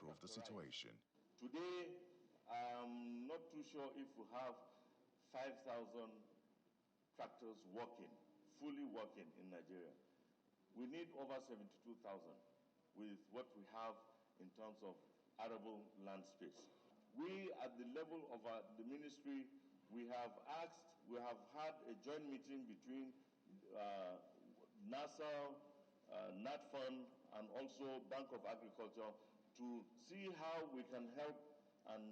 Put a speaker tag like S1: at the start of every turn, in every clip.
S1: improve the situation.
S2: Today, I am not too sure if we have 5,000 tractors fully working in Nigeria. We need over 72,000 with what we have in terms of arable land space. We, at the level of the ministry, we have had a joint meeting between NASA, NatFund, and also Bank of Agriculture to see how we can help and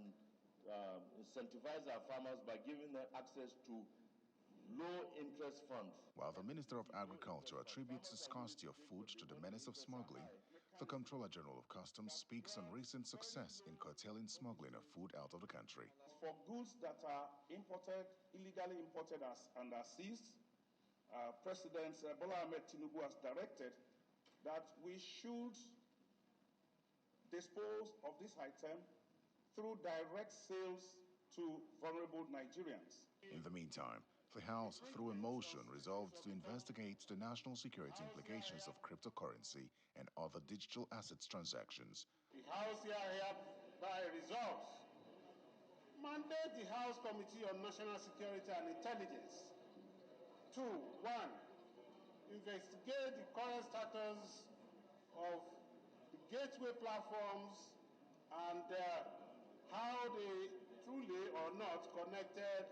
S2: incentivize our farmers by giving them access to low-interest funds.
S1: While the Minister of Agriculture attributes the scarcity of food to the menace of smuggling, the Comptroller General of Customs speaks on recent success in curtailing smuggling of food out of the country.
S3: For goods that are imported, illegally imported and are seized, President Bola Ahmed Tinubu has directed that we should dispose of this item through direct sales to vulnerable Nigerians.
S1: In the meantime, the House, through a motion, resolved to investigate the national security implications of cryptocurrency and other digital assets transactions.
S3: The House hereby resolves mandate the House Committee on National Security and Intelligence to 1. Investigate the current status of the gateway platforms and how they truly or not connected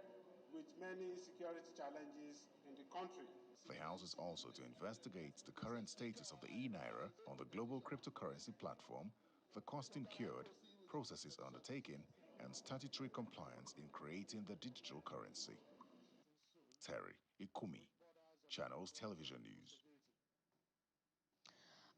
S3: with many security challenges in the country.
S1: The House is also to investigate the current status of the e-Naira on the global cryptocurrency platform, the cost incurred, processes undertaken, and statutory compliance in creating the digital currency. Terry Ikumi, Channels Television News.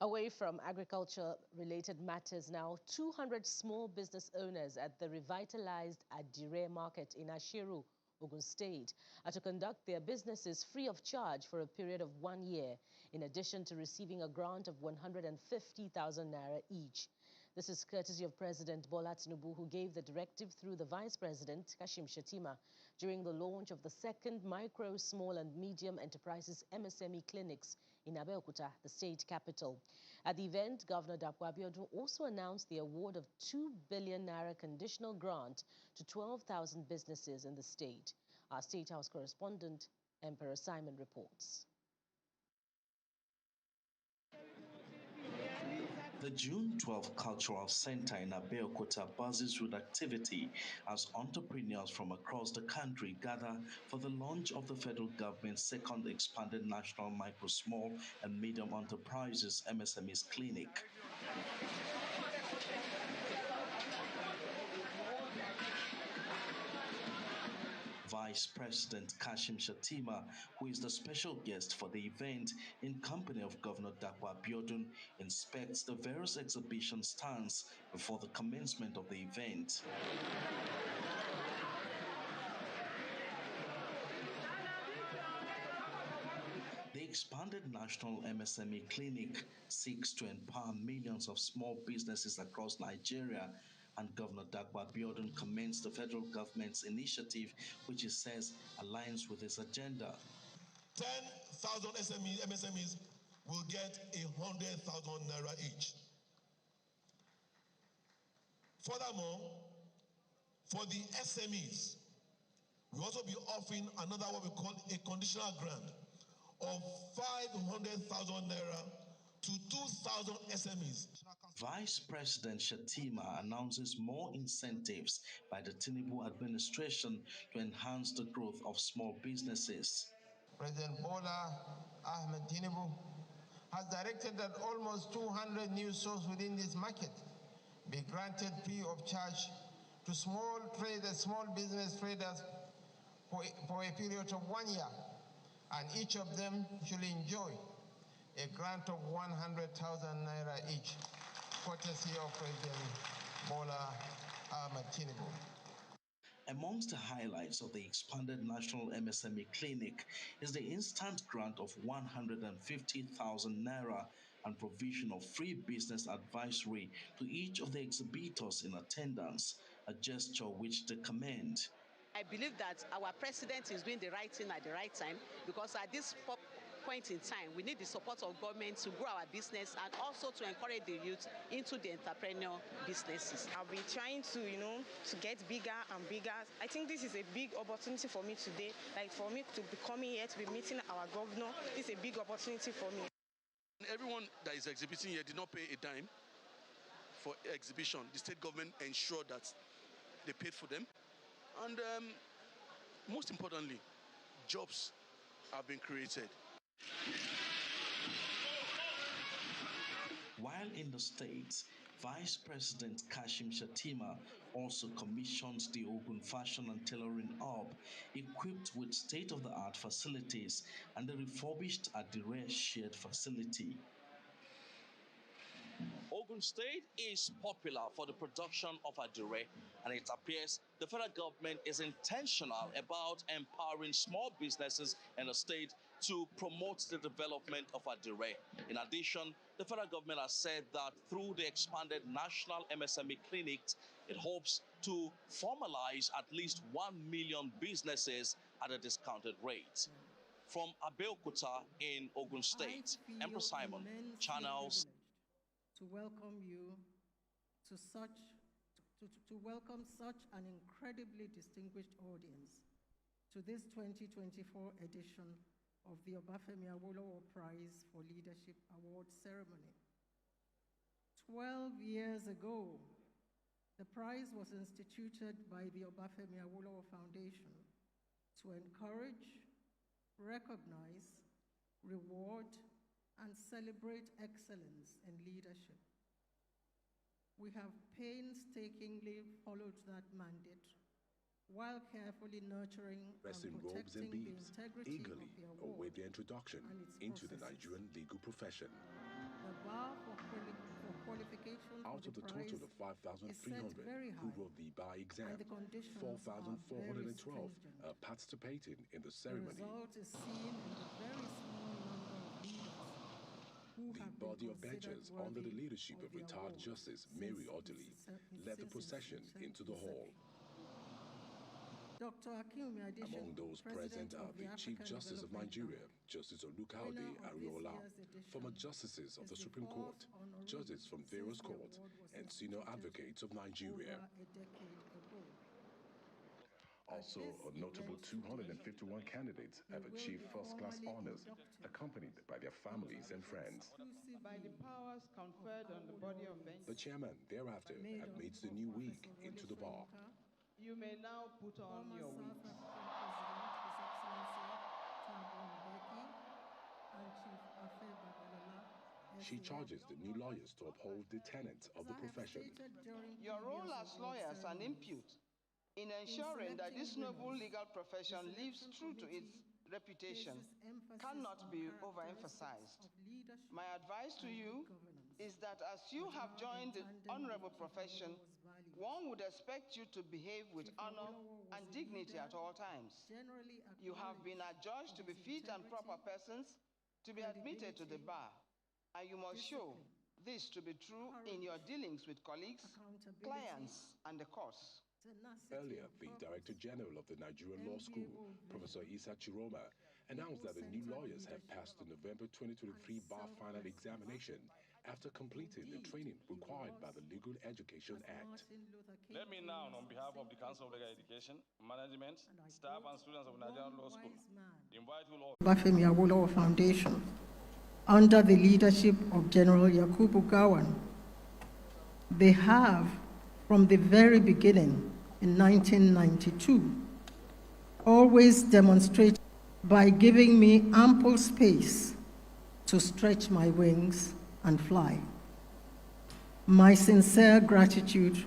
S4: Away from agriculture-related matters now, 200 small business owners at the revitalized Adire market in Ashiru, Ogun State, are to conduct their businesses free of charge for a period of 1 year, in addition to receiving a grant of 150,000 naira each. This is courtesy of President Bola Tinubu, who gave the directive through the Vice President, Kashim Shettima, during the launch of the second Micro, Small and Medium Enterprises MSME clinics in Abeokuta, the state capital. At the event, Governor Dapo Abiodun also announced the award of 2 billion naira conditional grant to 12,000 businesses in the state. Our State House correspondent, Emperor Simon, reports.
S5: The June 12 Cultural Center in Abeokuta buzzes with activity as entrepreneurs from across the country gather for the launch of the federal government's second expanded National Micro, Small and Medium Enterprises MSMEs Clinic. Vice President Kashim Shettima, who is the special guest for the event in company of Governor Dapo Abiodun, inspects the various exhibition stands before the commencement of the event. The expanded National MSME Clinic seeks to empower millions of small businesses across Nigeria, and Governor Dapo Abiodun commends the federal government's initiative, which he says aligns with his agenda.
S6: 10,000 MSMEs will get 100,000 naira each. Furthermore, for the SMEs, we will also be offering another what we call a conditional grant of 500,000 naira to 2,000 SMEs.
S5: Vice President Shettima announces more incentives by the Tinubu administration to enhance the growth of small businesses.
S7: President Bola Ahmed Tinubu has directed that almost 200 new stores within this market be granted free of charge to small business traders for a period of 1 year, and each of them should enjoy a grant of 100,000 naira each, courtesy of President Bola Ahmed Tinubu.
S5: Amongst the highlights of the expanded National MSME Clinic is the instant grant of 150,000 naira and provision of free business advisory to each of the exhibitors in attendance, a gesture which they commend.
S8: I believe that our president is doing the right thing at the right time, because at this point in time, we need the support of government to grow our business and also to encourage the youth into the entrepreneurial businesses.
S9: I'll be trying to, to get bigger and bigger. I think this is a big opportunity for me today. Like for me to be coming here, to be meeting our governor, it's a big opportunity for me.
S10: Everyone that is exhibiting here did not pay a dime for exhibition. The state government ensured that they paid for them. And most importantly, jobs have been created.
S5: While in the States, Vice President Kashim Shettima also commissions the Ogun Fashion and Tailoring Hub, equipped with state-of-the-art facilities and the refurbished Adire shared facility. Ogun State is popular for the production of Adire, and it appears the federal government is intentional about empowering small businesses in the state to promote the development of Adire. In addition, the federal government has said that through the expanded National MSME Clinics, it hopes to formalize at least 1 million businesses at a discounted rate. From Abeokuta in Ogun State, Empress Simon, Channels.
S11: To welcome you to welcome such an incredibly distinguished audience to this 2024 edition of the Obafemi Awolowo Prize for Leadership Award ceremony. 12 years ago, the prize was instituted by the Obafemi Awolowo Foundation to encourage, recognize, reward, and celebrate excellence in leadership. We have painstakingly followed that mandate while carefully nurturing and protecting the integrity
S12: eagerly
S11: of the award
S12: await the introduction into the Nigerian legal profession.
S11: The bar for qualification
S12: Out of the total of 5,300 who wrote the bar exam, 4,412 are participating in the ceremony.
S11: The result is seen in the very small number of leaders who
S12: The
S11: have
S12: body
S11: been
S12: of benches
S11: considered
S12: under the
S11: worthy
S12: leadership of
S11: the
S12: retired
S11: award
S12: Justice
S11: since
S12: Mary
S11: its
S12: Odili led the procession into the hall.
S11: Dr. Akinwumi Adesina,
S12: Among those present are the Chief Justice of Nigeria, Justice Olukaude Ariola, former justices of the Supreme Court, judges from various courts, and senior advocates of Nigeria. Also, a notable 251 candidates have achieved first-class honors, accompanied by their families and friends.
S13: By the powers conferred on the body of bench,
S12: The chairman thereafter admits the new wig into the bar.
S13: you may now put on your wig.
S12: She charges the new lawyers to uphold the tenets of the profession.
S13: Your role as lawyers and impute in ensuring that this noble legal profession lives true to its reputation cannot be overemphasized. My advice to you is that as you have joined the honorable profession, one would expect you to behave with honor and dignity at all times. You have been adjudged to be fit and proper persons to be admitted to the bar, and you must show this to be true in your dealings with colleagues, clients, and the course.
S12: Earlier, the Director General of the Nigerian Law School, Professor Isa Chiroma, announced that the new lawyers have passed the November 2023 bar final examination after completing the training required by the Legal Education Act.
S14: Let me now, on behalf of the Council of Legal Education, Management, staff and students of the Nigerian Law School, invite you all.
S11: Obafemi Awolowo Foundation, under the leadership of General Yakubu Gowon, they have, from the very beginning in 1992, always demonstrated by giving me ample space to stretch my wings and fly. My sincere gratitude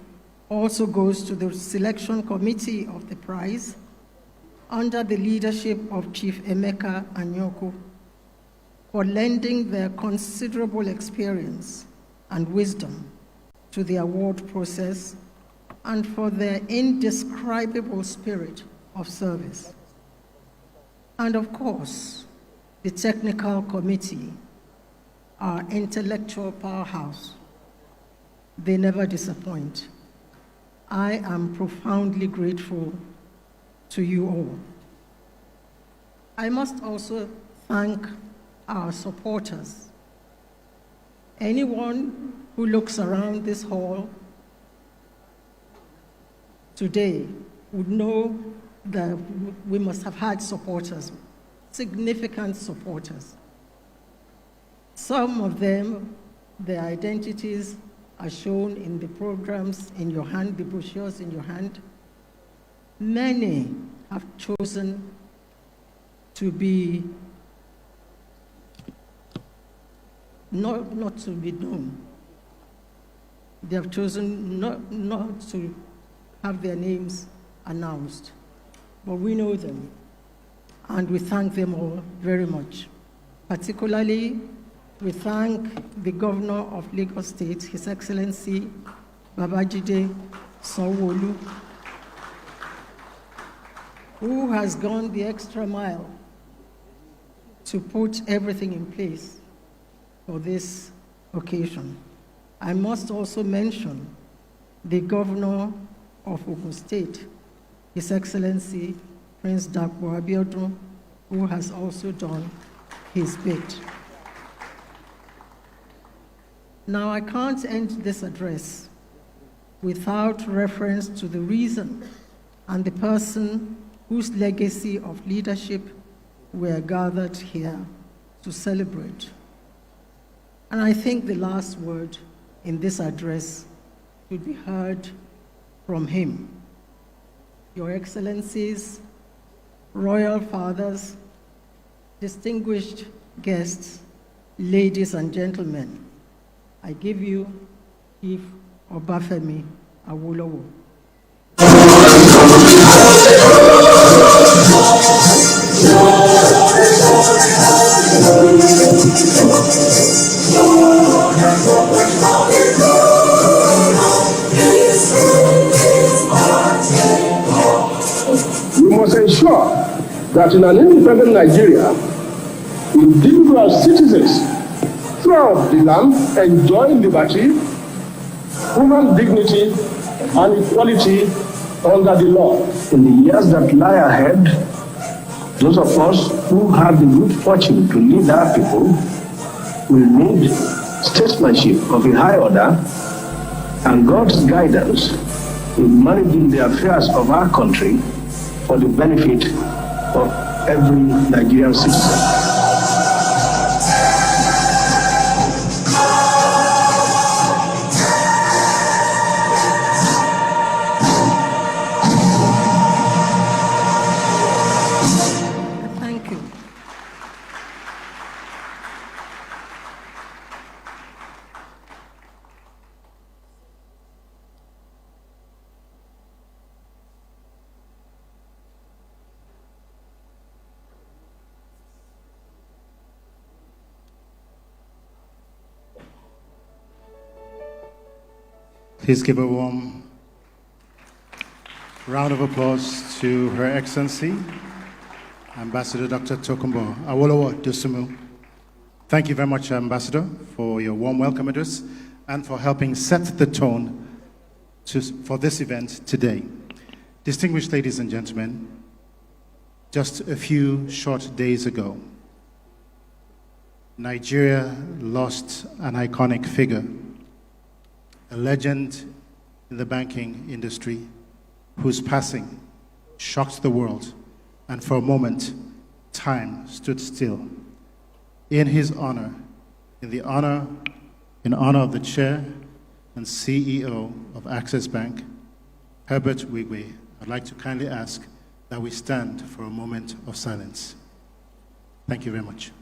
S11: also goes to the selection committee of the prize under the leadership of Chief Emeka Anyoko for lending their considerable experience and wisdom to the award process and for their indescribable spirit of service. And of course, the technical committee, our intellectual powerhouse. They never disappoint. I am profoundly grateful to you all. I must also thank our supporters. Anyone who looks around this hall today would know that we must have had supporters, significant supporters. Some of them, their identities are shown in the programs in your hand, the brochures in your hand. Many have chosen to be not to be known. They have chosen not to have their names announced. But we know them, and we thank them all very much. Particularly, we thank the Governor of Lagos State, His Excellency Babajide Sanwo-Olu, who has gone the extra mile to put everything in place for this occasion. I must also mention the Governor of Ogun State, His Excellency Prince Dapo Abiodun, who has also done his bit. Now, I can't end this address without reference to the reason and the person whose legacy of leadership we are gathered here to celebrate. And I think the last word in this address should be heard from him. Your Excellencies, Royal Fathers, distinguished guests, ladies and gentlemen, I give you Chief Obafemi Awolowo.
S15: We must ensure that in an independent Nigeria, individual citizens throughout the land enjoy liberty, human dignity, and equality under the law.
S16: In the years that lie ahead, those of us who have the good fortune to lead our people will need statesmanship of a high order and God's guidance in managing the affairs of our country for the benefit of every Nigerian citizen.
S17: Please give a warm round of applause to Her Excellency, Ambassador Dr. Tokunbo Awolowo Dosunmu. Thank you very much, Ambassador, for your warm welcome address and for helping set the tone for this event today. Distinguished ladies and gentlemen, just a few short days ago, Nigeria lost an iconic figure, a legend in the banking industry whose passing shocked the world, and for a moment, time stood still. In his honor, in honor of the Chair and CEO of Access Bank, Herbert Wigwe, I'd like to kindly ask that we stand for a moment of silence. Thank you very much.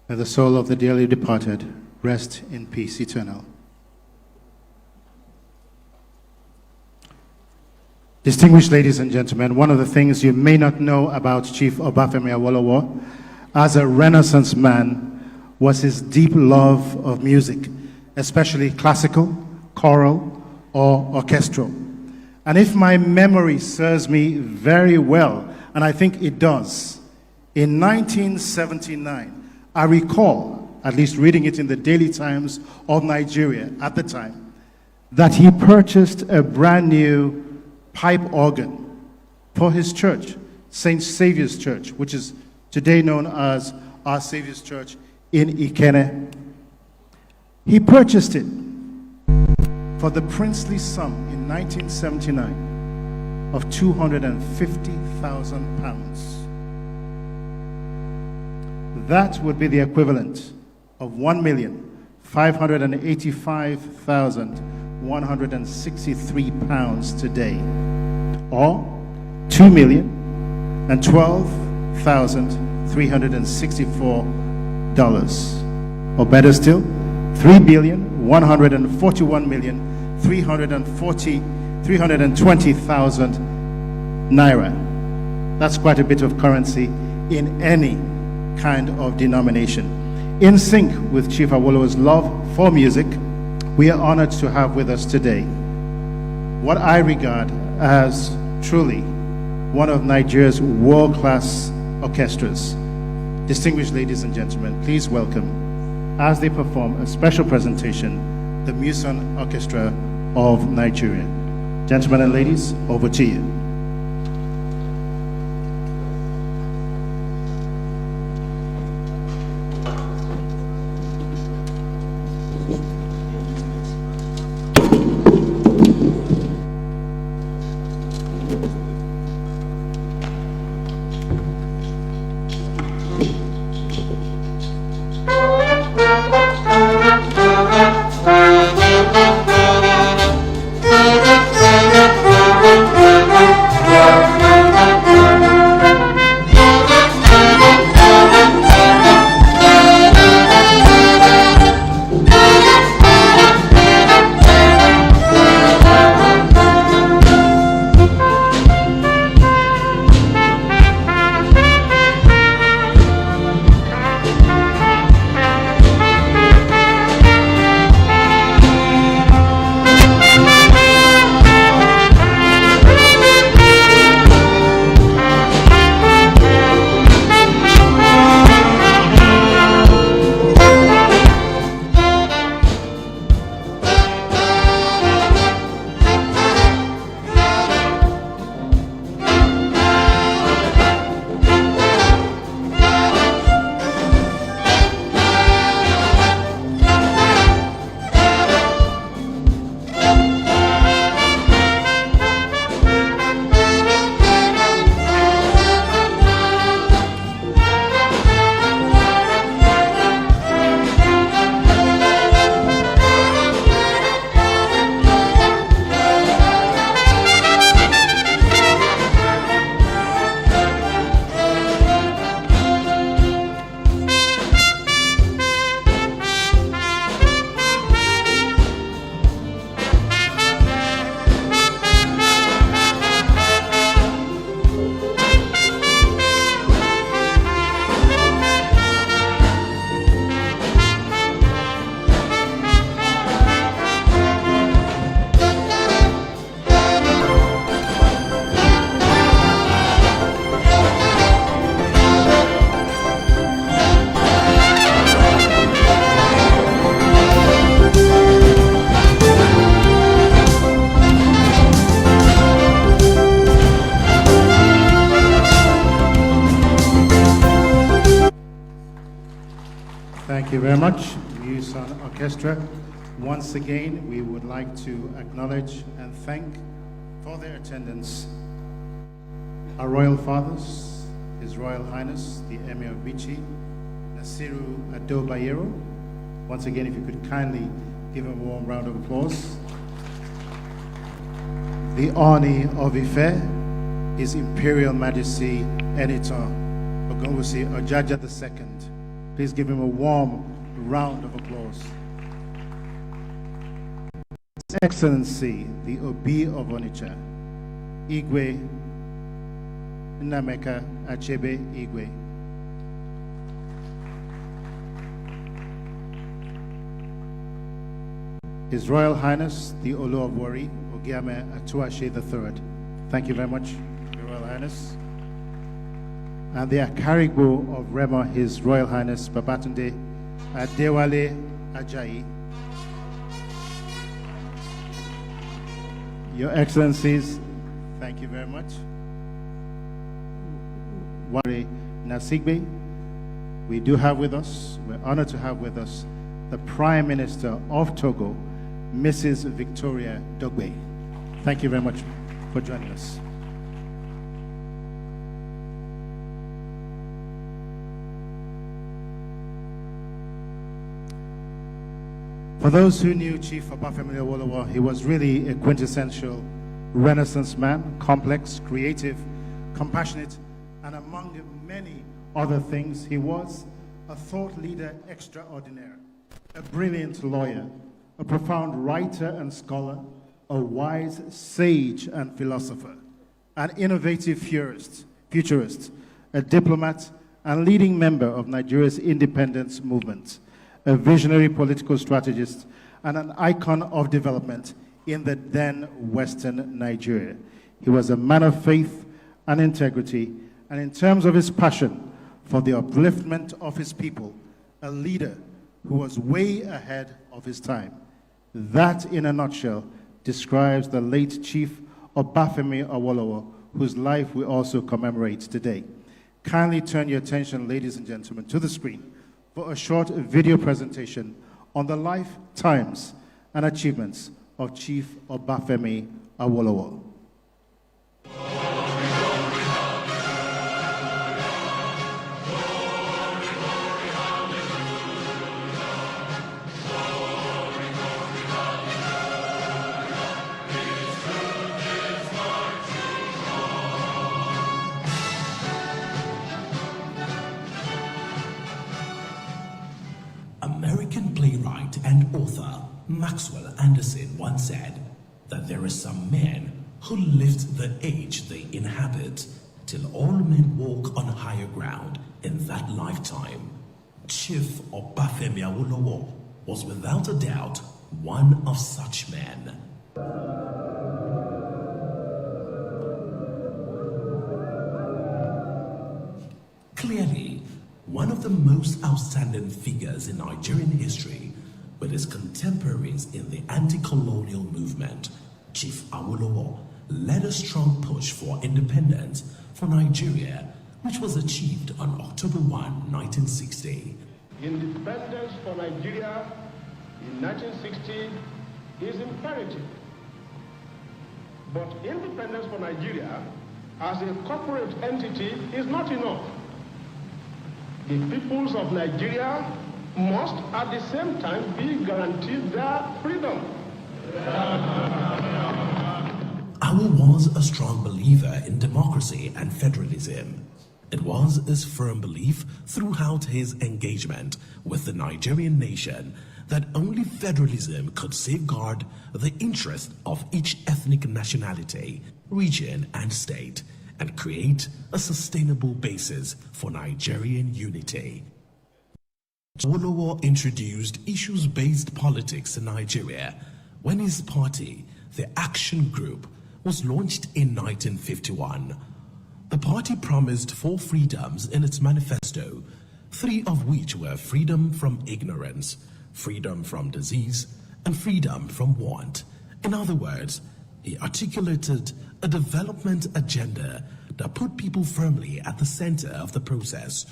S17: May the soul of the dearly departed rest in peace eternal. Distinguished ladies and gentlemen, one of the things you may not know about Chief Obafemi Awolowo as a Renaissance man was his deep love of music, especially classical, choral, or orchestral. And if my memory serves me very well, and I think it does, in 1979, I recall, at least reading it in the Daily Times of Nigeria at the time, that he purchased a brand new pipe organ for his church, St. Saviour's Church, which is today known as Our Saviour's Church in Ikene. He purchased it for the princely sum in 1979 of £250,000. That would be the equivalent of £1,585,163 today, or $2,012,364, or better still, $3,141,320,000 naira. That's quite a bit of currency in any kind of denomination. In sync with Chief Awolowo's love for music, we are honored to have with us today what I regard as truly one of Nigeria's world-class orchestras. Distinguished ladies and gentlemen, please welcome, as they perform a special presentation, the Muson Orchestra of Nigeria. Gentlemen and ladies, over to you. Thank you very much, Muson Orchestra. Once again, we would like to acknowledge and thank for their attendance our Royal Fathers, His Royal Highness, the Emir of Bichi, Nasiru Ado-Bayero. Once again, if you could kindly give him a warm round of applause. The Oni of Ife, His Imperial Majesty Enitan Ogunwusi Ojaja II. Please give him a warm round of applause. His Excellency, the Obi of Onitsha, Igwe Nnameka Achebe Igwe. His Royal Highness, the Olu of Warri, Ogiame Atuashe III. Thank you very much, Your Royal Highness. And the Akarigbo of Rema, His Royal Highness Babatunde Adewale Ajayi. Your Excellencies, thank you very much. Ware Nasigbe, we do have with us, we're honored to have with us, the Prime Minister of Togo, Mrs. Victoria Dogbe. Thank you very much for joining us. For those who knew Chief Obafemi Awolowo, he was really a quintessential Renaissance man, complex, creative, compassionate, and among many other things, he was a thought leader extraordinaire, a brilliant lawyer, a profound writer and scholar, a wise sage and philosopher, an innovative futurist, a diplomat and leading member of Nigeria's independence movement, a visionary political strategist, and an icon of development in the then Western Nigeria. He was a man of faith and integrity, and in terms of his passion for the upliftment of his people, a leader who was way ahead of his time. That, in a nutshell, describes the late Chief Obafemi Awolowo, whose life we also commemorate today. Kindly turn your attention, ladies and gentlemen, to the screen for a short video presentation on the life, times, and achievements of Chief Obafemi Awolowo.
S18: American playwright and author Maxwell Anderson once said that there are some men who lift the age they inhabit till all men walk on higher ground in that lifetime. Chief Obafemi Awolowo was without a doubt one of such men. Clearly, one of the most outstanding figures in Nigerian history, with his contemporaries in the anti-colonial movement, Chief Awolowo led a strong push for independence for Nigeria, which was achieved on October 1, 1960.
S15: Independence for Nigeria in 1960 is imperative. But independence for Nigeria as a corporate entity is not enough. The peoples of Nigeria must at the same time be guaranteed their freedom.
S18: Awo was a strong believer in democracy and federalism. It was his firm belief throughout his engagement with the Nigerian nation that only federalism could safeguard the interest of each ethnic nationality, region, and state, and create a sustainable basis for Nigerian unity. Awolowo introduced issues-based politics in Nigeria when his party, the Action Group, was launched in 1951. The party promised 4 freedoms in its manifesto, 3 of which were freedom from ignorance, freedom from disease, and freedom from want. In other words, he articulated a development agenda that put people firmly at the center of the process.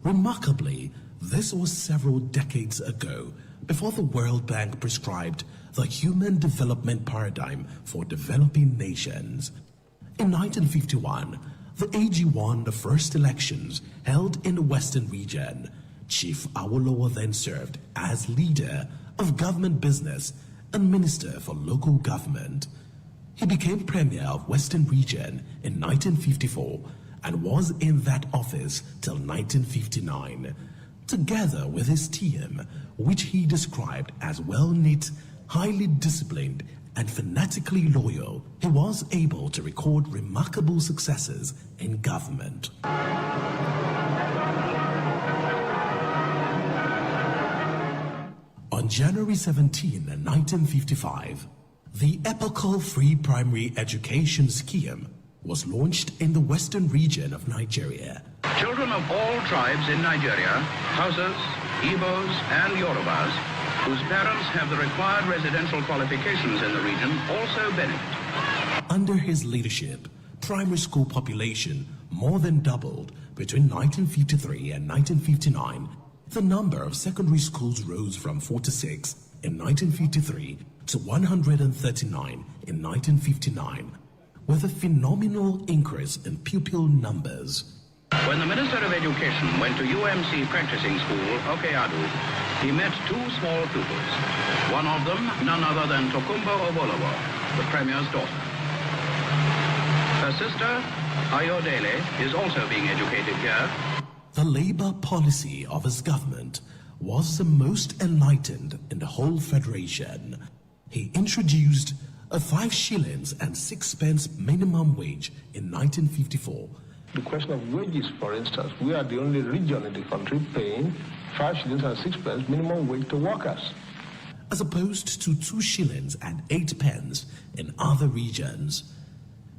S18: Remarkably, this was several decades ago, before the World Bank prescribed the human development paradigm for developing nations. In 1951, the AG won the first elections held in the Western region. Chief Awolowo then served as leader of government business and minister for local government. He became Premier of Western Region in 1954 and was in that office till 1959. Together with his team, which he described as well-knit, highly disciplined, and fanatically loyal, he was able to record remarkable successes in government. On January 17, 1955, The epochal free primary education scheme was launched in the western region of Nigeria.
S19: Children of all tribes in Nigeria, Hausas, Igbos, and Yorubas, whose parents have the required residential qualifications in the region, also benefit.
S18: Under his leadership, primary school population more than doubled between 1953 and 1959. The number of secondary schools rose from 46 in 1953 to 139 in 1959, with a phenomenal increase in pupil numbers.
S19: When the Minister of Education went to UMC practicing school, Okeadu, he met two small pupils. One of them, none other than Tokumbo Awolowo, the Premier's daughter. Her sister, Ayodele, is also being educated here.
S18: The labor policy of his government was the most enlightened in the whole federation. He introduced a 5 shillings and 6 pence minimum wage in 1954.
S16: The question of wages, for instance, we are the only region in the country paying 5 shillings and 6 pence minimum wage to workers,
S18: as opposed to 2 shillings and 8 pence in other regions.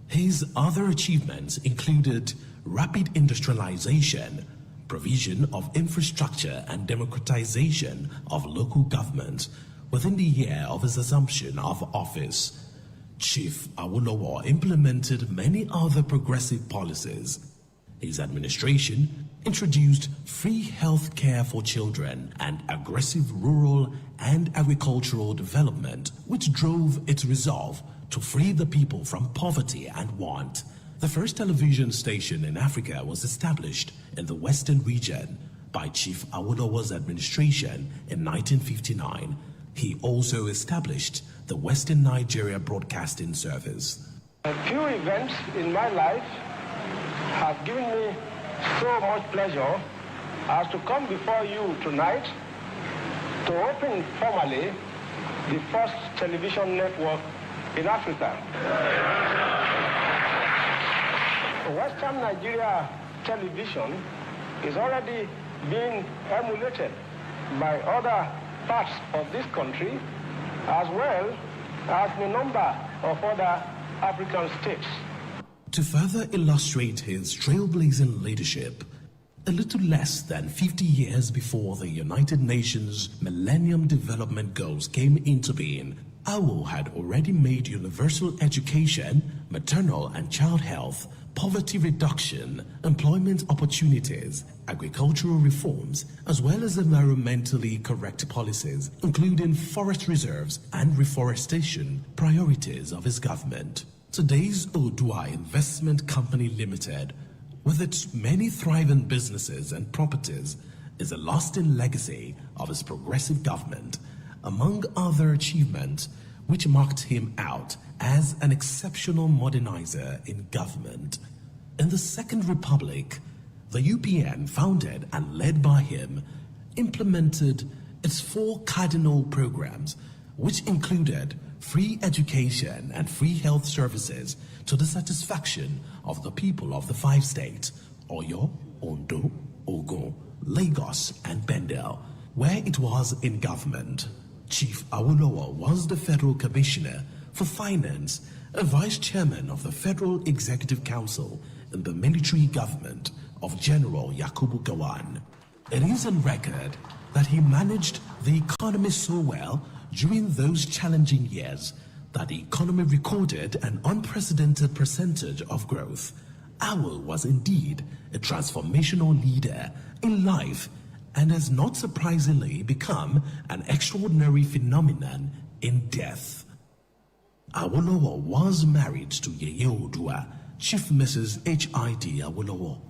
S18: His other achievements included rapid industrialization, provision of infrastructure, and democratization of local government within the year of his assumption of office. Chief Awolowo implemented many other progressive policies. His administration introduced free health care for children and aggressive rural and agricultural development, which drove its resolve to free the people from poverty and want. The first television station in Africa was established in the western region by Chief Awolowo's administration in 1959. He also established the Western Nigeria Broadcasting Service.
S16: A few events in my life have given me so much pleasure as to come before you tonight to open formally the first television network in Africa. Western Nigeria television is already being emulated by other parts of this country, as well as a number of other African states.
S18: To further illustrate his trailblazing leadership, a little less than 50 years before the United Nations Millennium Development Goals came into being, Awo had already made universal education, maternal and child health, poverty reduction, employment opportunities, agricultural reforms, as well as environmentally correct policies, including forest reserves and reforestation, priorities of his government. Today's Odua Investment Company Limited, with its many thriving businesses and properties, is a lasting legacy of his progressive government, among other achievements which marked him out as an exceptional modernizer in government. In the Second Republic, the UPN, founded and led by him, implemented its 4 cardinal programs, which included free education and free health services to the satisfaction of the people of the 5 states, Oyo, Ondo, Ogun, Lagos, and Bendel, where it was in government. Chief Awolowo was the Federal Commissioner for Finance, a Vice Chairman of the Federal Executive Council in the military government of General Yakubu Gowon. It is on record that he managed the economy so well during those challenging years that the economy recorded an unprecedented percentage of growth. Awo was indeed a transformational leader in life and has not surprisingly become an extraordinary phenomenon in death. Awolowo was married to Yeye Odua, Chief Mrs. H.I.D. Awolowo.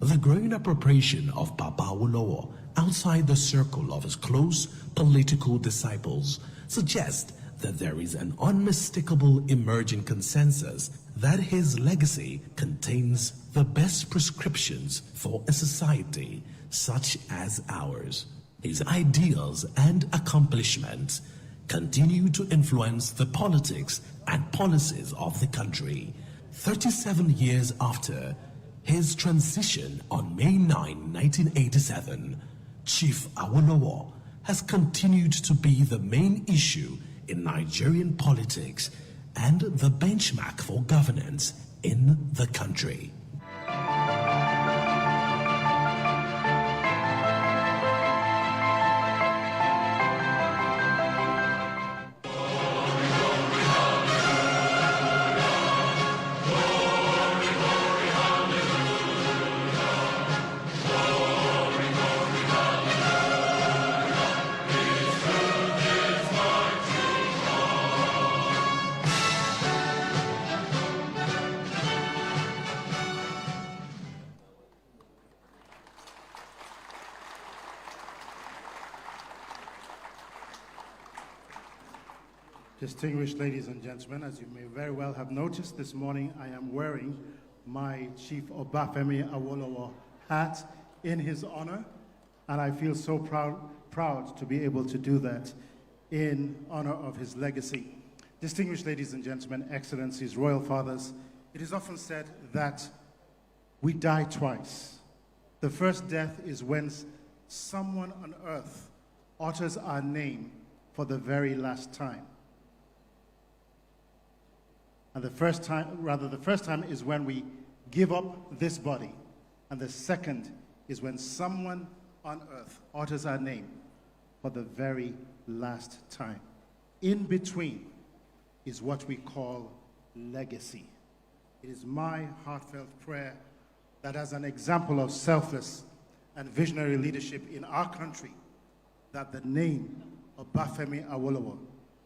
S18: The growing appropriation of Papa Awolowo outside the circle of his close political disciples suggests that there is an unmistakable emerging consensus that his legacy contains the best prescriptions for a society such as ours. His ideals and accomplishments continue to influence the politics and policies of the country. 37 years after his transition on May 9, 1987, Chief Awolowo has continued to be the main issue in in Nigerian politics and the benchmark for governance in the country.
S17: Distinguished ladies and gentlemen, as you may very well have noticed this morning, I am wearing my Chief Obafemi Awolowo hat in his honor, and I feel so proud to be able to do that in honor of his legacy. Distinguished ladies and gentlemen, excellencies, royal fathers, it is often said that we die twice. The first death is when someone on earth utters our name for the very last time. And the first time is when we give up this body. And the second is when someone on earth utters our name for the very last time. In between is what we call legacy. It is my heartfelt prayer that as an example of selfless and visionary leadership in our country, that the name of Obafemi Awolowo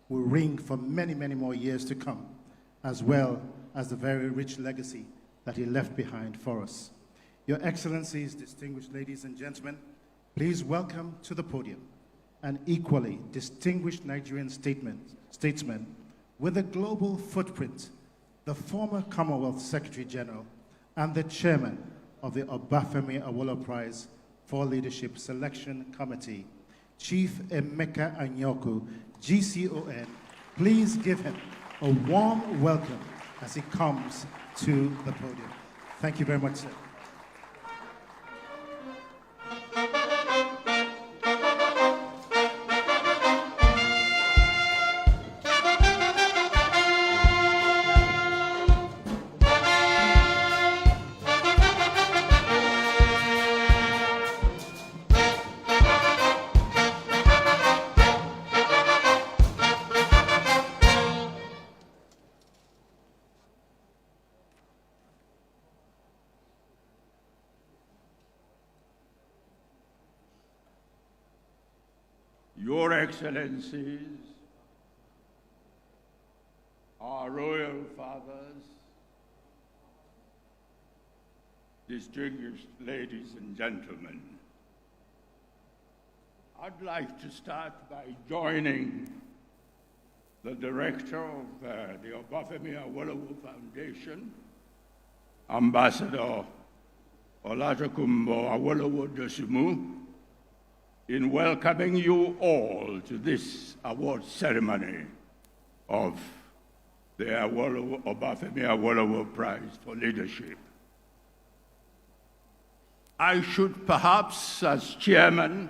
S17: will ring for many, many more years to come, as well as the very rich legacy that he left behind for us. Your Excellencies, distinguished ladies and gentlemen, please welcome to the podium an equally distinguished Nigerian statesman with a global footprint, the former Commonwealth Secretary General and the chairman of the Obafemi Awolowo Prize for Leadership Selection Committee, Chief Emeka Anyoku, GCON. Please give him a warm welcome as he comes to the podium. Thank you very much, sir.
S20: Your Excellencies, our royal fathers, distinguished ladies and gentlemen, I'd like to start by joining the director of the Obafemi Awolowo Foundation, Ambassador Olatokunbo Awolowo Dosunmu, in welcoming you all to this award ceremony of the Obafemi Awolowo Prize for Leadership. I should perhaps, as chairman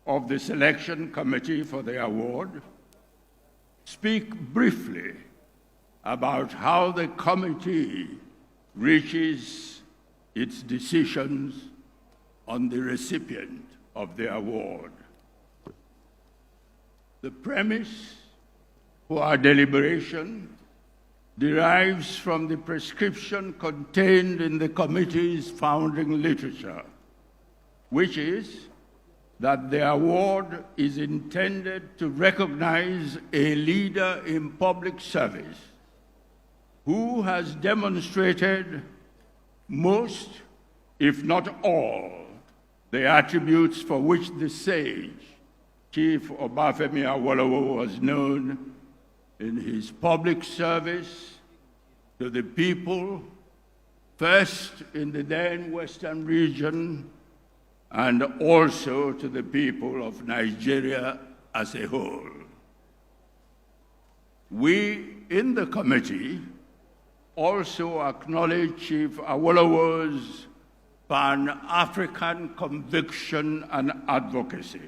S20: of the selection committee for the award, speak briefly about how the committee reaches its decisions on the recipient of the award. The premise for our deliberation derives from the prescription contained in the committee's founding literature, which is that the award is intended to recognize a leader in public service who has demonstrated most, if not all, the attributes for which the sage, Chief Obafemi Awolowo, was known in his public service to the people, first in the then Western region, and also to the people of Nigeria as a whole. We in the committee also acknowledge Chief Awolowo's Pan-African conviction and advocacy.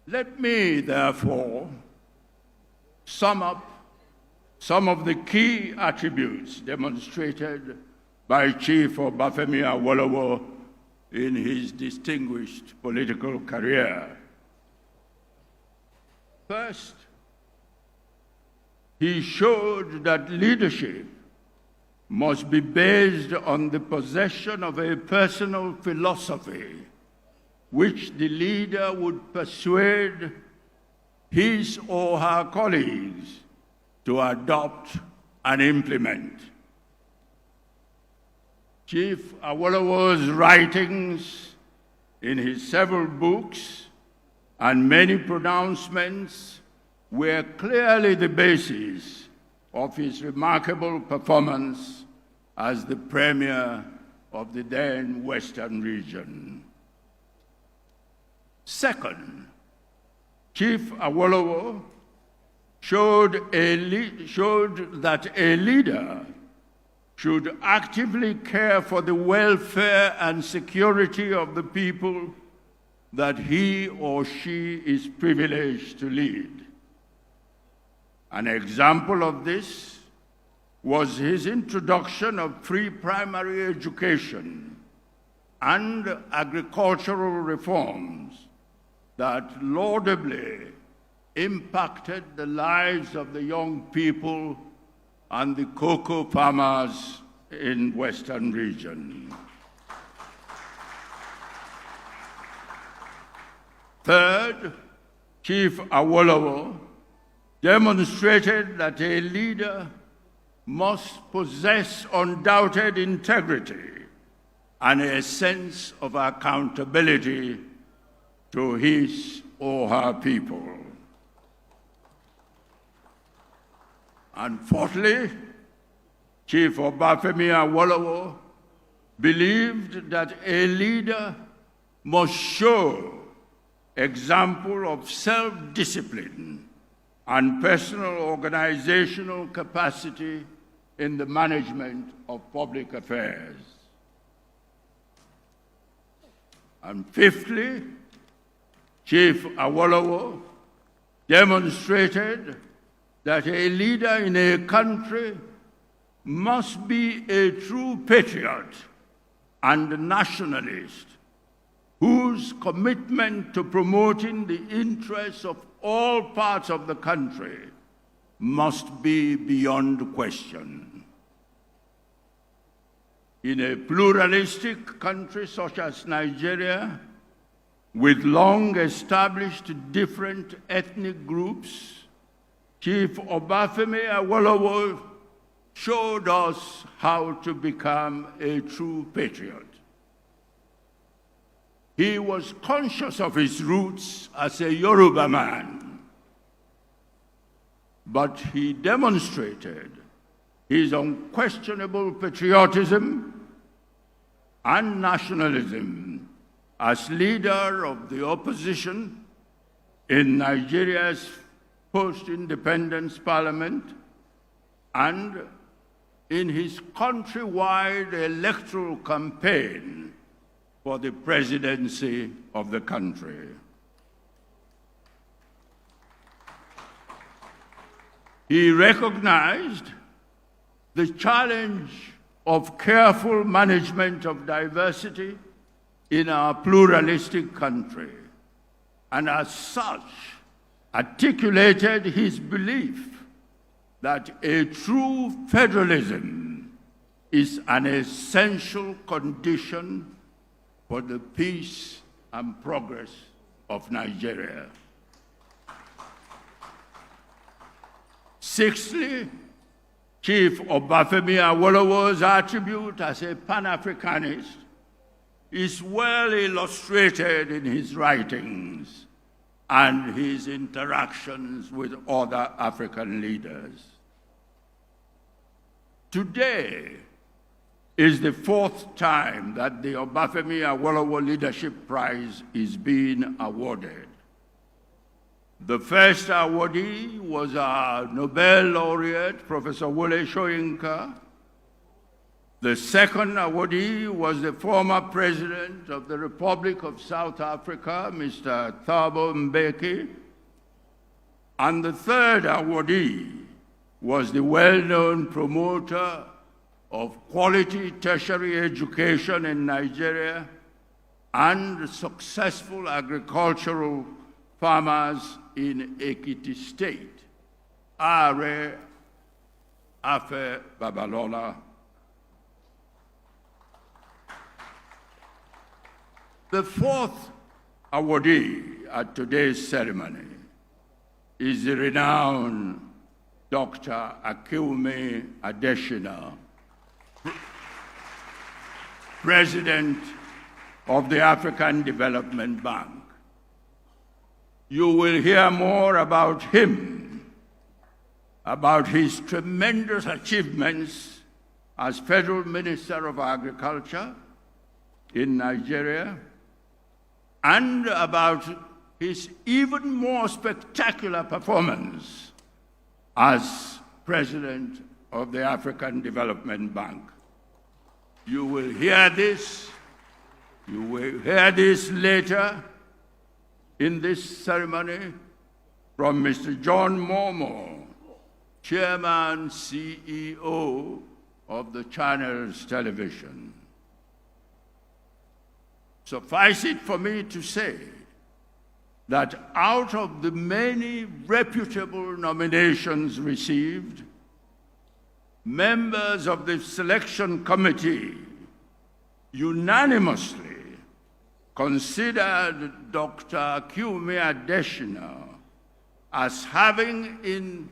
S20: Let me, therefore, sum up some of the key attributes demonstrated by Chief Obafemi Awolowo in his distinguished political career. First, he showed that leadership must be based on the possession of a personal philosophy which the leader would persuade his or her colleagues to adopt and implement. Chief Awolowo's writings in his several books and many pronouncements were clearly the basis of his remarkable performance as the Premier of the then Western region. Second, Chief Awolowo showed that a leader should actively care for the welfare and security of the people that he or she is privileged to lead. An example of this was his introduction of free primary education and agricultural reforms that laudably impacted the lives of the young people and the cocoa farmers in Western region. Third, Chief Awolowo demonstrated that a leader must possess undoubted integrity and a sense of accountability to his or her people. And fourthly, Chief Obafemi Awolowo believed that a leader must show example of self-discipline and personal organizational capacity in the management of public affairs. And fifthly, Chief Awolowo demonstrated that a leader in a country must be a true patriot and nationalist whose commitment to promoting the interests of all parts of the country must be beyond question. In a pluralistic country such as Nigeria, with long-established different ethnic groups, Chief Obafemi Awolowo showed us how to become a true patriot. He was conscious of his roots as a Yoruba man, but he demonstrated his unquestionable patriotism and nationalism as leader of the opposition in Nigeria's post-independence parliament and in his countrywide electoral campaign for the presidency of the country. He recognized the challenge of careful management of diversity in our pluralistic country, and as such, articulated his belief that a true federalism is an essential condition for the peace and progress of Nigeria. Sixthly, Chief Obafemi Awolowo's attribute as a Pan-Africanist is well illustrated in his writings and his interactions with other African leaders. Today is the fourth time that the Obafemi Awolowo Leadership Prize is being awarded. The first awardee was our Nobel laureate, Professor Wole Soyinka, The second awardee was the former President of the Republic of South Africa, Mr. Thabo Mbeki. And the third awardee was the well-known promoter of quality tertiary education in Nigeria and successful agricultural farmers in Ekiti State, Are Afe Babalola. The fourth awardee at today's ceremony is the renowned Dr. Akiwumi Adesina, President of the African Development Bank. You will hear more about him, about his tremendous achievements as Federal Minister of Agriculture in Nigeria, and about his even more spectacular performance as President of the African Development Bank. You will hear this later in this ceremony from Mr. John Momo, Chairman, CEO of the Channels Television. Suffice it for me to say that out of the many reputable nominations received, members of the selection committee unanimously considered Dr. Akiwumi Adesina as having in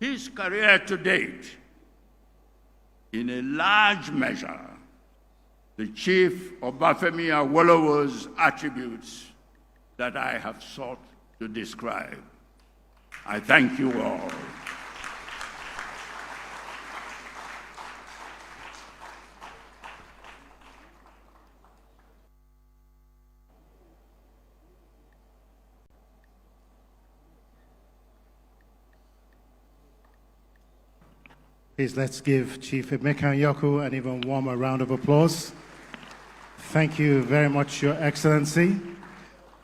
S20: his career to date, in a large measure, the Chief Obafemi Awolowo's attributes that I have sought to describe. I thank you all.
S17: Please let's give Chief Emeka Nyoku an even warmer round of applause. Thank you very much, Your Excellency,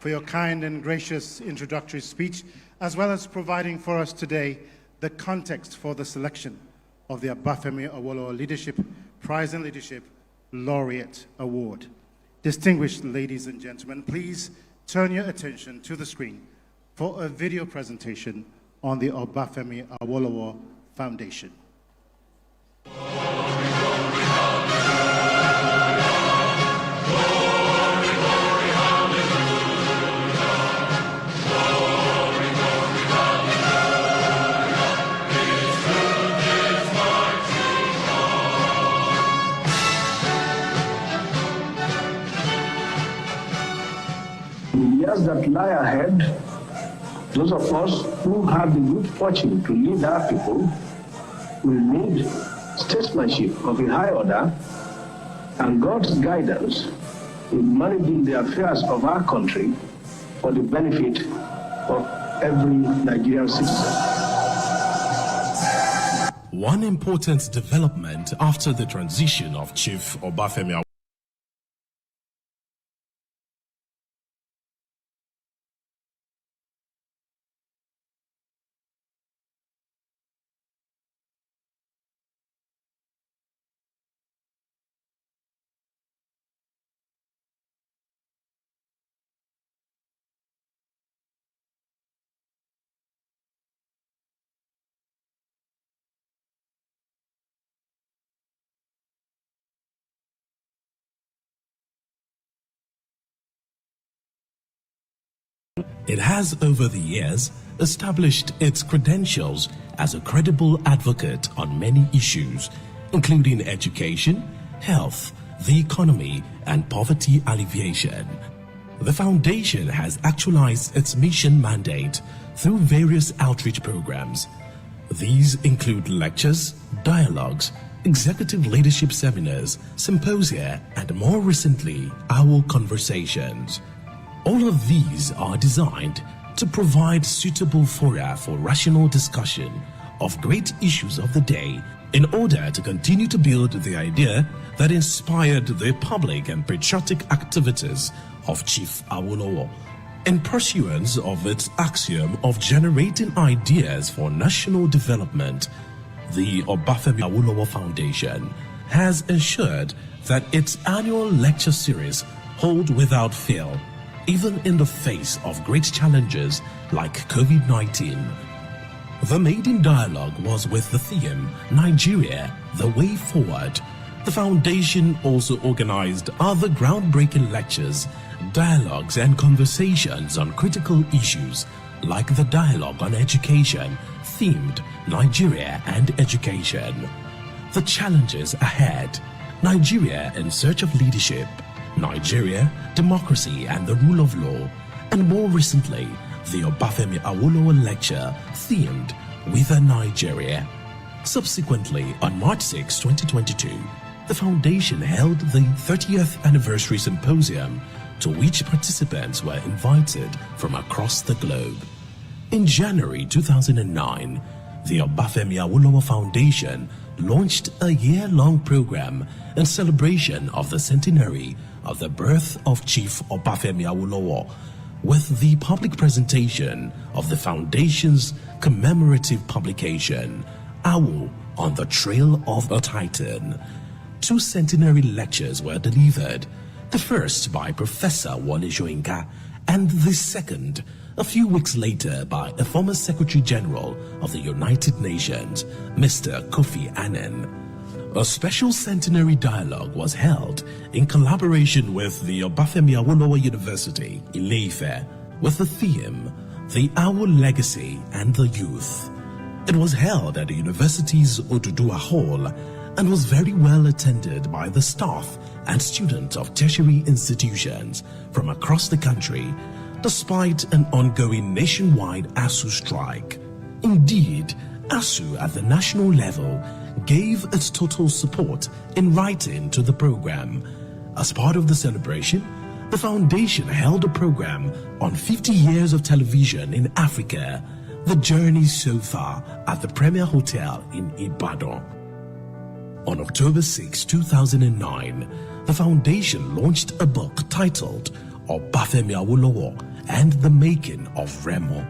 S17: for your kind and gracious introductory speech, as well as providing for us today the context for the selection of the Obafemi Awolowo Leadership Prize in Leadership Laureate Award. Distinguished ladies and gentlemen, please turn your attention to the screen for a video presentation on the Obafemi Awolowo Foundation.
S16: Years that lie ahead, those of us who have the good fortune to lead our people will need statesmanship of a high order and God's guidance in managing the affairs of our country for the benefit of every Nigerian citizen.
S18: One important development after the transition of Chief Obafemi Awolowo It has, over the years, established its credentials as a credible advocate on many issues, including education, health, the economy, and poverty alleviation. The foundation has actualized its mission mandate through various outreach programs. These include lectures, dialogues, executive leadership seminars, symposia, and more recently, our conversations. All of these are designed to provide suitable fora for rational discussion of great issues of the day in order to continue to build the idea that inspired the public and patriotic activities of Chief Awolowo. In pursuance of its axiom of generating ideas for national development, the Obafemi Awolowo Foundation has ensured that its annual lecture series hold without fail, even in the face of great challenges like COVID-19. The maiden dialogue was with the theme, Nigeria, the Way Forward. The foundation also organized other groundbreaking lectures, dialogues and conversations on critical issues like the dialogue on education, themed Nigeria and Education. The challenges ahead, Nigeria in search of leadership, Nigeria, democracy and the rule of law, and more recently, the Obafemi Awolowo lecture themed With a Nigeria. Subsequently, on March 6, 2022, the foundation held the 30th anniversary symposium to which participants were invited from across the globe. In January 2009, the Obafemi Awolowo Foundation launched a year-long program in celebration of the centenary of the birth of Chief Obafemi Awolowo, with the public presentation of the foundation's commemorative publication, Awo on the Trail of a Titan. 2 centenary lectures were delivered, the first by Professor Wole Soyinka and the second a few weeks later by a former Secretary General of the United Nations, Mr. Kofi Annan. A special centenary dialogue was held in collaboration with the Obafemi Awolowo University, Ile-Ife, with the theme, The Awo Legacy and the Youth. It was held at the university's Oduduwa Hall and was very well attended by the staff and students of tertiary institutions from across the country, despite an ongoing nationwide ASUU strike. Indeed, ASUU at the national level gave its total support in writing to the program. As part of the celebration, the foundation held a program on 50 years of television in Africa, The Journey So Far, at the Premier Hotel in Ibadan. On October 6, 2009, the foundation launched a book titled Obafemi Awolowo and the Making of Remo,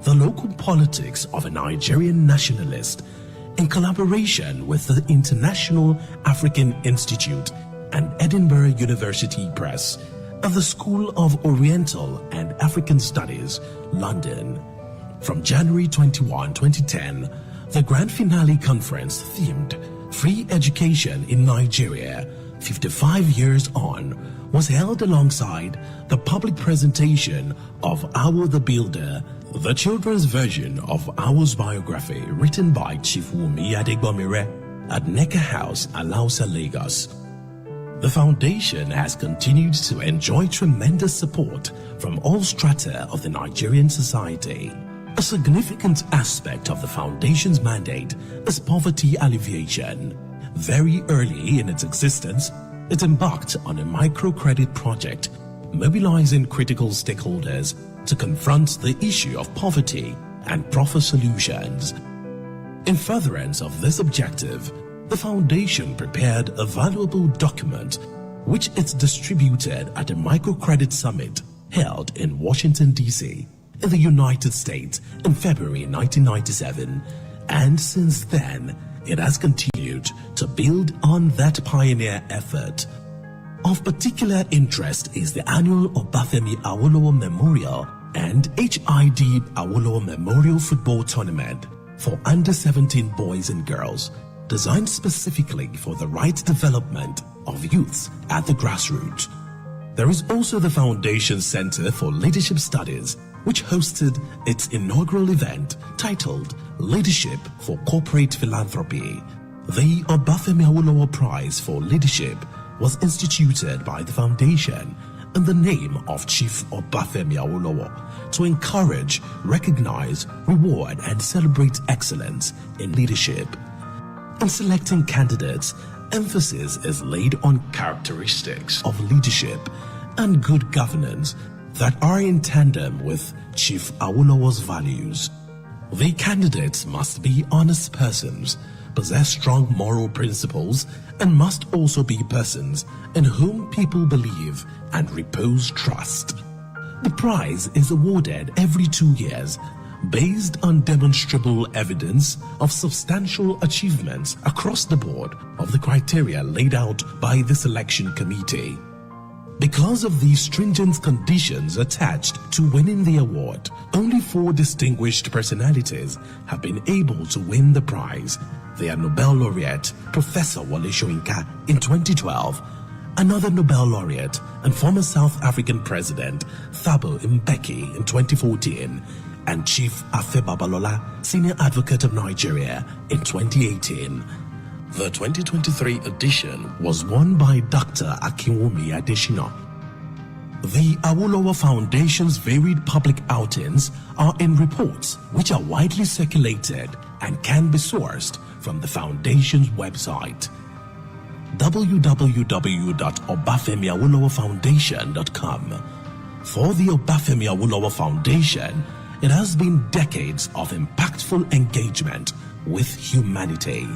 S18: the local politics of a Nigerian nationalist, in collaboration with the International African Institute and Edinburgh University Press at the School of Oriental and African Studies, London. From January 21, 2010, the grand finale conference themed Free Education in Nigeria, 55 years on, was held alongside the public presentation of Awo the Builder, the children's version of Awo's biography written by Chief Wumi Adegbomire at Neka House, Alausa, Lagos. The foundation has continued to enjoy tremendous support from all strata of the Nigerian society. A significant aspect of the foundation's mandate is poverty alleviation. Very early in its existence, it embarked on a microcredit project, mobilizing critical stakeholders to confront the issue of poverty and proffer solutions. In furtherance of this objective, the foundation prepared a valuable document which it distributed at a microcredit summit held in Washington, D.C., in the United States in February 1997, and since then, it has continued to build on that pioneer effort. Of particular interest is the annual Obafemi Awolowo Memorial and HID Awolowo Memorial Football Tournament for under-17 boys and girls, designed specifically for the right development of youths at the grassroots. There is also the Foundation Center for Leadership Studies, which hosted its inaugural event titled Leadership for Corporate Philanthropy. The Obafemi Awolowo Prize for Leadership was instituted by the foundation in the name of Chief Obafemi Awolowo to encourage, recognize, reward, and celebrate excellence in leadership. In selecting candidates, emphasis is laid on characteristics of leadership and good governance that are in tandem with Chief Awolowo's values. The candidates must be honest persons, possess strong moral principles, and must also be persons in whom people believe and repose trust. The prize is awarded every 2 years based on demonstrable evidence of substantial achievements across the board of the criteria laid out by the selection committee. Because of these stringent conditions attached to winning the award, only 4 distinguished personalities have been able to win the prize. They are Nobel laureate Professor Wole Soyinka in 2012, another Nobel laureate and former South African President Thabo Mbeki in 2014, and Chief Afe Babalola, Senior Advocate of Nigeria in 2018. The 2023 edition was won by Dr. Akinwumi Adesina. The Awolowo Foundation's varied public outings are in reports which are widely circulated and can be sourced from the Foundation's website, www.obafemiawolowofoundation.com. For the Obafemi Awolowo Foundation, it has been decades of impactful engagement with humanity.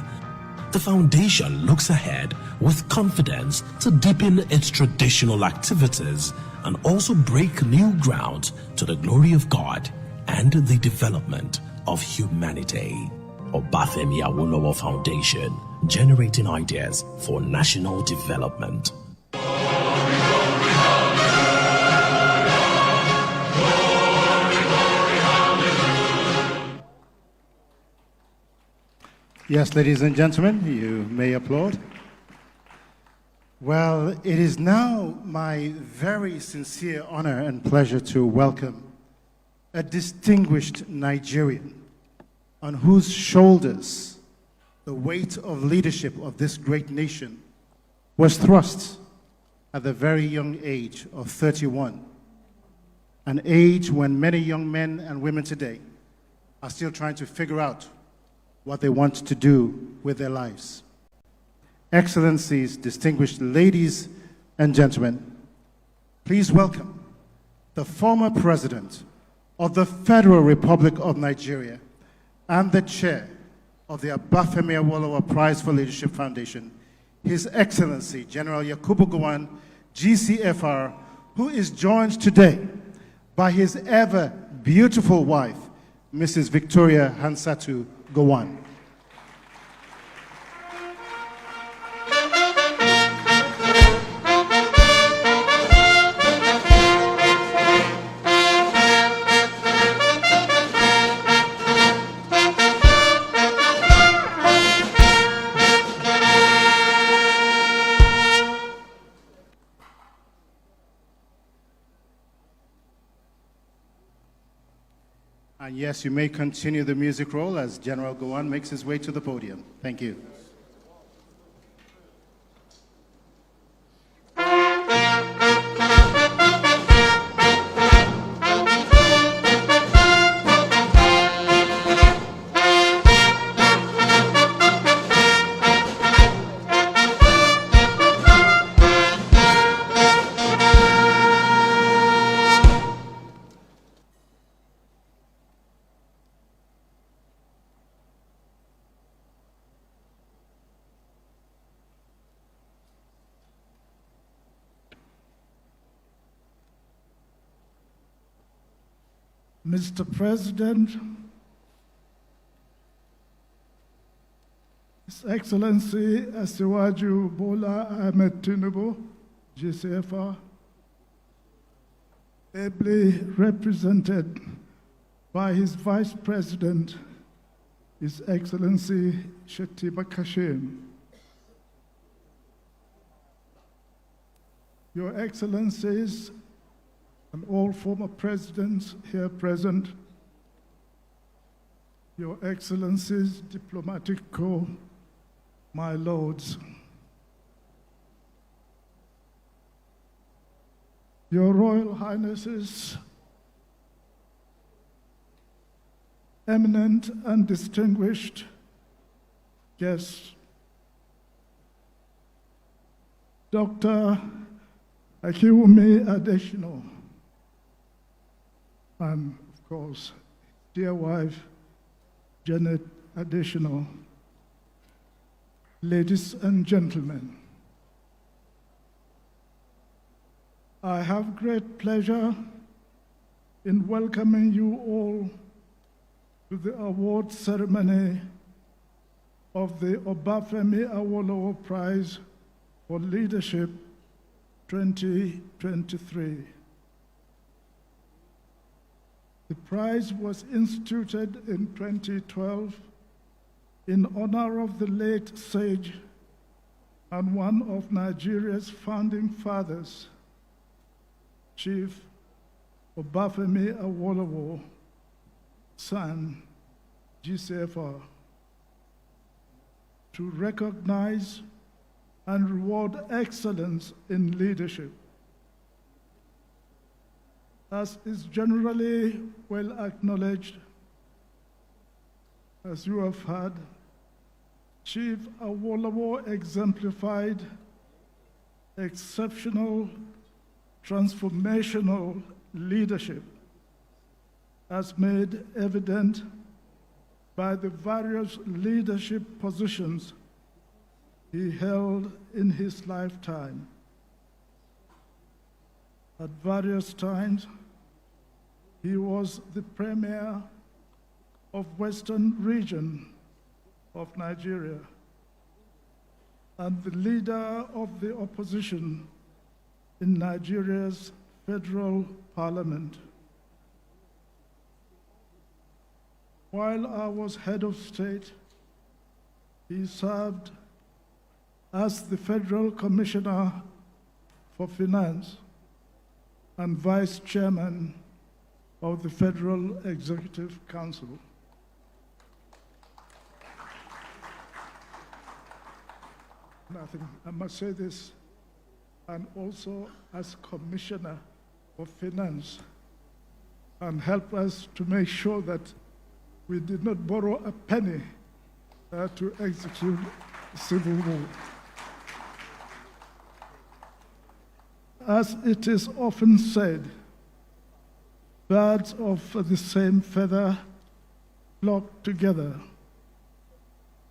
S18: The foundation looks ahead with confidence to deepen its traditional activities and also break new ground to the glory of God and the development of humanity. Obafemi Awolowo Foundation, generating ideas for national development.
S17: Yes, ladies and gentlemen, you may applaud. Well, it is now my very sincere honor and pleasure to welcome a distinguished Nigerian on whose shoulders the weight of leadership of this great nation was thrust at the very young age of 31, an age when many young men and women today are still trying to figure out what they want to do with their lives. Excellencies, distinguished ladies and gentlemen, please welcome the former President of the Federal Republic of Nigeria and the Chair of the Obafemi Awolowo Prize for Leadership Foundation, His Excellency General Yakubu Gowon, GCFR, who is joined today by his ever beautiful wife, Mrs. Victoria Hansatu Gowon. And yes, you may continue the music roll as General Gowon makes his way to the podium. Thank you.
S21: Mr. President, His Excellency Asiwaju Bola Ahmed Tinubu, GCFR, ably represented by his Vice President, His Excellency Shettima Kashim. Your Excellencies, and all former presidents here present, Your Excellencies, diplomatic corps, my lords, Your Royal Highnesses, eminent and distinguished guests, Dr. Akinwumi Adesina, and of course, dear wife, Janet Adesina, ladies and gentlemen, I have great pleasure in welcoming you all to the award ceremony of the Obafemi Awolowo Prize for Leadership 2023. The prize was instituted in 2012 in honor of the late sage and one of Nigeria's founding fathers, Chief Obafemi Awolowo, son, GCFR, to recognize and reward excellence in leadership. As is generally well acknowledged, as you have heard, Chief Awolowo exemplified exceptional, transformational leadership, as made evident by the various leadership positions he held in his lifetime. At various times, he was the Premier of Western Region of Nigeria and the leader of the opposition in Nigeria's federal parliament. While I was head of state, he served as the Federal Commissioner for Finance and Vice Chairman of the Federal Executive Council. I must say this, and also as Commissioner for Finance, and help us to make sure that we did not borrow a penny to execute civil war. As it is often said, birds of the same feather flock together.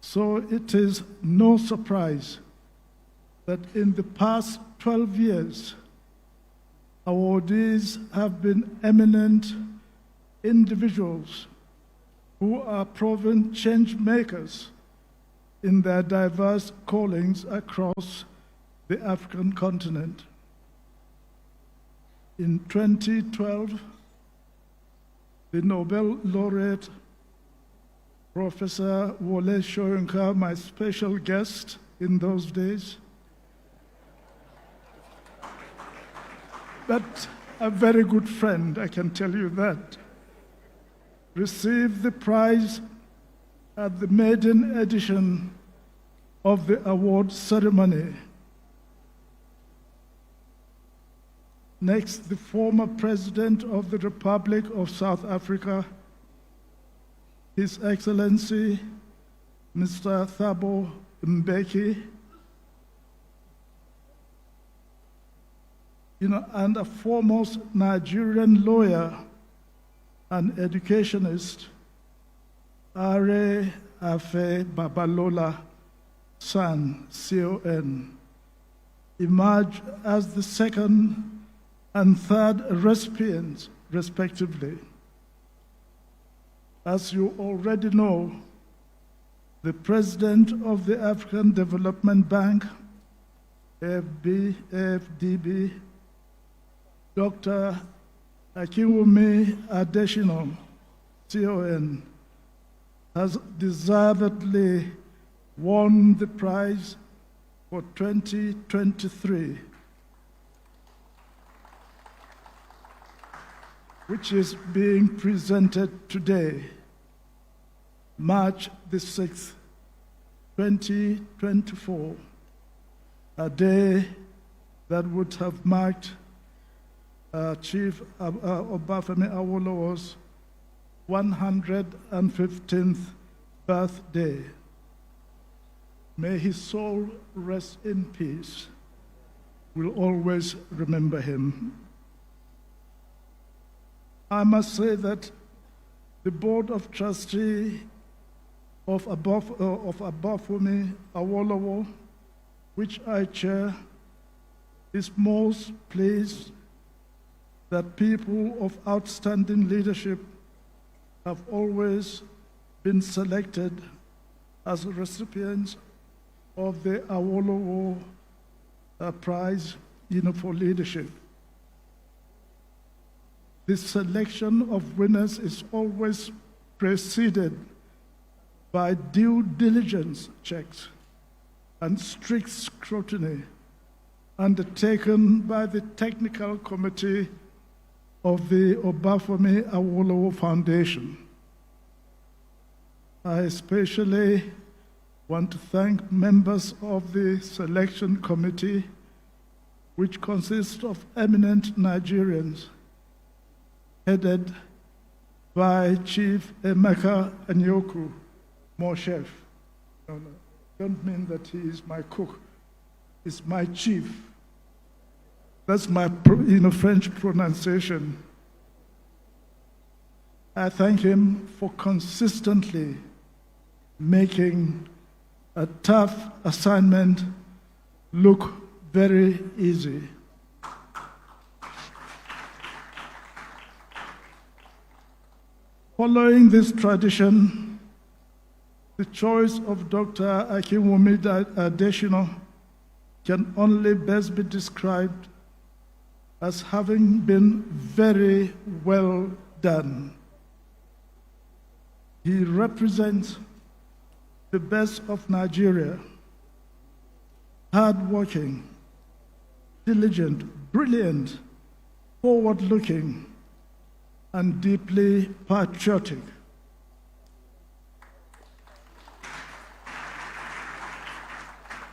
S21: So it is no surprise that in the past 12 years, awardees have been eminent individuals who are proven change makers in their diverse callings across the African continent. In 2012, the Nobel laureate, Professor Wole Soyinka, my special guest in those days, but a very good friend, I can tell you that, received the prize at the maiden edition of the award ceremony. Next, the former President of the Republic of South Africa, His Excellency, Mr. Thabo Mbeki, and a foremost Nigerian lawyer and educationist, Are Afe Babalola, son, CON, emerged as the second and third recipients, respectively. As you already know, the President of the African Development Bank, AFDB, Dr. Akinwumi Adesina, CON, has deservedly won the prize for 2023, which is being presented today, March the 6th, 2024, a day that would have marked Chief Obafemi Awolowo's 115th birthday. May his soul rest in peace. We'll always remember him. I must say that the Board of Trustees of Obafemi Awolowo, which I chair, is most pleased that people of outstanding leadership have always been selected as recipients of the Awolowo Prize for leadership. The selection of winners is always preceded by due diligence checks and strict scrutiny undertaken by the technical committee of the Obafemi Awolowo Foundation. I especially want to thank members of the selection committee, which consists of eminent Nigerians, headed by Chief Emeka Anyoku, more chef. No, don't mean that he is my cook. It's my chief. That's my French pronunciation. I thank him for consistently making a tough assignment look very easy. Following this tradition, the choice of Dr. Akinwumi Adesina can only best be described as having been very well done. He represents the best of Nigeria, hardworking, diligent, brilliant, forward-looking, and deeply patriotic.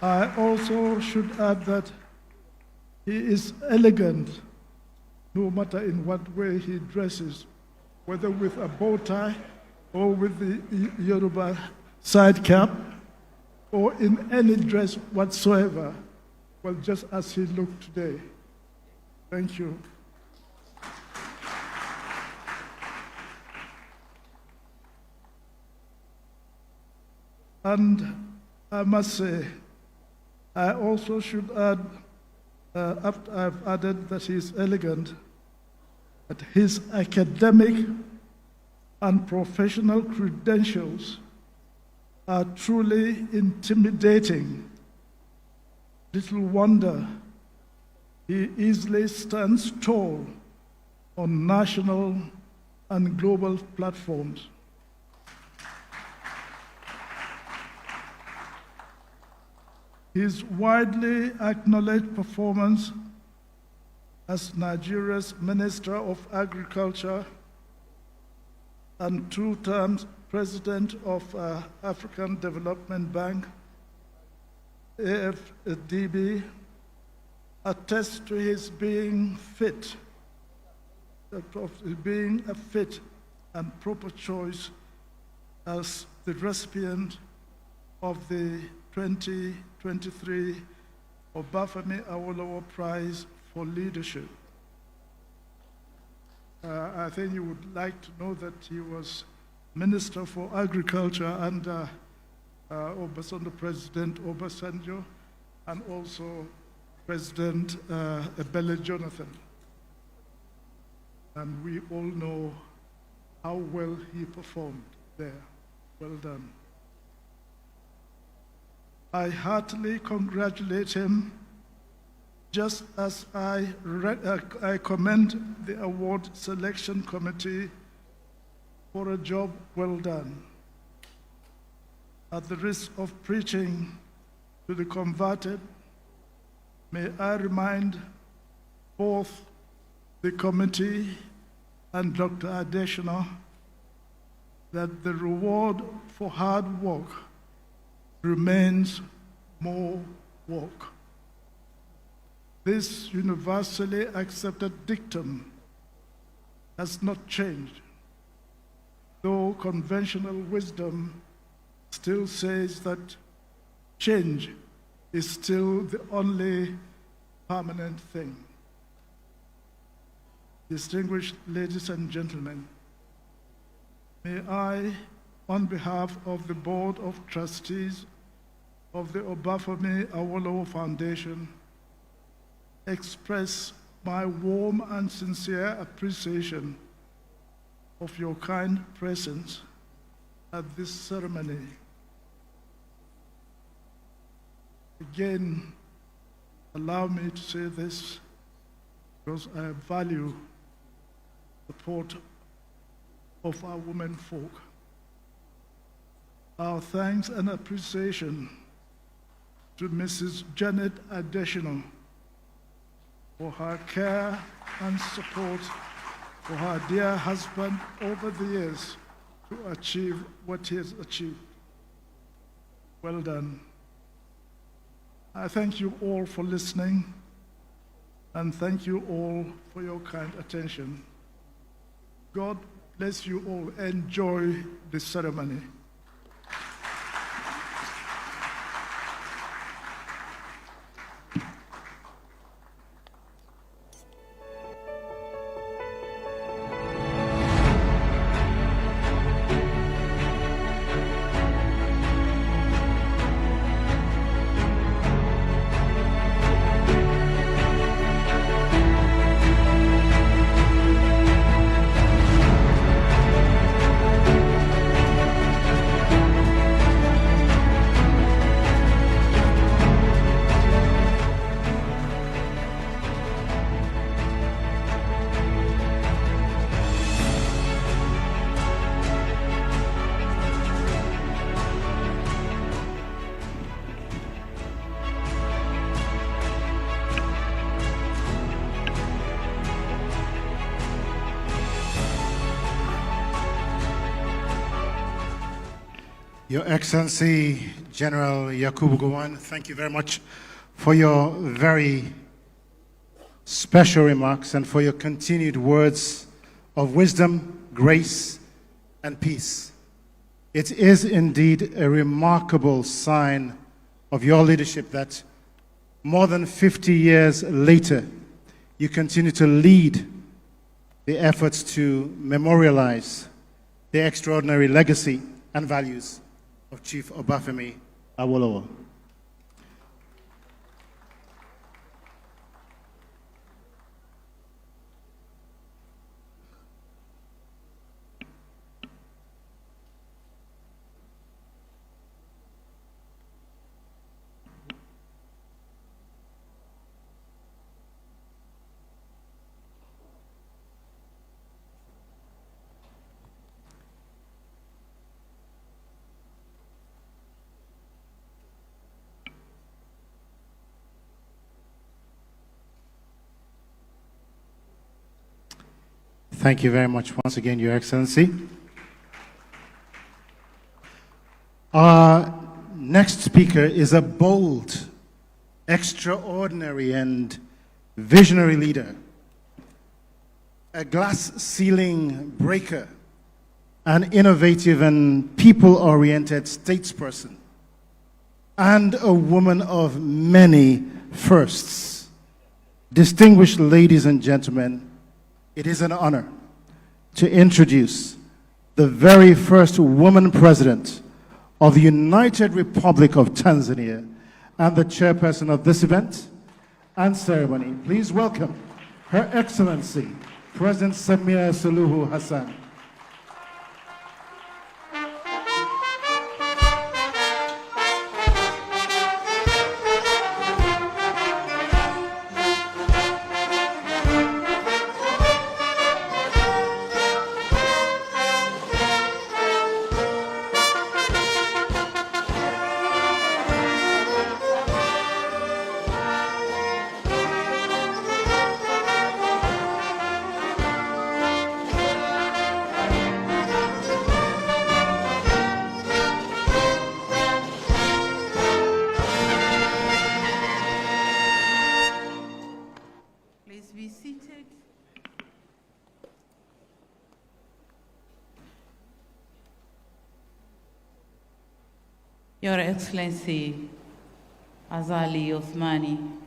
S21: I also should add that he is elegant, no matter in what way he dresses, whether with a bow tie or with the Yoruba side cap, or in any dress whatsoever, well, just as he looked today. Thank you. And I must say, I also should add, after I've added that he is elegant, that his academic and professional credentials are truly intimidating. Little wonder he easily stands tall on national and global platforms. His widely acknowledged performance as Nigeria's Minister of Agriculture and 2 terms President of African Development Bank, AFDB, attests to his being fit, being a fit and proper choice as the recipient of the 2023 Obafemi Awolowo Prize for Leadership. I think you would like to know that he was Minister for Agriculture under President Obasanjo, and also President Ebele Jonathan. And we all know how well he performed there. Well done. I heartily congratulate him, just as I commend the award selection committee for a job well done. At the risk of preaching to the converted, may I remind both the committee and Dr. Adesina that the reward for hard work remains more work. This universally accepted dictum has not changed, though conventional wisdom still says that change is still the only permanent thing. Distinguished ladies and gentlemen, may I, on behalf of the Board of Trustees of the Obafemi Awolowo Foundation, express my warm and sincere appreciation of your kind presence at this ceremony. Again, allow me to say this because I value the support of our women folk. Our thanks and appreciation to Mrs. Janet Adesina for her care and support for her dear husband over the years to achieve what he has achieved. Well done. I thank you all for listening, and thank you all for your kind attention. God bless you all. Enjoy the ceremony.
S17: Your Excellency, General Yakubu Gowon, thank you very much for your very special remarks and for your continued words of wisdom, grace, and peace. It is indeed a remarkable sign of your leadership that more than 50 years later, you continue to lead the efforts to memorialize the extraordinary legacy and values of Chief Obafemi Awolowo. Thank you very much once again, Your Excellency. Our next speaker is a bold, extraordinary, and visionary leader, a glass ceiling breaker, an innovative and people-oriented statesperson, and a woman of many firsts. Distinguished ladies and gentlemen, it is an honor to introduce the very first woman president of the United Republic of Tanzania and the chairperson of this event and ceremony. Please welcome Her Excellency, President Samia Suluhu Hassan.
S2: Your Excellency Azali Othmani,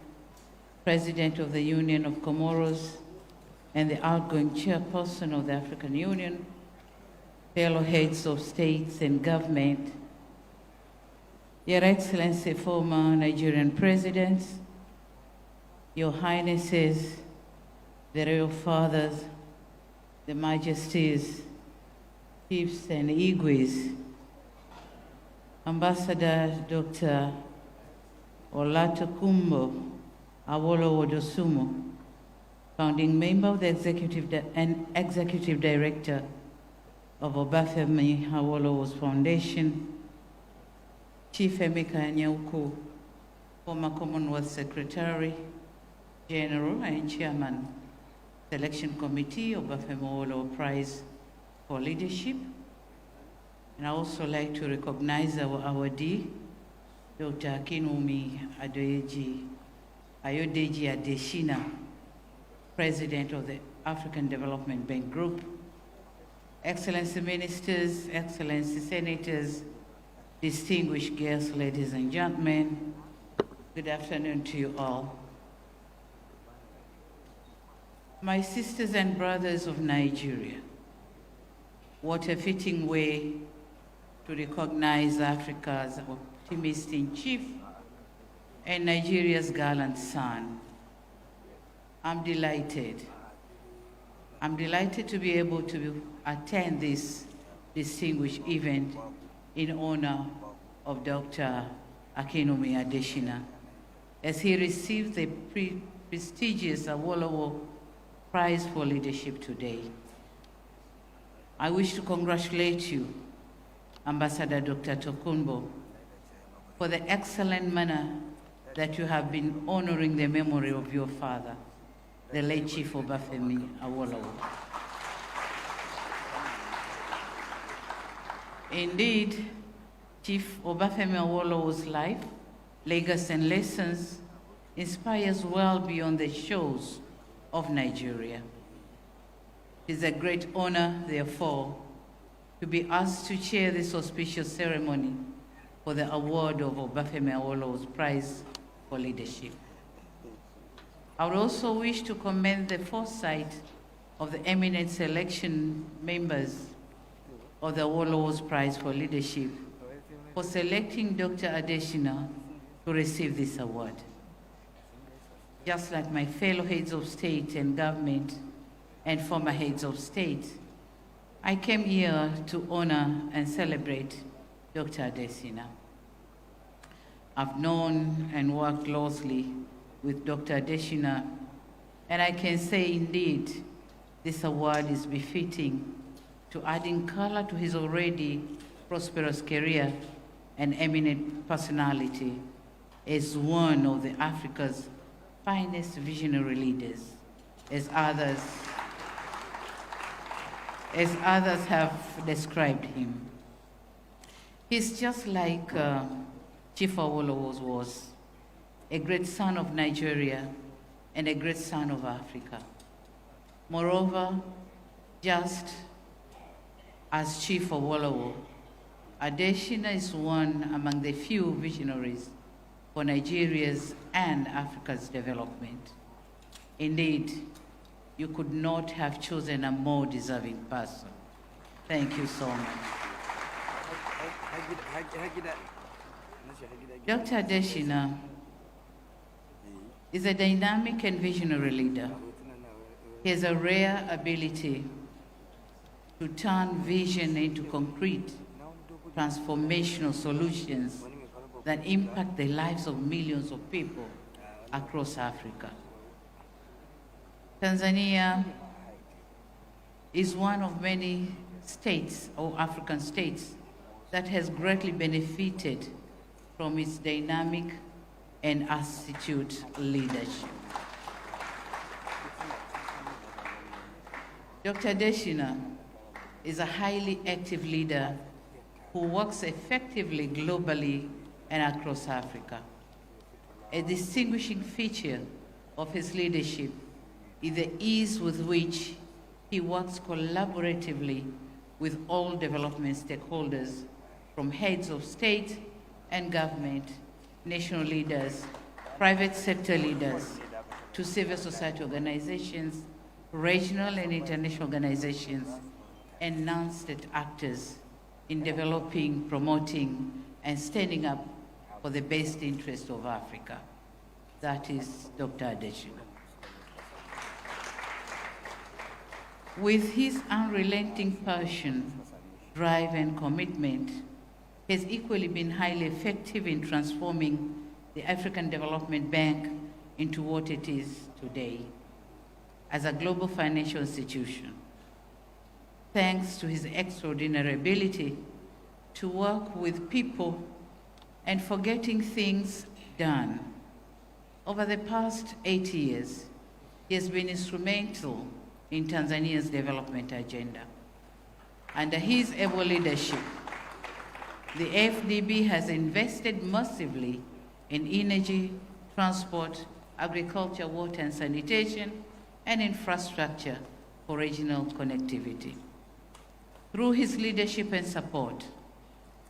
S2: President of the Union of Comoros and the outgoing chairperson of the African Union, fellow heads of states and government, Your Excellency, former Nigerian presidents, Your Highnesses, the Royal Fathers, the Majesties, Chiefs and Igwes, Ambassador Dr. Olatokunbo Awolowo Dosumo, founding member of the Executive Director of Obafemi Awolowo's Foundation, Chief Emeka Nyauku, former Commonwealth Secretary General and Chairman, Selection Committee, Obafemi Awolowo Prize for Leadership. And I also like to recognize our awardee, Dr. Akinwumi Ayodeji Adesina, President of the African Development Bank Group, Excellency Ministers, Excellency Senators, distinguished guests, ladies and gentlemen, good afternoon to you all. My sisters and brothers of Nigeria, what a fitting way to recognize Africa's optimist-in-chief and Nigeria's gallant son. I'm delighted to be able to attend this distinguished event in honor of Dr. Akinwumi Adesina as he received the prestigious Awolowo Prize for Leadership today. I wish to congratulate you, Ambassador Dr. Tokunbo, for the excellent manner that you have been honoring the memory of your father, the late Chief Obafemi Awolowo. Indeed, Chief Obafemi Awolowo's life, legacy and lessons inspires well beyond the shores of Nigeria. It is a great honor, therefore, to be asked to chair this auspicious ceremony for the award of Obafemi Awolowo's Prize for Leadership. I would also wish to commend the foresight of the eminent selection members of the Awolowo's Prize for Leadership for selecting Dr. Adesina to receive this award. Just like my fellow heads of state and government and former heads of state, I came here to honor and celebrate Dr. Adesina. I've known and worked closely with Dr. Adesina, and I can say indeed this award is befitting to adding color to his already prosperous career and eminent personality as one of the Africa's finest visionary leaders, as others have described him. He's just like Chief Awolowo was, a great son of Nigeria and a great son of Africa. Moreover, just as Chief Awolowo, Adesina is one among the few visionaries for Nigeria's and Africa's development. Indeed, you could not have chosen a more deserving person. Thank you so much. Dr. Adesina is a dynamic and visionary leader. He has a rare ability to turn vision into concrete, transformational solutions that impact the lives of millions of people across Africa. Tanzania is one of many states or African states that has greatly benefited from its dynamic and astute leadership. Dr. Adesina is a highly active leader who works effectively globally and across Africa. A distinguishing feature of his leadership is the ease with which he works collaboratively with all development stakeholders, from heads of state and government, national leaders, private sector leaders, to civil society organizations, regional and international organizations, enhanced actors in developing, promoting, and standing up for the best interest of Africa. That is Dr. Adesina. With his unrelenting passion, drive, and commitment, he has equally been highly effective in transforming the African Development Bank into what it is today, as a global financial institution. Thanks to his extraordinary ability to work with people and for getting things done. Over the past 8 years, he has been instrumental in Tanzania's development agenda. Under his able leadership, the FDB has invested massively in energy, transport, agriculture, water and sanitation, and infrastructure for regional connectivity. Through his leadership and support,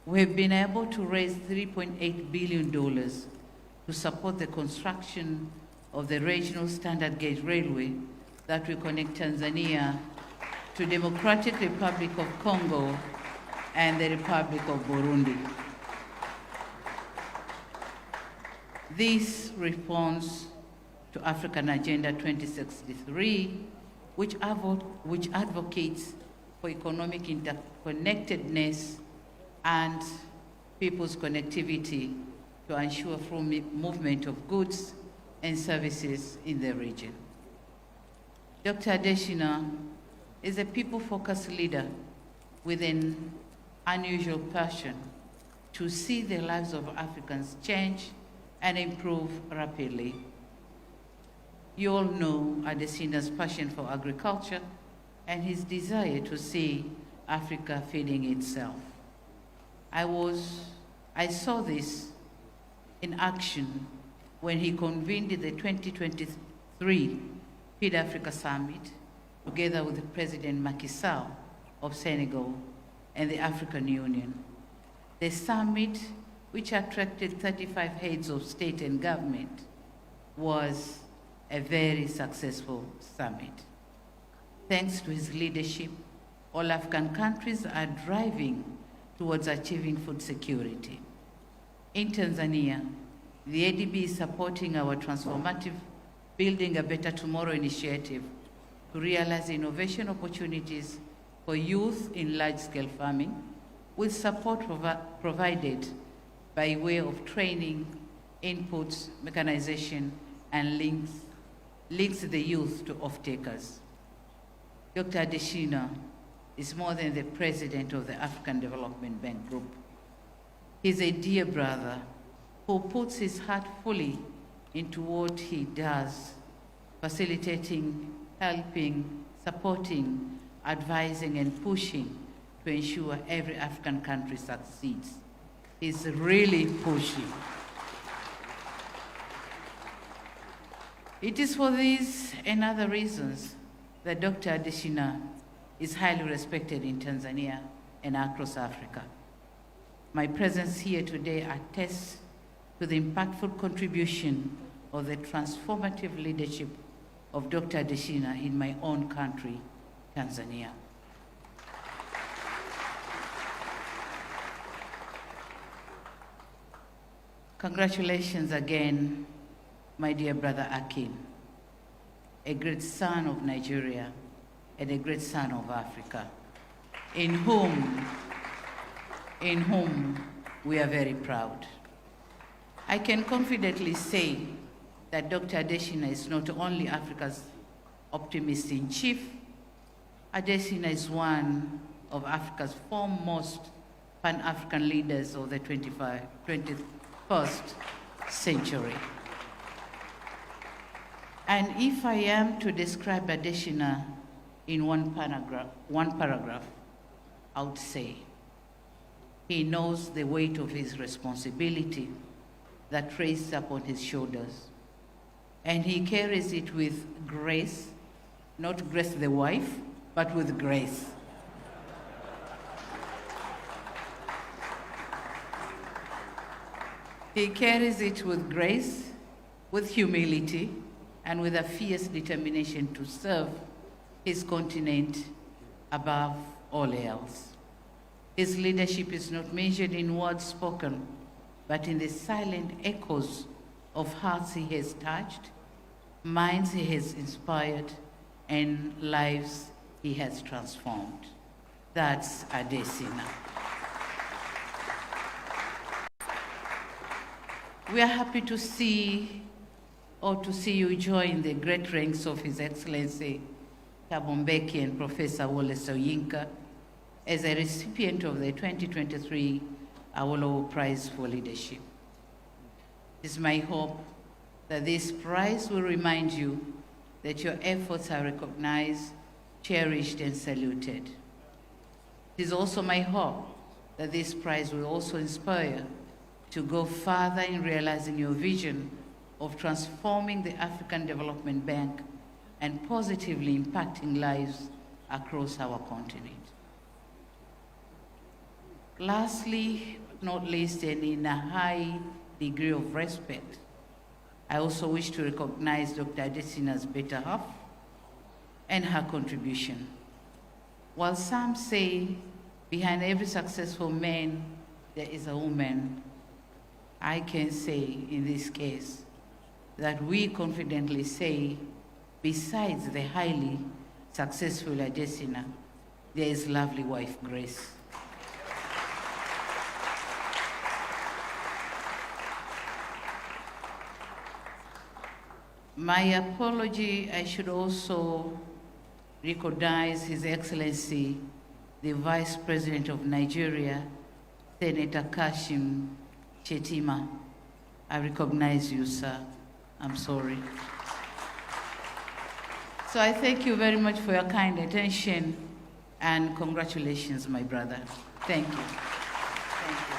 S2: we have been able to raise $3.8 billion to support the construction of the regional standard gauge railway that will connect Tanzania to Democratic Republic of Congo and the Republic of Burundi. This responds to African Agenda 2063, which advocates for economic interconnectedness and people's connectivity to ensure free movement of goods and services in the region. Dr. Adesina is a people-focused leader with an unusual passion to see the lives of Africans change and improve rapidly. You all know Adesina's passion for agriculture and his desire to see Africa feeding itself. I saw this in action when he convened the 2023 Feed Africa Summit together with President Macky Sall of Senegal and the African Union. The summit, which attracted 35 heads of state and government, was a very successful summit. Thanks to his leadership, all African countries are driving towards achieving food security. In Tanzania, the ADB is supporting our transformative Building a Better Tomorrow initiative to realize innovation opportunities for youth in large-scale farming, with support provided by way of training, inputs, mechanization, and links the youth to off-takers. Dr. Adesina is more than the president of the African Development Bank Group. He's a dear brother who puts his heart fully into what he does, facilitating, helping, supporting, advising, and pushing to ensure every African country succeeds. He's really pushing. It is for these and other reasons that Dr. Adesina is highly respected in Tanzania and across Africa. My presence here today attests to the impactful contribution of the transformative leadership of Dr. Adesina in my own country, Tanzania. Congratulations again, my dear brother Akin, a great son of Nigeria and a great son of Africa, in whom we are very proud. I can confidently say that Dr. Adesina is not only Africa's optimist in chief, Adesina is one of Africa's foremost Pan-African leaders of the 21st century. And if I am to describe Adesina in one paragraph, I would say he knows the weight of his responsibility that rests upon his shoulders, and he carries it with grace, not Grace the wife, but with grace. He carries it with grace, with humility, and with a fierce determination to serve his continent above all else. His leadership is not measured in words spoken, but in the silent echoes of hearts he has touched, minds he has inspired, and lives he has transformed. That's Adesina. We are happy to see you join the great ranks of His Excellency Kabombeki and Professor Wallace Oyinka as a recipient of the 2023 Awolowo Prize for Leadership. It is my hope that this prize will remind you that your efforts are recognized, cherished, and saluted. It is also my hope that this prize will also inspire to go further in realizing your vision of transforming the African Development Bank and positively impacting lives across our continent. Lastly, not least, and in a high degree of respect, I also wish to recognize Dr. Adesina's better half and her contribution. While some say behind every successful man there is a woman, I can say in this case that we confidently say, besides the highly successful Adesina, there is lovely wife Grace. My apology, I should also recognize His Excellency, the Vice President of Nigeria, Senator Kashim Shettima. I recognize you, sir. I'm sorry. So I thank you very much for your kind attention, and congratulations, my brother. Thank you. Thank you.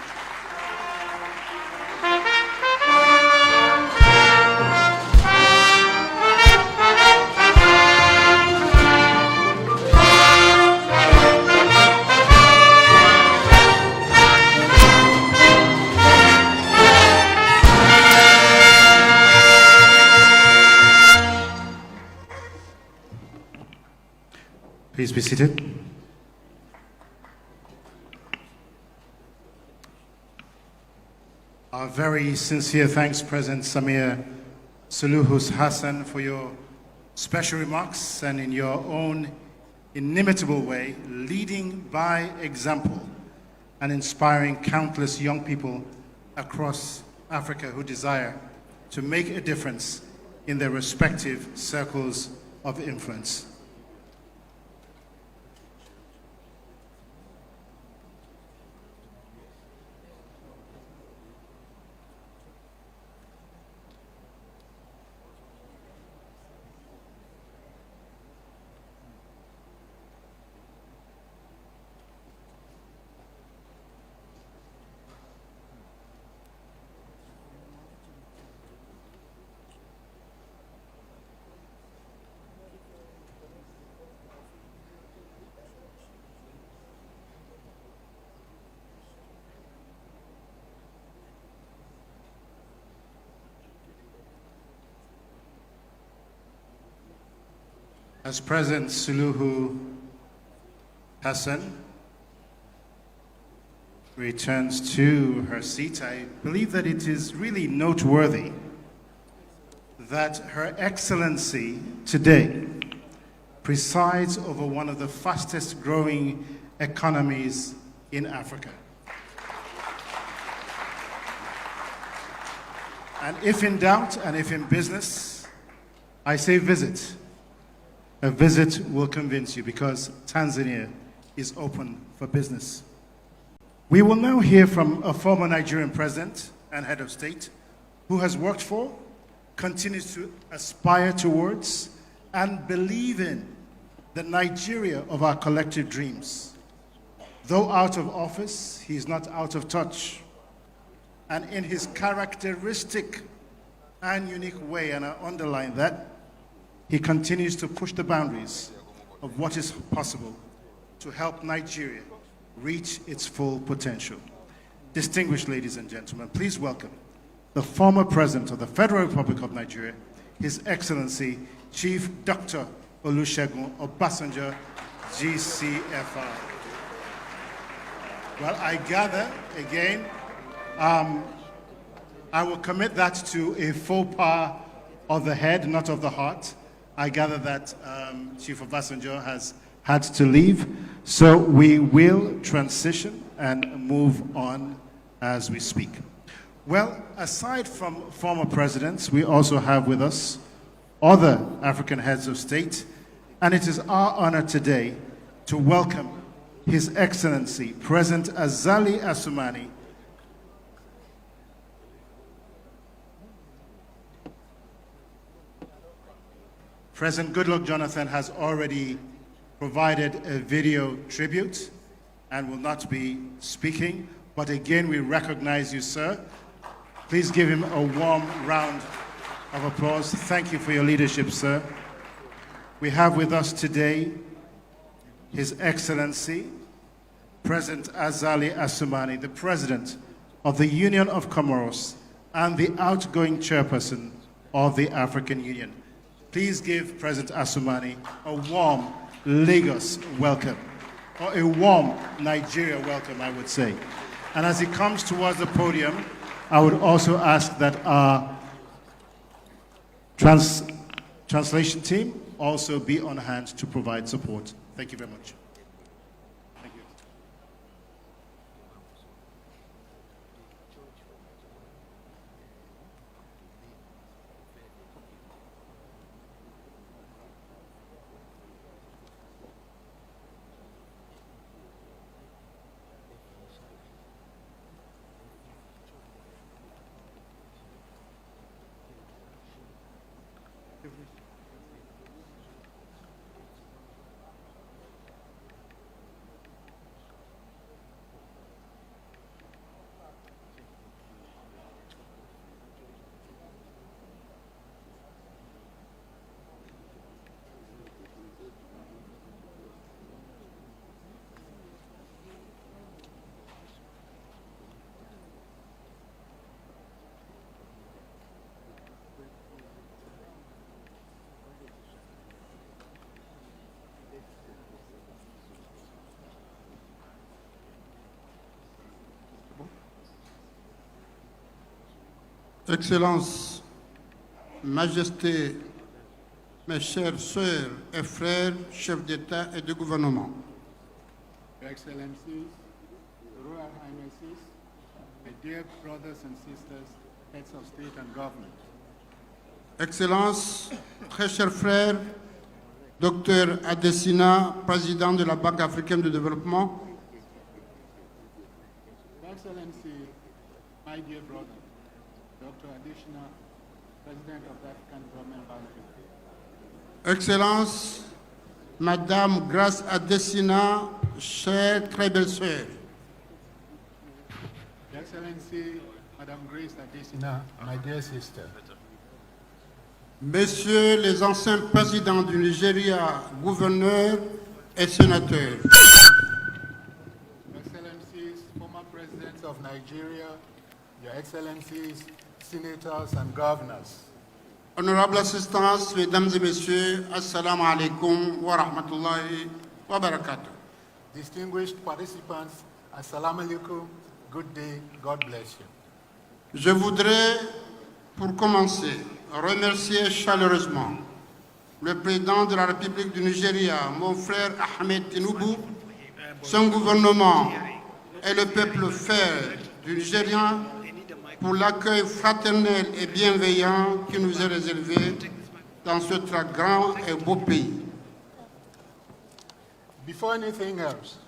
S17: Please be seated. Our very sincere thanks, President Samia Suluhu Hassan, for your special remarks and in your own inimitable way, leading by example and inspiring countless young people across Africa who desire to make a difference in their respective circles of influence. As President Suluhu Hassan returns to her seat, I believe that it is really noteworthy that Her Excellency today presides over one of the fastest growing economies in Africa. And if in doubt and if in business, I say visit. A visit will convince you because Tanzania is open for business. We will now hear from a former Nigerian president and head of state who has worked for, continues to aspire towards, and believe in the Nigeria of our collective dreams. Though out of office, he is not out of touch. And in his characteristic and unique way, and I underline that, he continues to push the boundaries of what is possible to help Nigeria reach its full potential. Distinguished ladies and gentlemen, please welcome the former President of the Federal Republic of Nigeria, His Excellency Chief Dr. Olusegun Obasanjo, GCFR. Well, I gather, again, I will commit that to a faux pas of the head, not of the heart. I gather that Chief Obasanjo has had to leave, so we will transition and move on as we speak. Well, aside from former presidents, we also have with us other African heads of state, and it is our honor today to welcome His Excellency President Azali Assoumani. President Goodluck Jonathan has already provided a video tribute and will not be speaking, but again, we recognize you, sir. Please give him a warm round of applause. Thank you for your leadership, sir. We have with us today His Excellency President Azali Assoumani, the President of the Union of Comoros and the outgoing chairperson of the African Union. Please give President Assoumani a warm Lagos welcome, or a warm Nigeria welcome, I would say. And as he comes towards the podium, I would also ask that our translation team also be on hand to provide support. Thank you very much. Thank you.
S3: Excellences, Majesté, mes chères sœurs et frères, chefs d'État et de gouvernement.
S22: Your Excellencies, Royal Highnesses, my dear brothers and sisters, heads of state and government.
S3: Excellences, très chers frères, Dr Adesina, président de la Banque africaine de développement.
S22: Your Excellency, my dear brother, Dr. Adesina, President of the African Development Bank.
S3: Excellences, Madame Grace Adesina, chère très belle sœur.
S22: Your Excellency, Madame Grace Adesina, my dear sister.
S3: Messieurs les anciens présidents du Nigeria, gouverneurs et sénateurs.
S22: Your Excellencies, former presidents of Nigeria, Your Excellencies, senators and governors.
S3: Honorable assistance, mesdames et messieurs, assalamu alaikum wa rahmatullahi wa barakatuh.
S22: Distinguished participants, assalamu alaikum, good day, God bless you.
S3: Je voudrais, pour commencer, remercier chaleureusement le président de la République du Nigeria, mon frère Ahmed Tinubu, son gouvernement et le peuple fier du Nigérien pour l'accueil fraternel et bienveillant qui nous est réservé dans ce très grand et beau pays.
S22: Before anything else,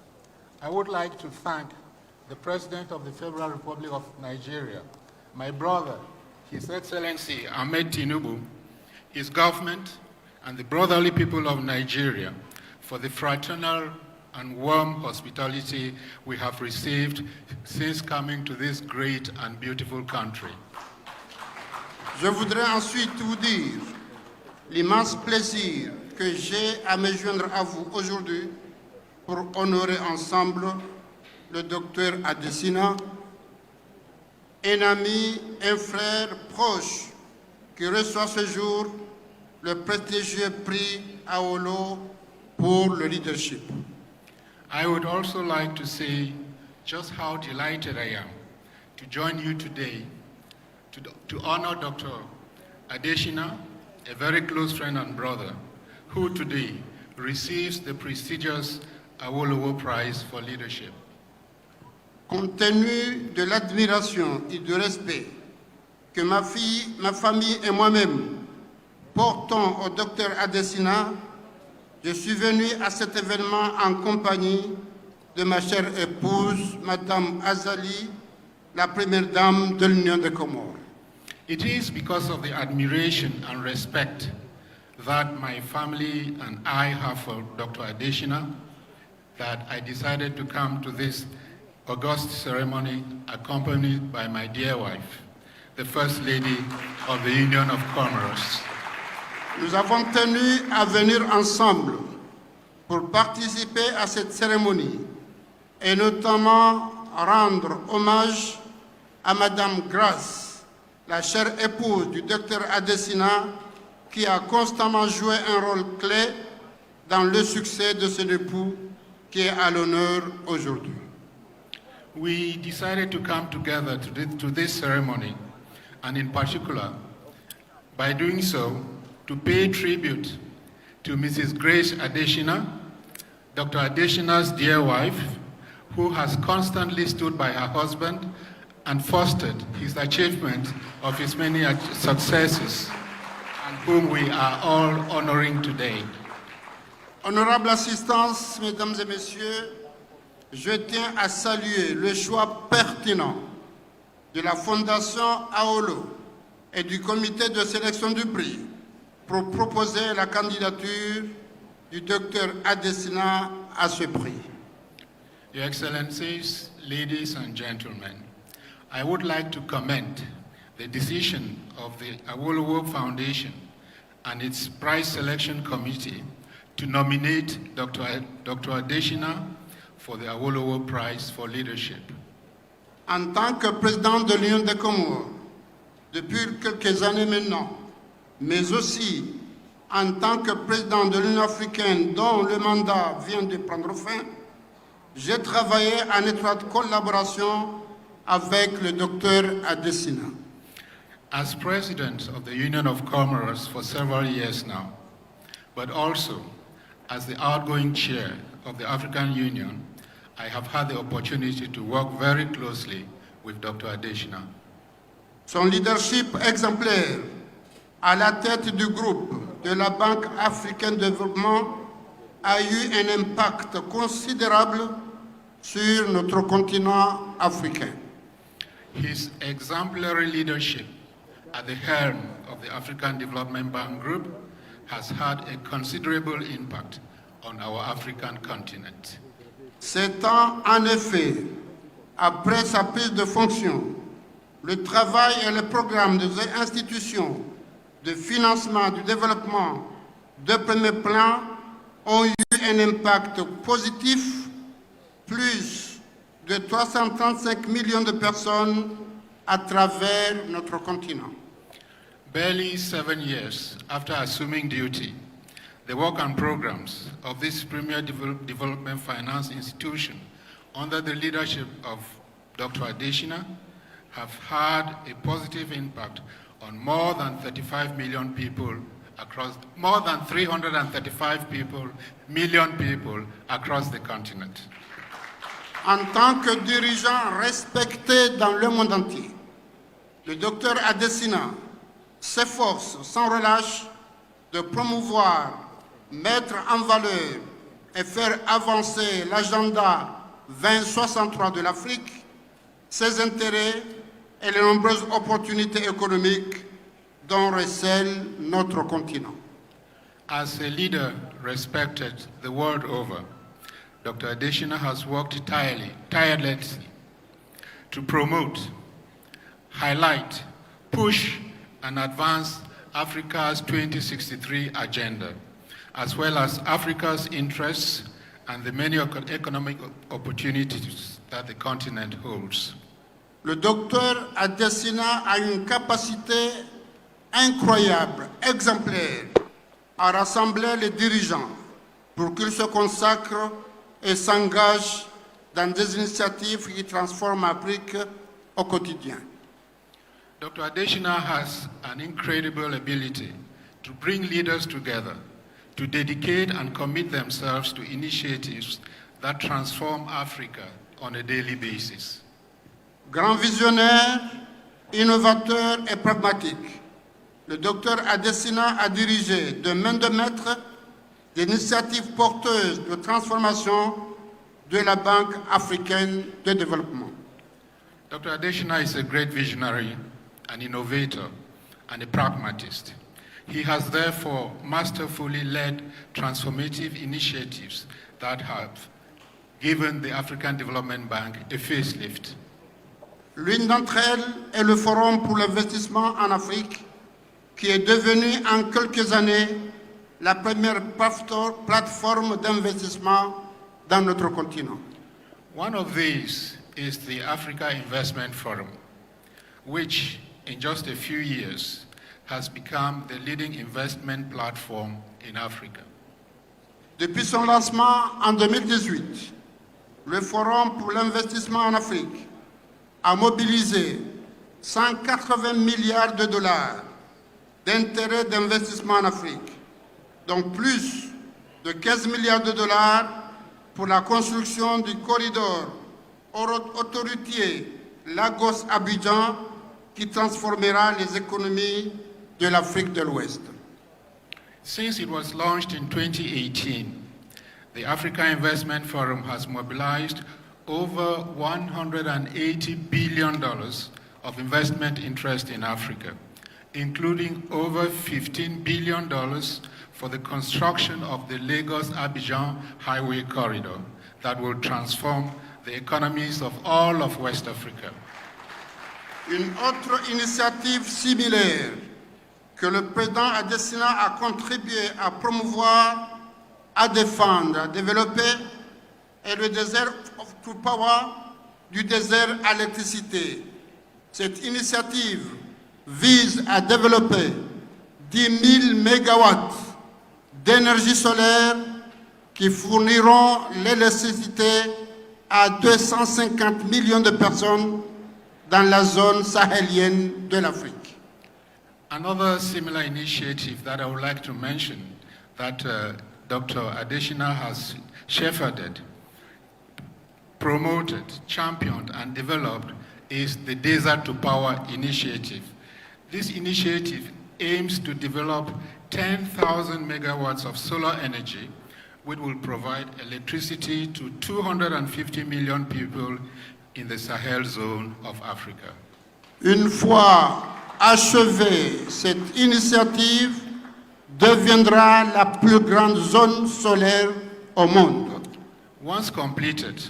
S22: I would like to thank the President of the Federal Republic of Nigeria, my brother, His Excellency Ahmed Tinubu, his government, and the brotherly people of Nigeria for the fraternal and warm hospitality we have received since coming to this great and beautiful country.
S3: Je voudrais ensuite vous dire l'immense plaisir que j'ai à me joindre à vous aujourd'hui pour honorer ensemble le docteur Adesina, un ami, un frère proche qui reçoit ce jour le prestigieux prix Awolowo pour le leadership.
S22: I would also like to say just how delighted I am to join you today to honor Dr. Adesina, a very close friend and brother, who today receives the prestigious Awolowo Prize for Leadership.
S3: Compte tenu de l'admiration et du respect que ma famille et moi-même portons au Dr Adesina, je suis venu à cet événement en compagnie de ma chère épouse, Madame Azali, la première dame de l'Union des Comores.
S22: It is because of the admiration and respect that my family and I have for Dr. Adesina that I decided to come to this august ceremony accompanied by my dear wife, the First Lady of the Union of Commerce.
S3: Nous avons tenu à venir ensemble pour participer à cette cérémonie et notamment rendre hommage à Madame Grace, la chère épouse du Dr Adesina, qui a constamment joué un rôle clé dans le succès de son époux qui est à l'honneur aujourd'hui.
S22: We decided to come together to this ceremony, and in particular, by doing so, to pay tribute to Mrs. Grace Adesina, Dr. Adesina's dear wife, who has constantly stood by her husband and fostered his achievement of his many successes, and whom we are all honoring today.
S3: Honorable assistance, mesdames et messieurs, je tiens à saluer le choix pertinent de la Fondation Awolowo et du comité de sélection du prix pour proposer la candidature du Dr Adesina à ce prix.
S22: Your Excellencies, ladies and gentlemen, I would like to commend the decision of the Awolowo Foundation and its prize selection committee to nominate Dr. Adesina for the Awolowo Prize for Leadership.
S3: En tant que président de l'Union des Comores, depuis quelques années maintenant, mais aussi en tant que président de l'Union africaine dont le mandat vient de prendre fin, j'ai travaillé en étroite collaboration avec le Dr Adesina.
S22: As president of the Union of Commerce for several years now, but also as the outgoing chair of the African Union, I have had the opportunity to work very closely with Dr. Adesina.
S3: Son leadership exemplaire à la tête du groupe de la Banque africaine de développement a eu un impact considérable sur notre continent africain.
S22: His exemplary leadership at the helm of the African Development Bank Group has had a considerable impact on our African continent.
S3: C'est en effet, après sa prise de fonction, le travail et le programme des institutions de financement du développement de premier plan ont eu un impact positif, plus de 335 millions de personnes à travers notre continent.
S22: Barely 7 years after assuming duty, the work and programs of this premier development finance institution under the leadership of Dr. Adesina have had a positive impact on more than 35 million people across, more than 335 million people across the continent.
S3: En tant que dirigeant respecté dans le monde entier, le Dr Adesina s'efforce sans relâche de promouvoir, mettre en valeur et faire avancer l'agenda 2063 de l'Afrique, ses intérêts et les nombreuses opportunités économiques dont recèle notre continent.
S22: As a leader respected the world over, Dr. Adesina has worked tirelessly to promote, highlight, push, and advance Africa's 2063 agenda, as well as Africa's interests and the many economic opportunities that the continent holds.
S3: Le docteur Adesina a une capacité incroyable, exemplaire, à rassembler les dirigeants pour qu'ils se consacrent et s'engagent dans des initiatives qui transforment l'Afrique au quotidien.
S22: Dr. Adesina has an incredible ability to bring leaders together, to dedicate and commit themselves to initiatives that transform Africa on a daily basis.
S3: Grand visionnaire, innovateur et pragmatique, le Dr Adesina a dirigé de main de maître des initiatives porteuses de transformation de la Banque africaine de développement.
S22: Dr. Adesina is a great visionary, an innovator, and a pragmatist. He has therefore masterfully led transformative initiatives that have given the African Development Bank a facelift.
S3: L'une d'entre elles est le Forum pour l'investissement en Afrique, qui est devenu en quelques années la première plateforme d'investissement dans notre continent.
S22: One of these is the Africa Investment Forum, which in just a few years has become the leading investment platform in Africa.
S3: Depuis son lancement en 2018, le Forum pour l'investissement en Afrique a mobilisé 180 milliards de dollars d'intérêts d'investissement en Afrique, donc plus de 15 milliards de dollars pour la construction du corridor autoroutier Lagos-Abidjan qui transformera les économies de l'Afrique de l'Ouest.
S22: Since it was launched in 2018, the Africa Investment Forum has mobilized over $180 billion of investment interest in Africa, including over $15 billion for the construction of the Lagos-Abidjan highway corridor that will transform the economies of all of West Africa.
S3: Une autre initiative similaire que le président Adesina a contribué à promouvoir, à défendre, à développer est le désert to power du désert à l'électricité. Cette initiative vise à développer 10 000 mégawatts d'énergie solaire qui fourniront l'électricité à 250 millions de personnes dans la zone sahélienne de l'Afrique.
S22: Another similar initiative that I would like to mention that Dr. Adesina has shepherded, promoted, championed, and developed is the Desert to Power initiative. This initiative aims to develop 10,000 megawatts of solar energy, which will provide electricity to 250 million people in the Sahel zone of Africa.
S3: Une fois achevée, cette initiative deviendra la plus grande zone solaire au monde.
S22: Once completed,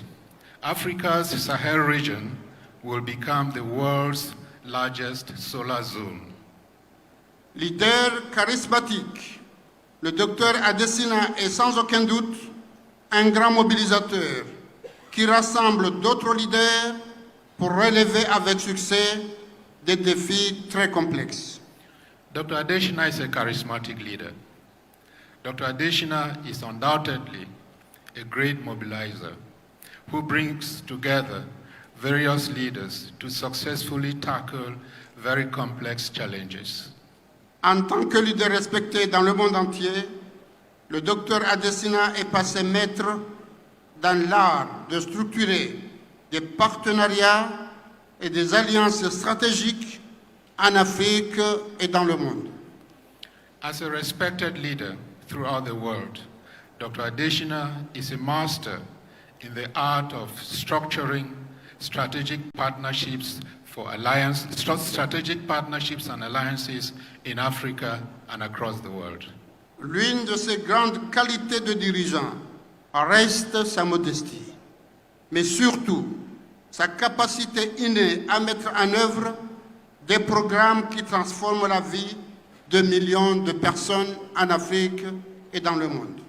S22: Africa's Sahel region will become the world's largest solar zone.
S3: Leader charismatique, le docteur Adesina est sans aucun doute un grand mobilisateur qui rassemble d'autres leaders pour relever avec succès des défis très complexes.
S22: Dr. Adesina is a charismatic leader. Dr. Adesina is undoubtedly a great mobilizer who brings together various leaders to successfully tackle very complex challenges.
S3: En tant que leader respecté dans le monde entier, le docteur Adesina est passé maître dans l'art de structurer des partenariats et des alliances stratégiques en Afrique et dans le monde.
S22: As a respected leader throughout the world, Dr. Adesina is a master in the art of structuring strategic partnerships and alliances in Africa and across the world.
S3: L'une de ses grandes qualités de dirigeant reste sa modestie, mais surtout sa capacité innée à mettre en œuvre des programmes qui transforment la vie de millions de personnes en Afrique et dans le monde.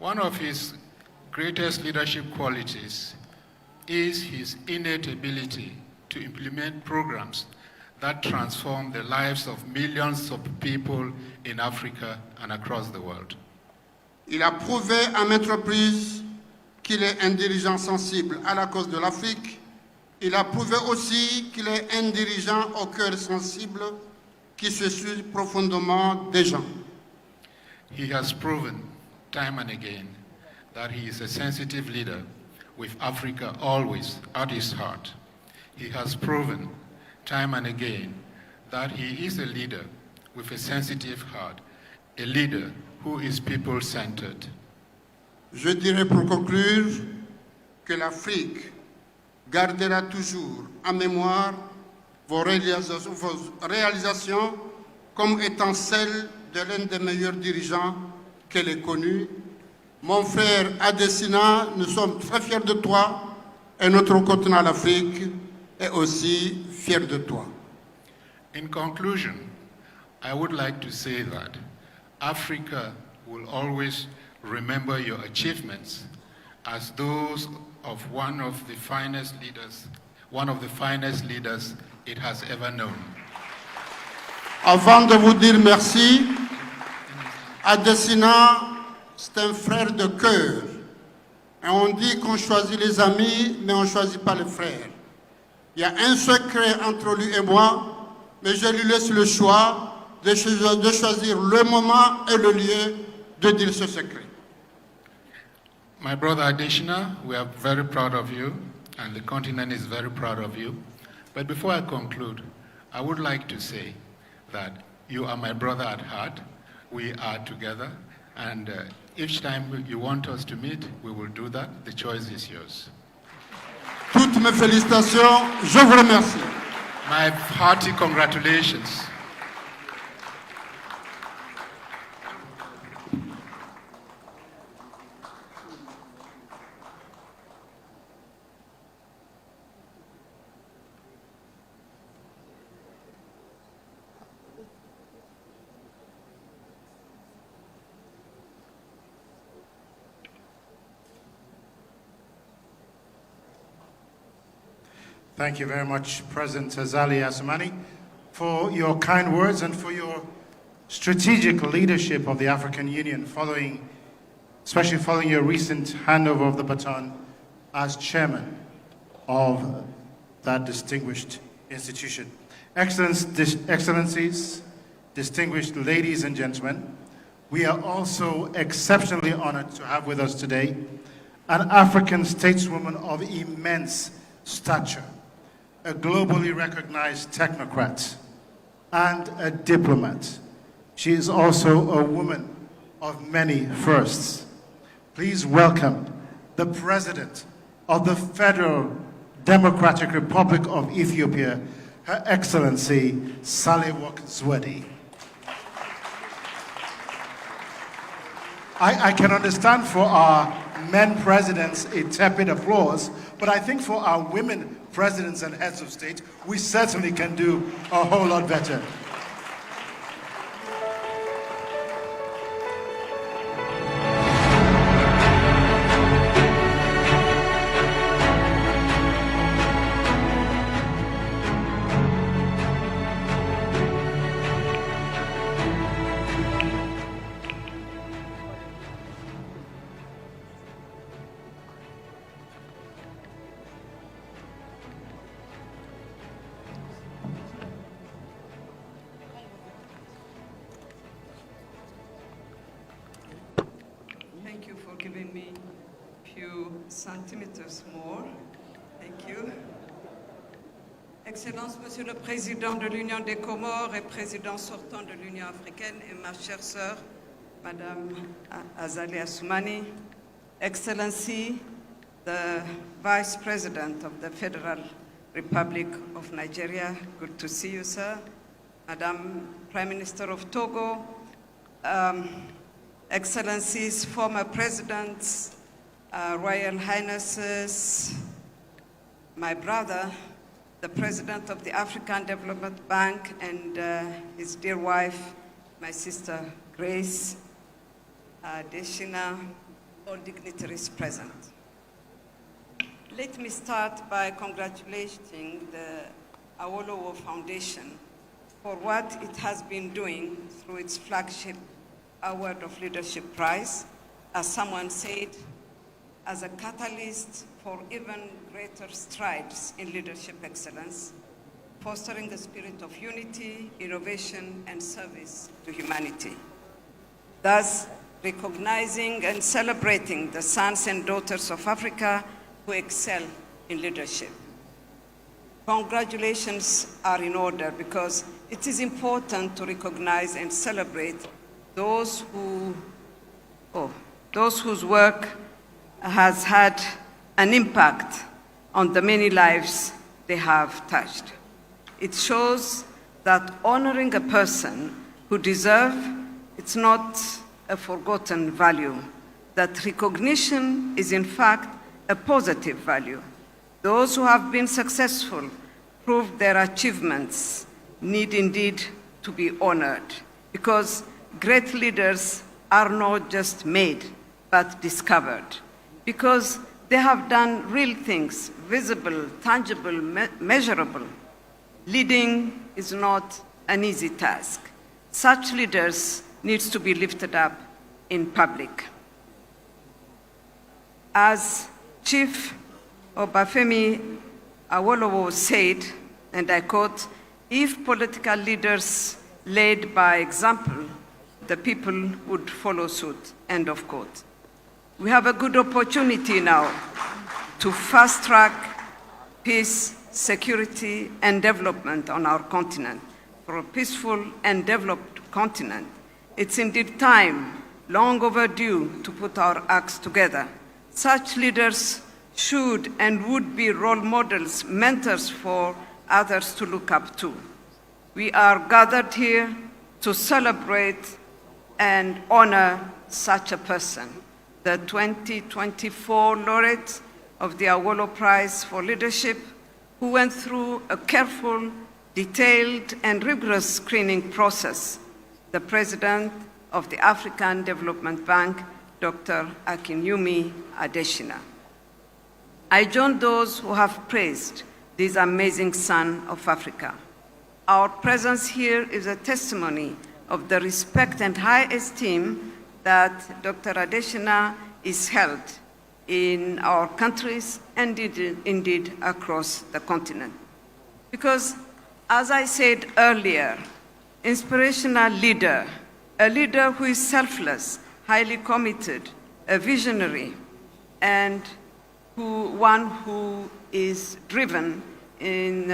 S22: One of his greatest leadership qualities is his innate ability to implement programs that transform the lives of millions of people in Africa and across the world.
S3: Il a prouvé à maintes reprises qu'il est un dirigeant sensible à la cause de l'Afrique, il a prouvé aussi qu'il est un dirigeant au cœur sensible qui se suit profondément des gens.
S22: He has proven time and again that he is a sensitive leader with Africa always at his heart. He has proven time and again that he is a leader with a sensitive heart, a leader who is people-centered.
S3: Je dirais pour conclure que l'Afrique gardera toujours en mémoire vos réalisations comme étant celles de l'un des meilleurs dirigeants qu'elle ait connu. Mon frère Adesina, nous sommes très fiers de toi et notre continent, l'Afrique, est aussi fier de toi.
S22: In conclusion, I would like to say that Africa will always remember your achievements as those of one of the finest leaders it has ever known.
S3: Avant de vous dire merci, Adesina, c'est un frère de cœur. Et on dit qu'on choisit les amis, mais on ne choisit pas les frères. Il y a un secret entre lui et moi, mais je lui laisse le choix de choisir le moment et le lieu de dire ce secret.
S22: My brother Adesina, we are very proud of you, and the continent is very proud of you. But before I conclude, I would like to say that you are my brother at heart. We are together, and each time you want us to meet, we will do that. The choice is yours.
S3: Toutes mes félicitations, je vous remercie.
S22: My hearty congratulations.
S17: Thank you very much, President Azali Assoumani, for your kind words and for your strategic leadership of the African Union, especially following your recent handover of the baton as chairman of that distinguished institution. Excellencies, distinguished ladies and gentlemen, we are also exceptionally honored to have with us today an African stateswoman of immense stature, a globally recognized technocrat, and a diplomat. She is also a woman of many firsts. Please welcome the President of the Federal Democratic Republic of Ethiopia, Her Excellency Sahle-Work Zewde. I can understand for our men presidents a tepid applause, but I think for our women presidents and heads of state, we certainly can do a whole lot better.
S1: Thank you for giving me a few centimeters more. Thank you. Excellence, Monsieur le Président de l'Union des Comores et Président sortant de l'Union africaine, et ma chère sœur, Madame Azali Assoumani, Excellency, the Vice President of the Federal Republic of Nigeria, good to see you, sir. Madam Prime Minister of Togo, Excellencies, former presidents, Royal Highnesses, my brother, the President of the African Development Bank, and his dear wife, my sister Grace, Adesina, all dignitaries present. Let me start by congratulating the Awolowo Foundation for what it has been doing through its flagship Award of Leadership Prize. As someone said, as a catalyst for even greater strides in leadership excellence, fostering the spirit of unity, innovation, and service to humanity. Thus, recognizing and celebrating the sons and daughters of Africa who excel in leadership. Congratulations are in order because it is important to recognize and celebrate those whose work has had an impact on the many lives they have touched. It shows that honoring a person who deserves, it's not a forgotten value, that recognition is in fact a positive value. Those who have been successful, proved their achievements, need indeed to be honored, because great leaders are not just made, but discovered, because they have done real things, visible, tangible, measurable. Leading is not an easy task. Such leaders need to be lifted up in public. As Chief Obafemi Awolowo said, and I quote, "If political leaders led by example, the people would follow suit," end of quote. We have a good opportunity now to fast-track peace, security, and development on our continent. For a peaceful and developed continent, it's indeed time, long overdue, to put our acts together. Such leaders should and would be role models, mentors for others to look up to. We are gathered here to celebrate and honor such a person, the 2024 laureate of the Awolowo Prize for Leadership, who went through a careful, detailed, and rigorous screening process, the president of the African Development Bank, Dr. Akinyumi Adesina. I join those who have praised this amazing son of Africa. Our presence here is a testimony of the respect and high esteem that Dr. Adesina is held in our countries and indeed across the continent. Because, as I said earlier, inspirational leader, a leader who is selfless, highly committed, a visionary, and one who is driven in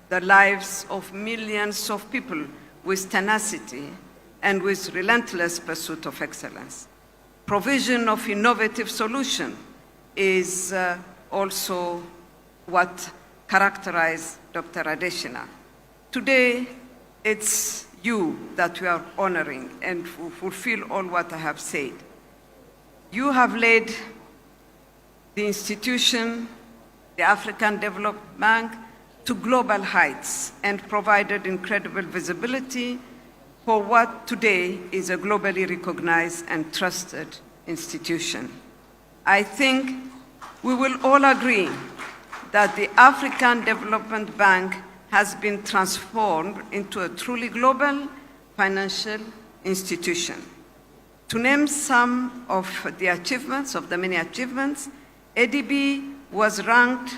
S1: the lives of millions of people with tenacity and with relentless pursuit of excellence. Provision of innovative solution is also what characterized Dr. Adesina. Today, it's you that we are honoring and fulfill all what I have said. You have led the institution, the African Development Bank, to global heights and provided incredible visibility for what today is a globally recognized and trusted institution. I think we will all agree that the African Development Bank has been transformed into a truly global financial institution. To name some of the achievements, of the many achievements, ADB was ranked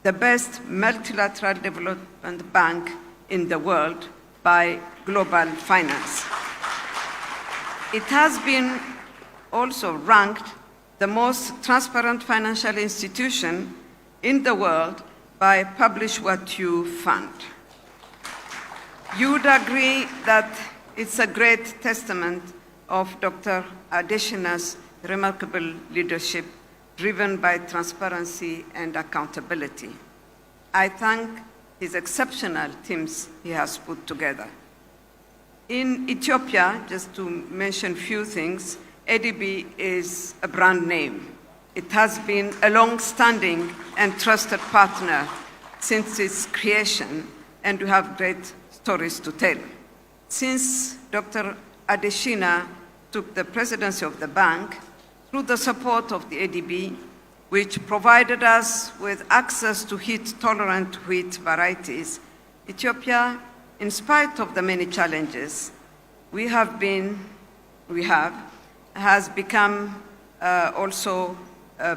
S1: the best multilateral development bank in the world by Global Finance. It has been also ranked the most transparent financial institution in the world by Publish What You Fund. You would agree that it's a great testament of Dr. Adesina's remarkable leadership driven by transparency and accountability. I thank his exceptional teams he has put together. In Ethiopia, just to mention a few things, ADB is a brand name. It has been a long-standing and trusted partner since its creation, and we have great stories to tell. Since Dr. Adesina took the presidency of the bank, through the support of the ADB, which provided us with access to heat-tolerant wheat varieties, Ethiopia, in spite of the many challenges has become also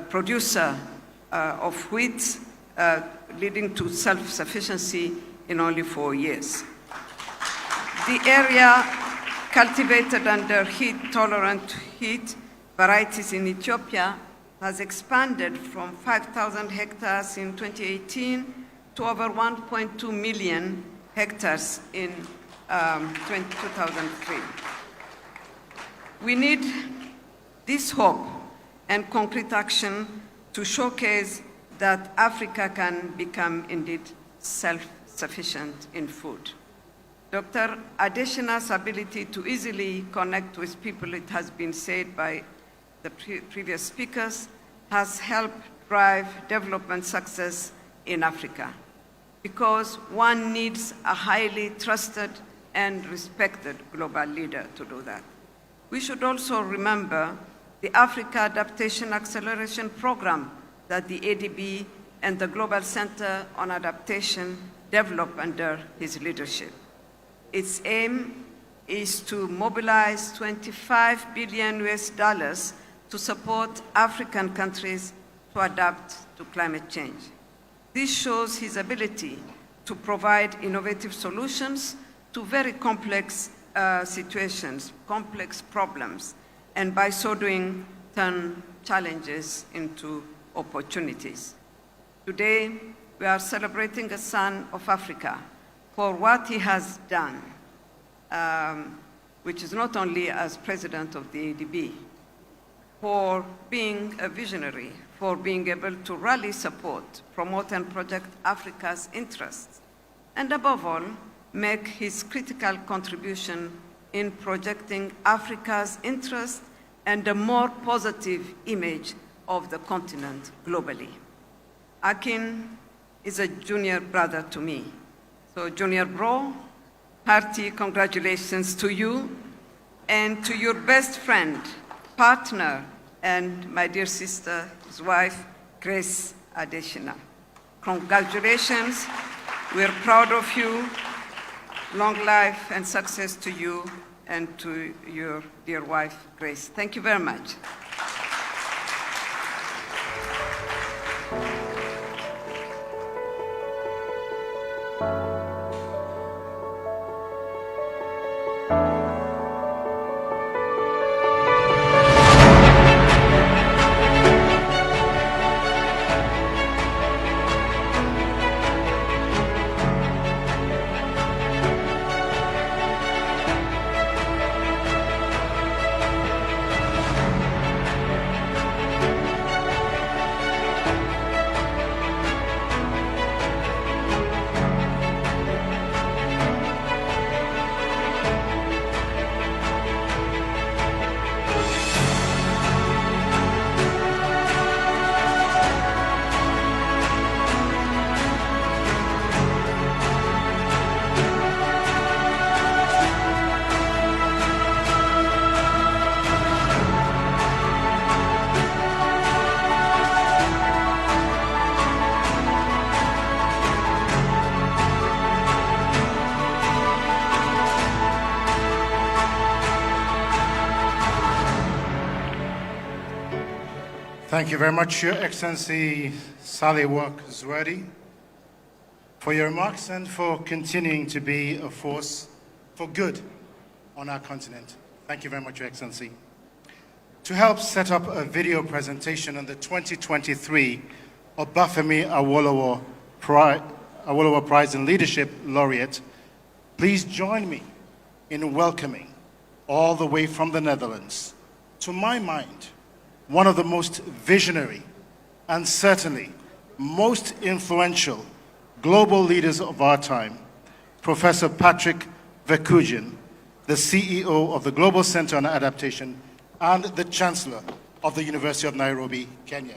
S1: producer of wheat, leading to self-sufficiency in only 4 years. The area cultivated under heat-tolerant heat varieties in Ethiopia has expanded from 5,000 hectares in 2018 to over 1.2 million hectares in 2003. We need this hope and concrete action to showcase that Africa can become indeed self-sufficient in food. Dr. Adesina's ability to easily connect with people, it has been said by the previous speakers, has helped drive development success in Africa, because one needs a highly trusted and respected global leader to do that. We should also remember the Africa Adaptation Acceleration Program that the ADB and the Global Center on Adaptation developed under his leadership. Its aim is to mobilize $25 billion to support African countries to adapt to climate change. This shows his ability to provide innovative solutions to very complex situations, complex problems, and by so doing, turn challenges into opportunities. Today, we are celebrating a son of Africa for what he has done, which is not only as president of the ADB, for being a visionary, for being able to rally support, promote and project Africa's interests, and above all, make his critical contribution in projecting Africa's interest and a more positive image of the continent globally. Akin is a junior brother to me. So junior bro, hearty congratulations to you and to your best friend, partner, and my dear sister, his wife, Grace Adesina. Congratulations, we're proud of you. Long life and success to you and to your dear wife, Grace. Thank you very much.
S17: Thank you very much, Your Excellency Saleh-Work Zwedi, for your remarks and for continuing to be a force for good on our continent. Thank you very much, Your Excellency. To help set up a video presentation on the 2023 Obafemi Awolowo Prize in Leadership Laureate, please join me in welcoming, all the way from the Netherlands, to my mind, one of the most visionary and certainly most influential global leaders of our time, Professor Patrick Verkugen, the CEO of the Global Center on Adaptation and the Chancellor of the University of Nairobi, Kenya.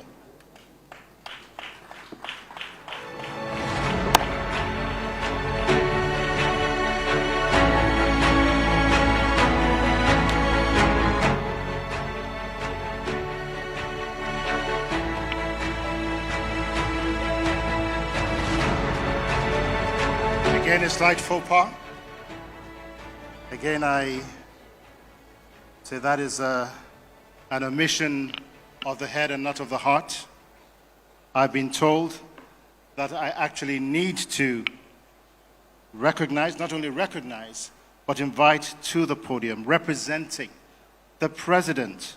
S17: Again, a slight faux pas. Again, I say that is an omission of the head and not of the heart. I've been told that I actually need to recognize, not only recognize, but invite to the podium, representing the President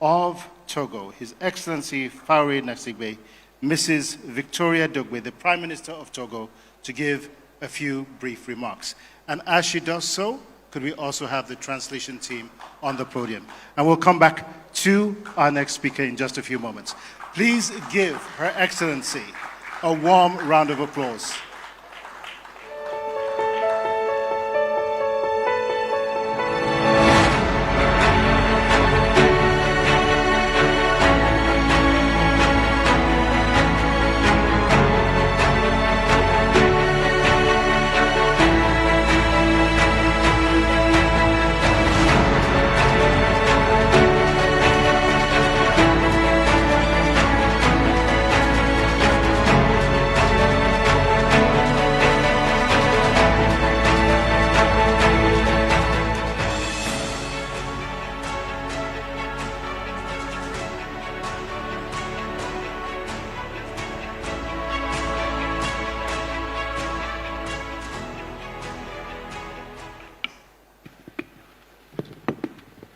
S17: of Togo, His Excellency Faure Gnassingbe, Mrs. Victoria Dogbe, the Prime Minister of Togo, to give a few brief remarks. And as she does so, could we also have the translation team on the podium? And we'll come back to our next speaker in just a few moments. Please give Her Excellency a warm round of applause.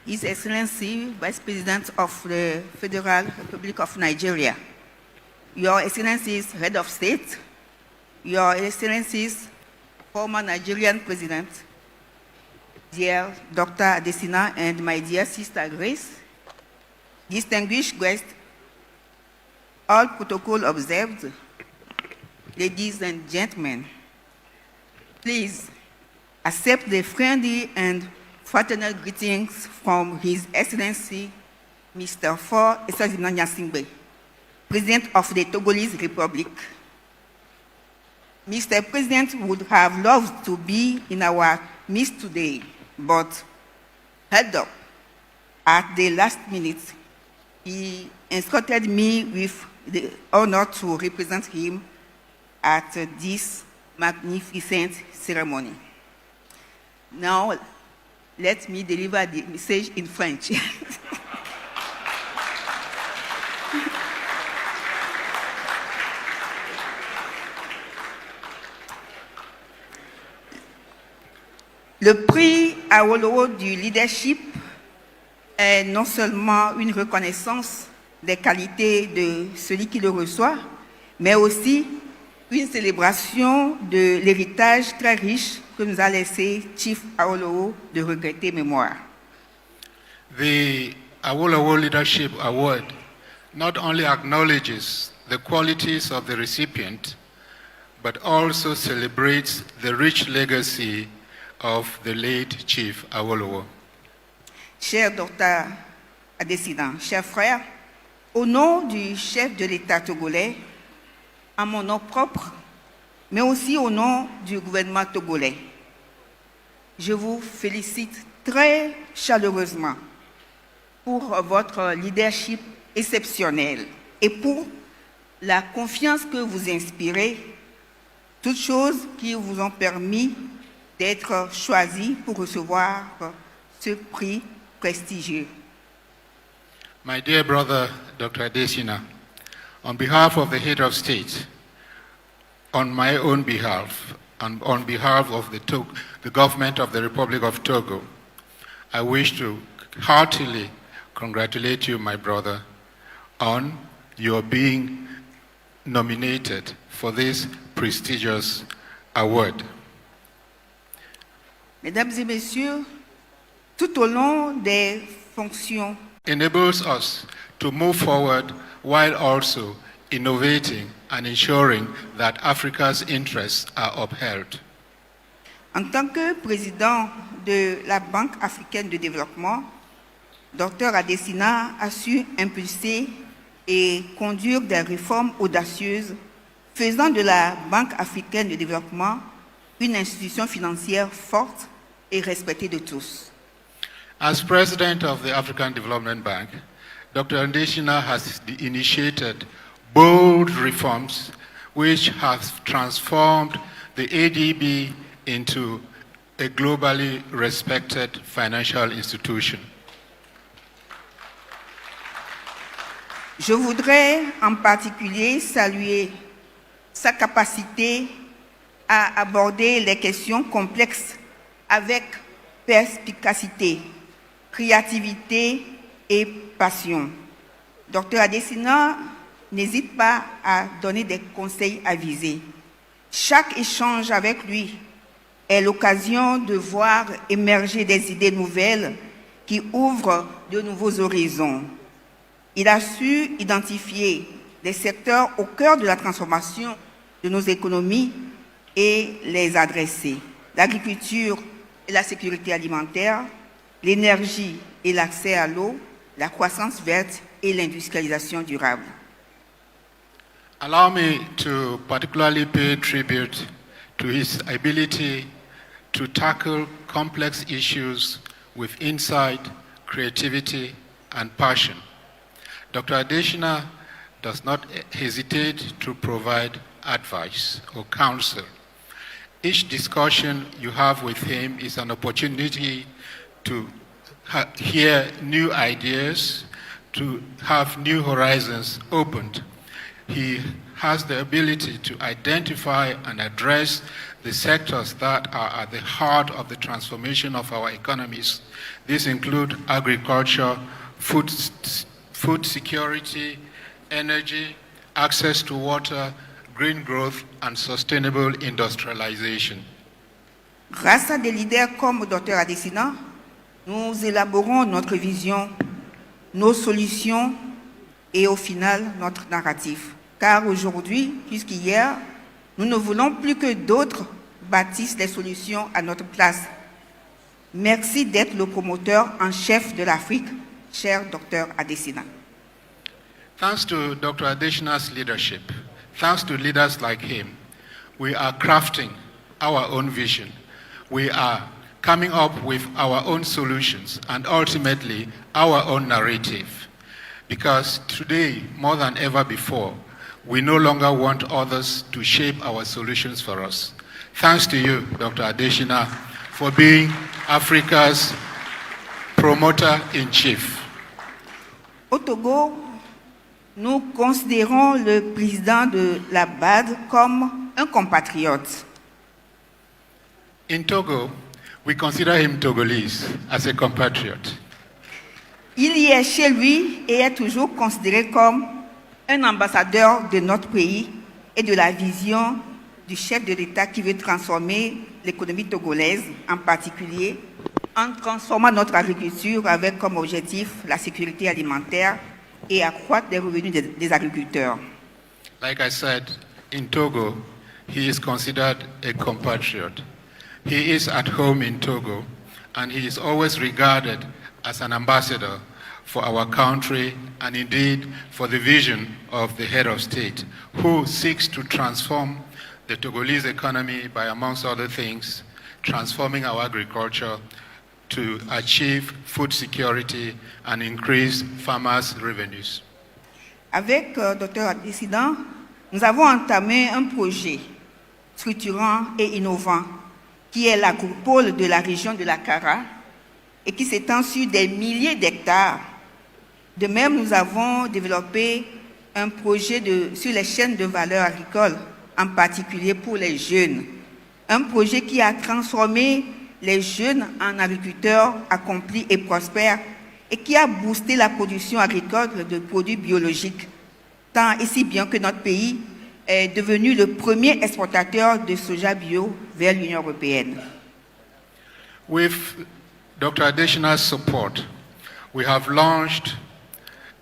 S4: His Excellency, Vice President of the Federal Republic of Nigeria, Your Excellencies, Head of State, Your Excellencies, former Nigerian President, dear Dr. Adesina and my dear sister Grace, distinguished guests, all protocol observed, ladies and gentlemen, please accept the friendly and fraternal greetings from His Excellency, Mr. Faure Gnassingbe, President of the Togolese Republic. Mr. President would have loved to be in our midst today, but held up at the last minute. He instructed me with the honor to represent him at this magnificent ceremony. Now, let me deliver the message in French. Le prix Awolowo du leadership est non seulement une reconnaissance des qualités de celui qui le reçoit, mais aussi une célébration de l'héritage très riche que nous a laissé Chief Awolowo de regrettée mémoire.
S22: The Awolowo Leadership Award not only acknowledges the qualities of the recipient, but also celebrates the rich legacy of the late Chief Awolowo.
S4: Cher Dr. Adesina, chers frères, au nom du chef de l'État togolais, à mon nom propre, mais aussi au nom du gouvernement togolais, je vous félicite très chaleureusement pour votre leadership exceptionnel et pour la confiance que vous inspirez, toutes choses qui vous ont permis d'être choisis pour recevoir ce prix prestigieux.
S22: My dear brother, Dr. Adesina, on behalf of the head of state, on my own behalf, and on behalf of the government of the Republic of Togo, I wish to heartily congratulate you, my brother, on your being nominated for this prestigious award.
S4: Mesdames et messieurs, tout au long des fonctions,
S22: enables us to move forward while also innovating and ensuring that Africa's interests are upheld.
S4: En tant que président de la Banque africaine de développement, Dr. Adesina a su impulser et conduire des réformes audacieuses, faisant de la Banque africaine de développement une institution financière forte et respectée de tous.
S22: As president of the African Development Bank, Dr. Adesina has initiated bold reforms which have transformed the ADB into a globally respected financial institution.
S4: Je voudrais en particulier saluer sa capacité à aborder les questions complexes avec perspicacité, créativité et passion. Dr Adesina n'hésite pas à donner des conseils avisés. Chaque échange avec lui est l'occasion de voir émerger des idées nouvelles qui ouvrent de nouveaux horizons. Il a su identifier des secteurs au cœur de la transformation de nos économies et les adresser. L'agriculture et la sécurité alimentaire, l'énergie et l'accès à l'eau, la croissance verte et l'industrialisation durable.
S22: Allow me to particularly pay tribute to his ability to tackle complex issues with insight, creativity, and passion. Dr. Adesina does not hesitate to provide advice or counsel. Each discussion you have with him is an opportunity to hear new ideas, to have new horizons opened. He has the ability to identify and address the sectors that are at the heart of the transformation of our economies. These include agriculture, food security, energy, access to water, green growth, and sustainable industrialization.
S4: Grâce à des leaders comme Dr Adesina, nous élaborons notre vision, nos solutions et au final notre narratif. Car aujourd'hui, puisqu'hier, nous ne voulons plus que d'autres bâtissent les solutions à notre place. Merci d'être le promoteur en chef de l'Afrique, cher Dr Adesina.
S22: Thanks to Dr. Adesina's leadership, thanks to leaders like him, we are crafting our own vision. We are coming up with our own solutions and ultimately our own narrative. Because today, more than ever before, we no longer want others to shape our solutions for us. Thanks to you, Dr. Adesina, for being Africa's promoter-in-chief.
S4: Au Togo, nous considérons le président de la BAD comme un compatriote.
S22: In Togo, we consider him Togolese as a compatriot.
S4: Il y est chez lui et est toujours considéré comme un ambassadeur de notre pays et de la vision du chef de l'État qui veut transformer l'économie togolaise, en particulier en transformant notre agriculture avec comme objectif la sécurité alimentaire et accroître les revenus des agriculteurs.
S22: Like I said, in Togo, he is considered a compatriot. He is at home in Togo, and he is always regarded as an ambassador for our country and indeed for the vision of the head of state, who seeks to transform the Togolese economy by, amongst other things, transforming our agriculture to achieve food security and increase farmers' revenues.
S4: Avec Dr Adesina, nous avons entamé un projet structurant et innovant qui est l'agropole de la région de la Kara et qui s'étend sur des milliers d'hectares. De même, nous avons développé un projet sur les chaînes de valeur agricole, en particulier pour les jeunes. Un projet qui a transformé les jeunes en agriculteurs accomplis et prospères et qui a boosté la production agricole de produits biologiques, tant et si bien que notre pays est devenu le premier exportateur de soja bio vers l'Union européenne.
S22: With Dr. Adesina's support, we have launched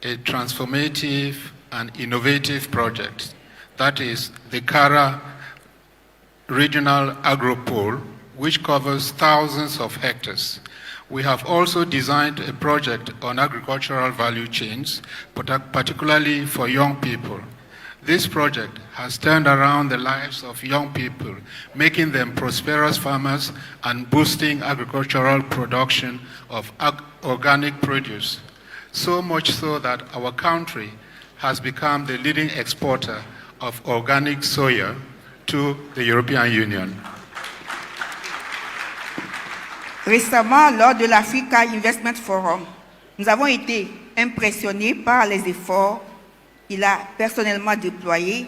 S22: a transformative and innovative project, that is the Kara Regional Agropole, which covers thousands of hectares. We have also designed a project on agricultural value chains, particularly for young people. This project has turned around the lives of young people, making them prosperous farmers and boosting agricultural production of organic produce. So much so that our country has become the leading exporter of organic soya to the European Union.
S4: Récemment, lors de l'Africa Investment Forum, nous avons été impressionnés par les efforts qu'il a personnellement déployé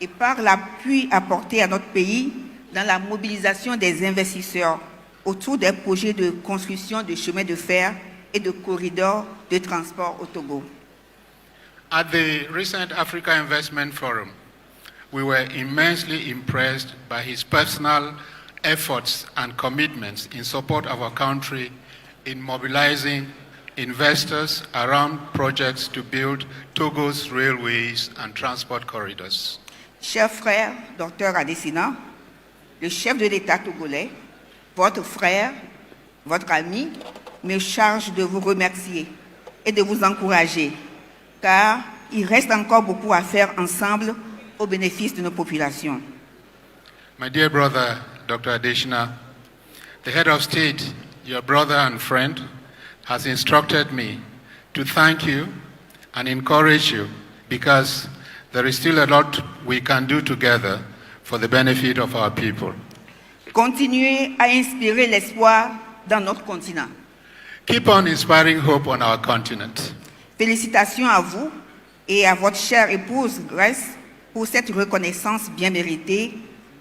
S4: et par l'appui apporté à notre pays dans la mobilisation des investisseurs autour des projets de construction de chemins de fer et de corridors de transport au Togo.
S22: At the recent Africa Investment Forum, we were immensely impressed by his personal efforts and commitments in support of our country in mobilizing investors around projects to build Togo's railways and transport corridors.
S4: Cher frère, Dr Adesina, le chef de l'État togolais, votre frère, votre ami, me charge de vous remercier et de vous encourager, car il reste encore beaucoup à faire ensemble au bénéfice de nos populations.
S22: My dear brother, Dr. Adesina, the head of state, your brother and friend, has instructed me to thank you and encourage you because there is still a lot we can do together for the benefit of our people.
S4: Continuez à inspirer l'espoir dans notre continent.
S22: Keep on inspiring hope on our continent.
S4: Félicitations à vous et à votre chère épouse Grace pour cette reconnaissance bien méritée,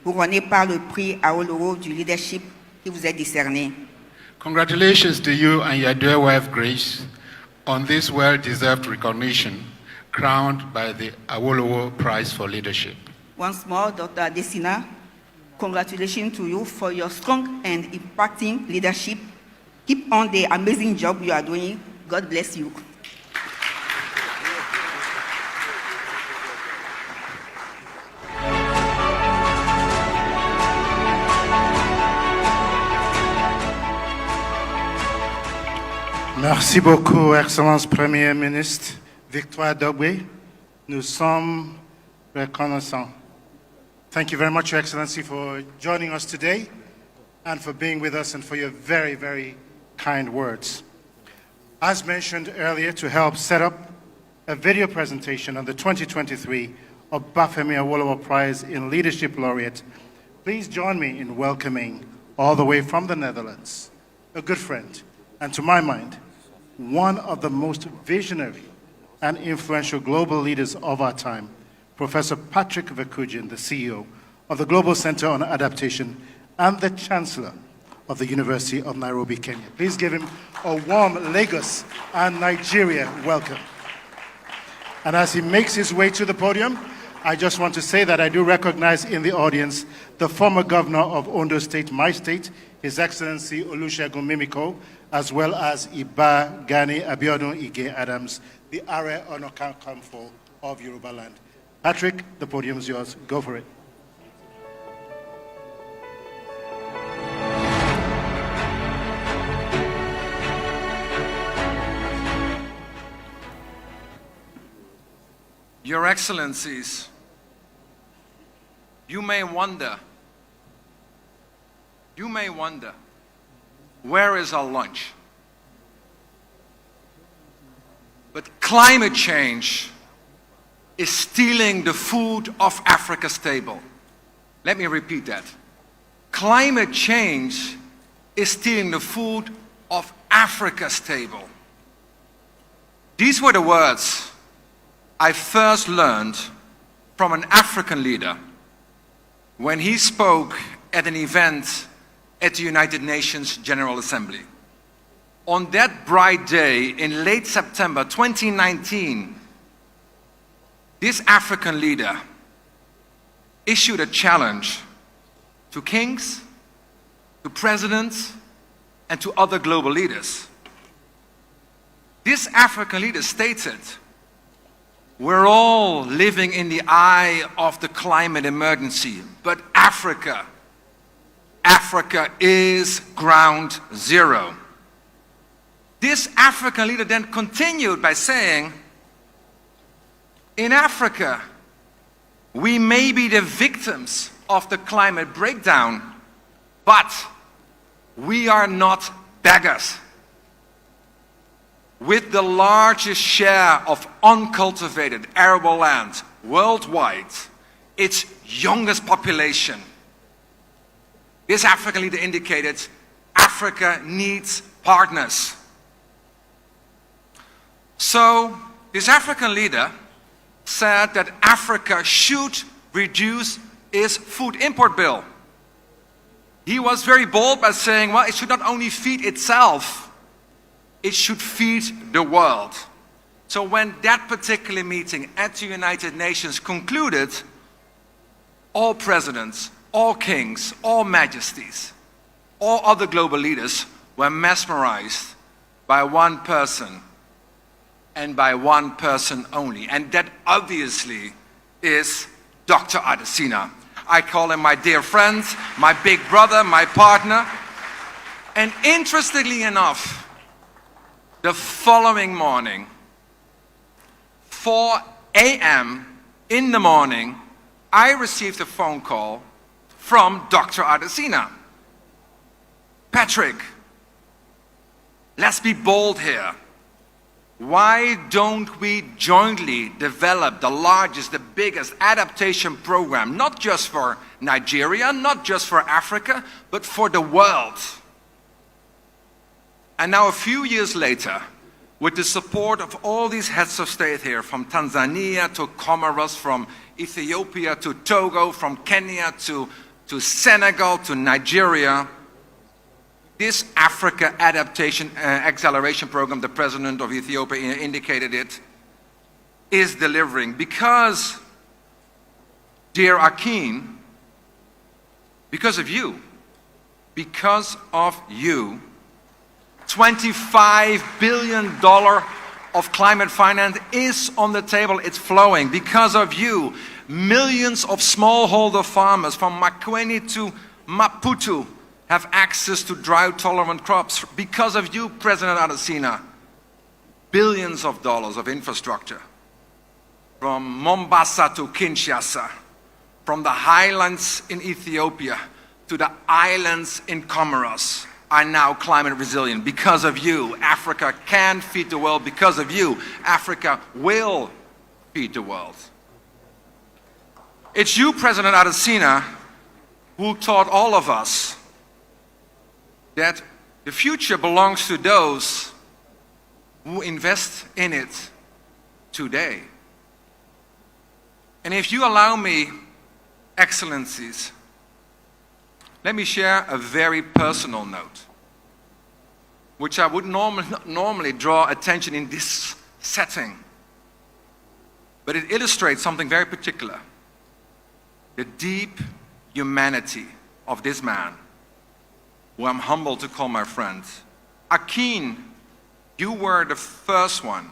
S4: couronnée par le prix Awolowo du leadership qui vous est décerné.
S22: Congratulations to you and your dear wife Grace on this well-deserved recognition crowned by the Awolowo Prize for Leadership.
S4: Once more, Dr. Adesina, congratulations to you for your strong and impacting leadership. Keep on the amazing job you are doing. God bless you.
S17: Merci beaucoup, Excellence Premier Ministre Victoire Dogbe. Nous sommes reconnaissants. Thank you very much, Your Excellency, for joining us today and for being with us and for your very, very kind words. As mentioned earlier, to help set up a video presentation on the 2023 Obafemi Awolowo Prize in Leadership Laureate, please join me in welcoming, all the way from the Netherlands, a good friend, and to my mind, one of the most visionary and influential global leaders of our time, Professor Patrick Verkujian, the CEO of the Global Center on Adaptation and the Chancellor of the University of Nairobi, Kenya. Please give him a warm Lagos and Nigeria welcome. And as he makes his way to the podium, I just want to say that I do recognize in the audience the former governor of Ondo State, my state, His Excellency Olusegun Mimiko, as well as Iba Gani Abiodun Ige Adams, the Are Ono Kakanfo of Yoruba land. Patrick, the podium is yours. Go for it.
S6: Your Excellencies, you may wonder, where is our lunch? But climate change is stealing the food off Africa's table. Let me repeat that. Climate change is stealing the food off Africa's table. These were the words I first learned from an African leader when he spoke at an event at the United Nations General Assembly. On that bright day in late September 2019, this African leader issued a challenge to kings, to presidents, and to other global leaders. This African leader stated, "We're all living in the eye of the climate emergency, but Africa is ground zero." This African leader then continued by saying, "In Africa, we may be the victims of the climate breakdown, but we are not beggars. With the largest share of uncultivated arable land worldwide, its youngest population, this African leader indicated Africa needs partners." So, this African leader said that Africa should reduce its food import bill. He was very bold by saying, well, it should not only feed itself, it should feed the world. So when that particular meeting at the United Nations concluded, all presidents, all kings, all majesties, all other global leaders were mesmerized by one person and by one person only. And that obviously is Dr. Adesina. I call him my dear friend, my big brother, my partner. And interestingly enough, the following morning, 4 a.m. in the morning, I received a phone call from Dr. Adesina. Patrick, let's be bold here. Why don't we jointly develop the largest, the biggest adaptation program, not just for Nigeria, not just for Africa, but for the world? And now a few years later, with the support of all these heads of state here, from Tanzania to Comoros, from Ethiopia to Togo, from Kenya to Senegal to Nigeria, this Africa Adaptation Acceleration Program, the president of Ethiopia indicated it, is delivering. Because, dear Akin, because of you, $25 billion of climate finance is on the table, it's flowing. Because of you, millions of smallholder farmers from Makueni to Maputo have access to drought-tolerant crops. Because of you, President Adesina, billions of dollars of infrastructure from Mombasa to Kinshasa, from the highlands in Ethiopia to the islands in Comoros, are now climate resilient. Because of you, Africa can feed the world. Because of you, Africa will feed the world. It's you, President Adesina, who taught all of us that the future belongs to those who invest in it today. And if you allow me, Excellencies, let me share a very personal note, which I would not normally draw attention in this setting, but it illustrates something very particular: the deep humanity of this man, who I'm humbled to call my friend. Akin, you were the first one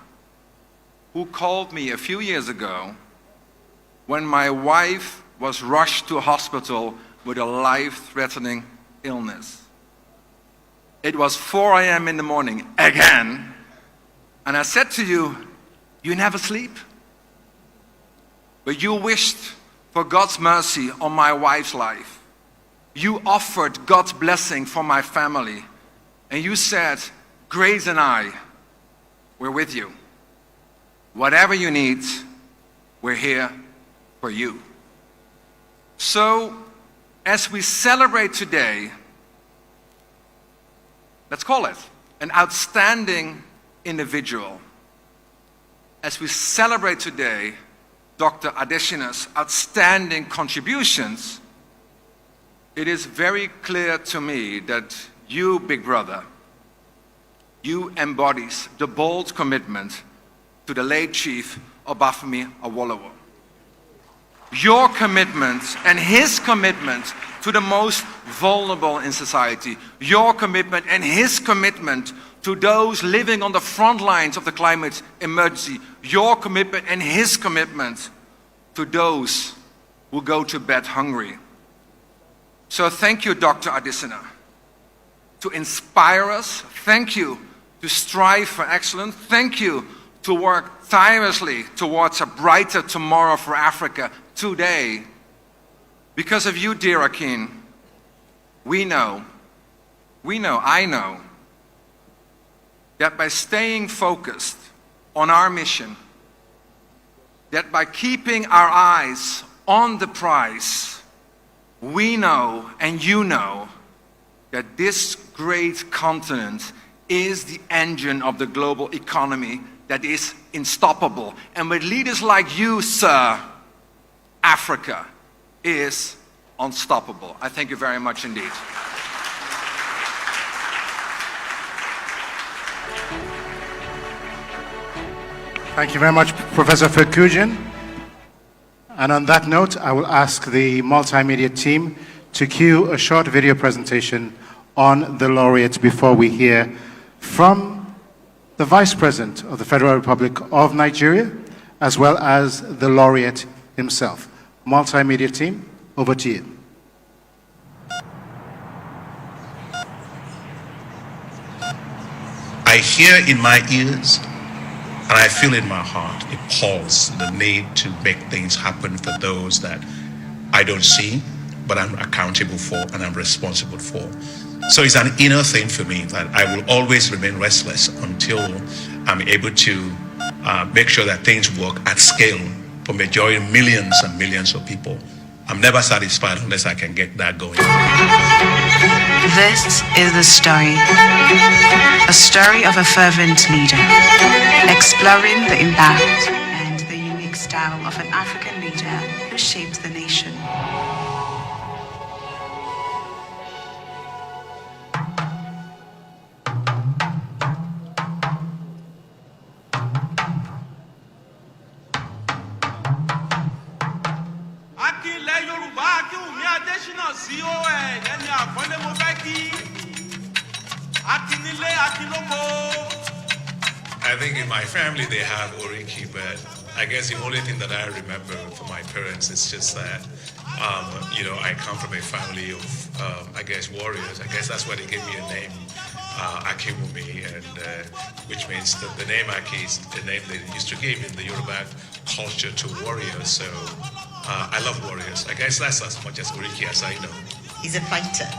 S6: who called me a few years ago when my wife was rushed to a hospital with a life-threatening illness. It was 4 a.m. in the morning again, and I said to you, you never sleep? But you wished for God's mercy on my wife's life. You offered God's blessing for my family, and you said, Grace and I, we're with you. Whatever you need, we're here for you. So, as we celebrate today, let's call it an outstanding individual. As we celebrate today Dr. Adesina's outstanding contributions, it is very clear to me that you, big brother, you embodies the bold commitment to the late Chief Obafemi Awolowo. Your commitment and his commitment to the most vulnerable in society, your commitment and his commitment to those living on the front lines of the climate emergency, your commitment and his commitment to those who go to bed hungry. So thank you, Dr. Adesina, to inspire us. Thank you to strive for excellence. Thank you to work tirelessly towards a brighter tomorrow for Africa today. Because of you, dear Akin, I know, that by staying focused on our mission, that by keeping our eyes on the prize, we know and you know that this great continent is the engine of the global economy that is unstoppable. And with leaders like you, sir, Africa is unstoppable. I thank you very much indeed.
S17: Thank you very much, Professor Ferkujian. And on that note, I will ask the multimedia team to cue a short video presentation on the laureate before we hear from the Vice President of the Federal Republic of Nigeria, as well as the laureate himself. Multimedia team, over to you.
S7: I hear in my ears and I feel in my heart a pulse, the need to make things happen for those that I don't see, but I'm accountable for and I'm responsible for. So it's an inner thing for me that I will always remain restless until I'm able to make sure that things work at scale for majority millions and millions of people. I'm never satisfied unless I can get that going.
S8: This is the story. A story of a fervent leader, exploring the impact and the unique style of an African leader who shaped the nation.
S7: I think in my family they have Oriki, but I guess the only thing that I remember from my parents is just that, I come from a family of, warriors. I guess that's why they gave me a name, Akiwumi, and which means that the name Aki is the name they used to give in the Yoruba culture to warriors. So I love warriors. I guess that's as much as Oriki as I know.
S23: He's a fighter.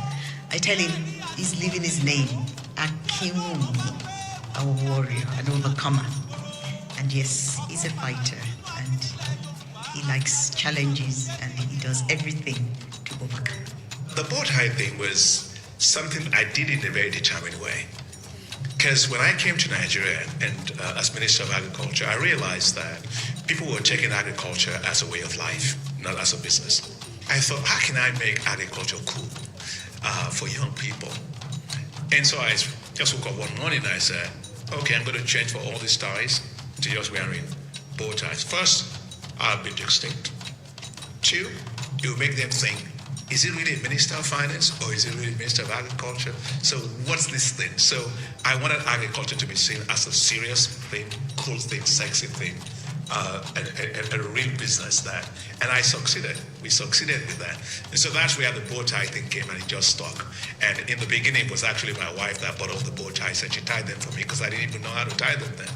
S23: I tell him he's living his name, Akiwumi, a warrior, an overcomer. And yes, he's a fighter, and he likes challenges, and he does everything to overcome.
S7: The bow tie thing was something I did in a very determined way. Because when I came to Nigeria and as Minister of Agriculture, I realized that people were taking agriculture as a way of life, not as a business. I thought, how can I make agriculture cool for young people? And so I just woke up one morning and I said, okay, I'm going to change for all these ties to just wearing bow ties. First, I'll be distinct. Two, it will make them think, is it really a Minister of Finance or is it really a Minister of Agriculture? So what's this thing? So I wanted agriculture to be seen as a serious thing, cool thing, sexy thing, and a real business that. And I succeeded. We succeeded with that. And so that's where the bow tie thing came, and it just stuck. And in the beginning, it was actually my wife that bought all the bow ties, and she tied them for me because I didn't even know how to tie them then.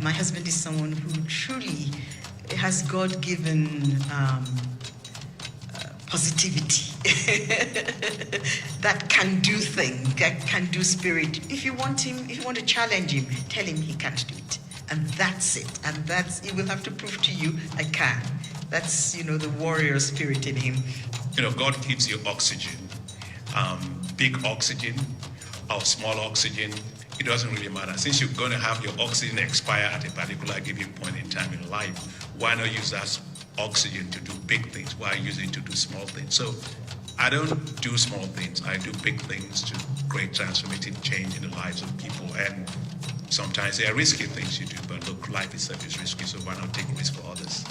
S23: My husband is someone who truly has God-given positivity that can do things, that can do spirit. If you want to challenge him, tell him he can't do it. And that's it. And he will have to prove to you, I can. That's, the warrior spirit in him.
S7: God gives you oxygen, big oxygen or small oxygen. It doesn't really matter. Since you're going to have your oxygen expire at a particular given point in time in life, why not use that oxygen to do big things? Why use it to do small things? So I don't do small things. I do big things to create transformative change in the lives of people. And sometimes they are risky things you do, but look, life itself is risky, so why not take risks for others?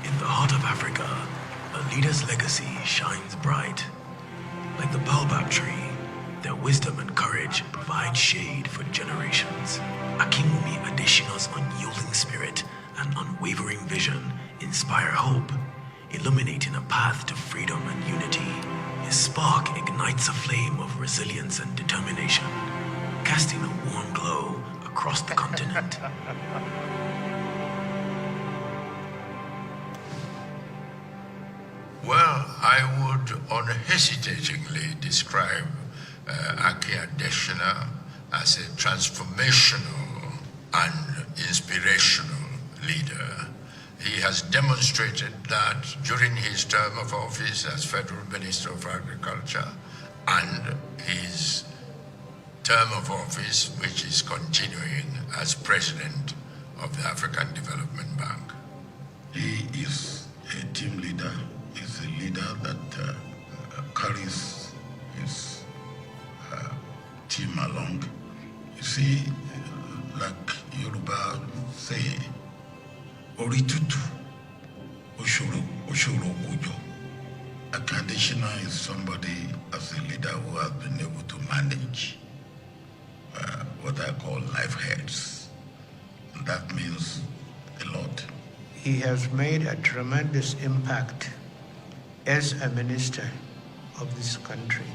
S18: In the heart of Africa, a leader's legacy shines bright. Like the baobab tree, their wisdom and courage provide shade for generations. Akinwumi Adesina's unyielding spirit and unwavering vision inspire hope, illuminating a path to freedom and unity. His spark ignites a flame of resilience and determination, casting a warm glow across the continent.
S24: Well, I would unhesitatingly describe Aki Adesina as a transformational and inspirational leader, he has demonstrated that during his term of office as Federal Minister of Agriculture and his term of office, which is continuing as President of the African Development Bank.
S5: He is a team leader. He's a leader that carries his team along. You see, like Yoruba say, Oritutu, Oshoro Kojo. Adesina is somebody as a leader who has been able to manage what I call life heads. And that means a lot.
S9: He has made a tremendous impact as a minister of this country.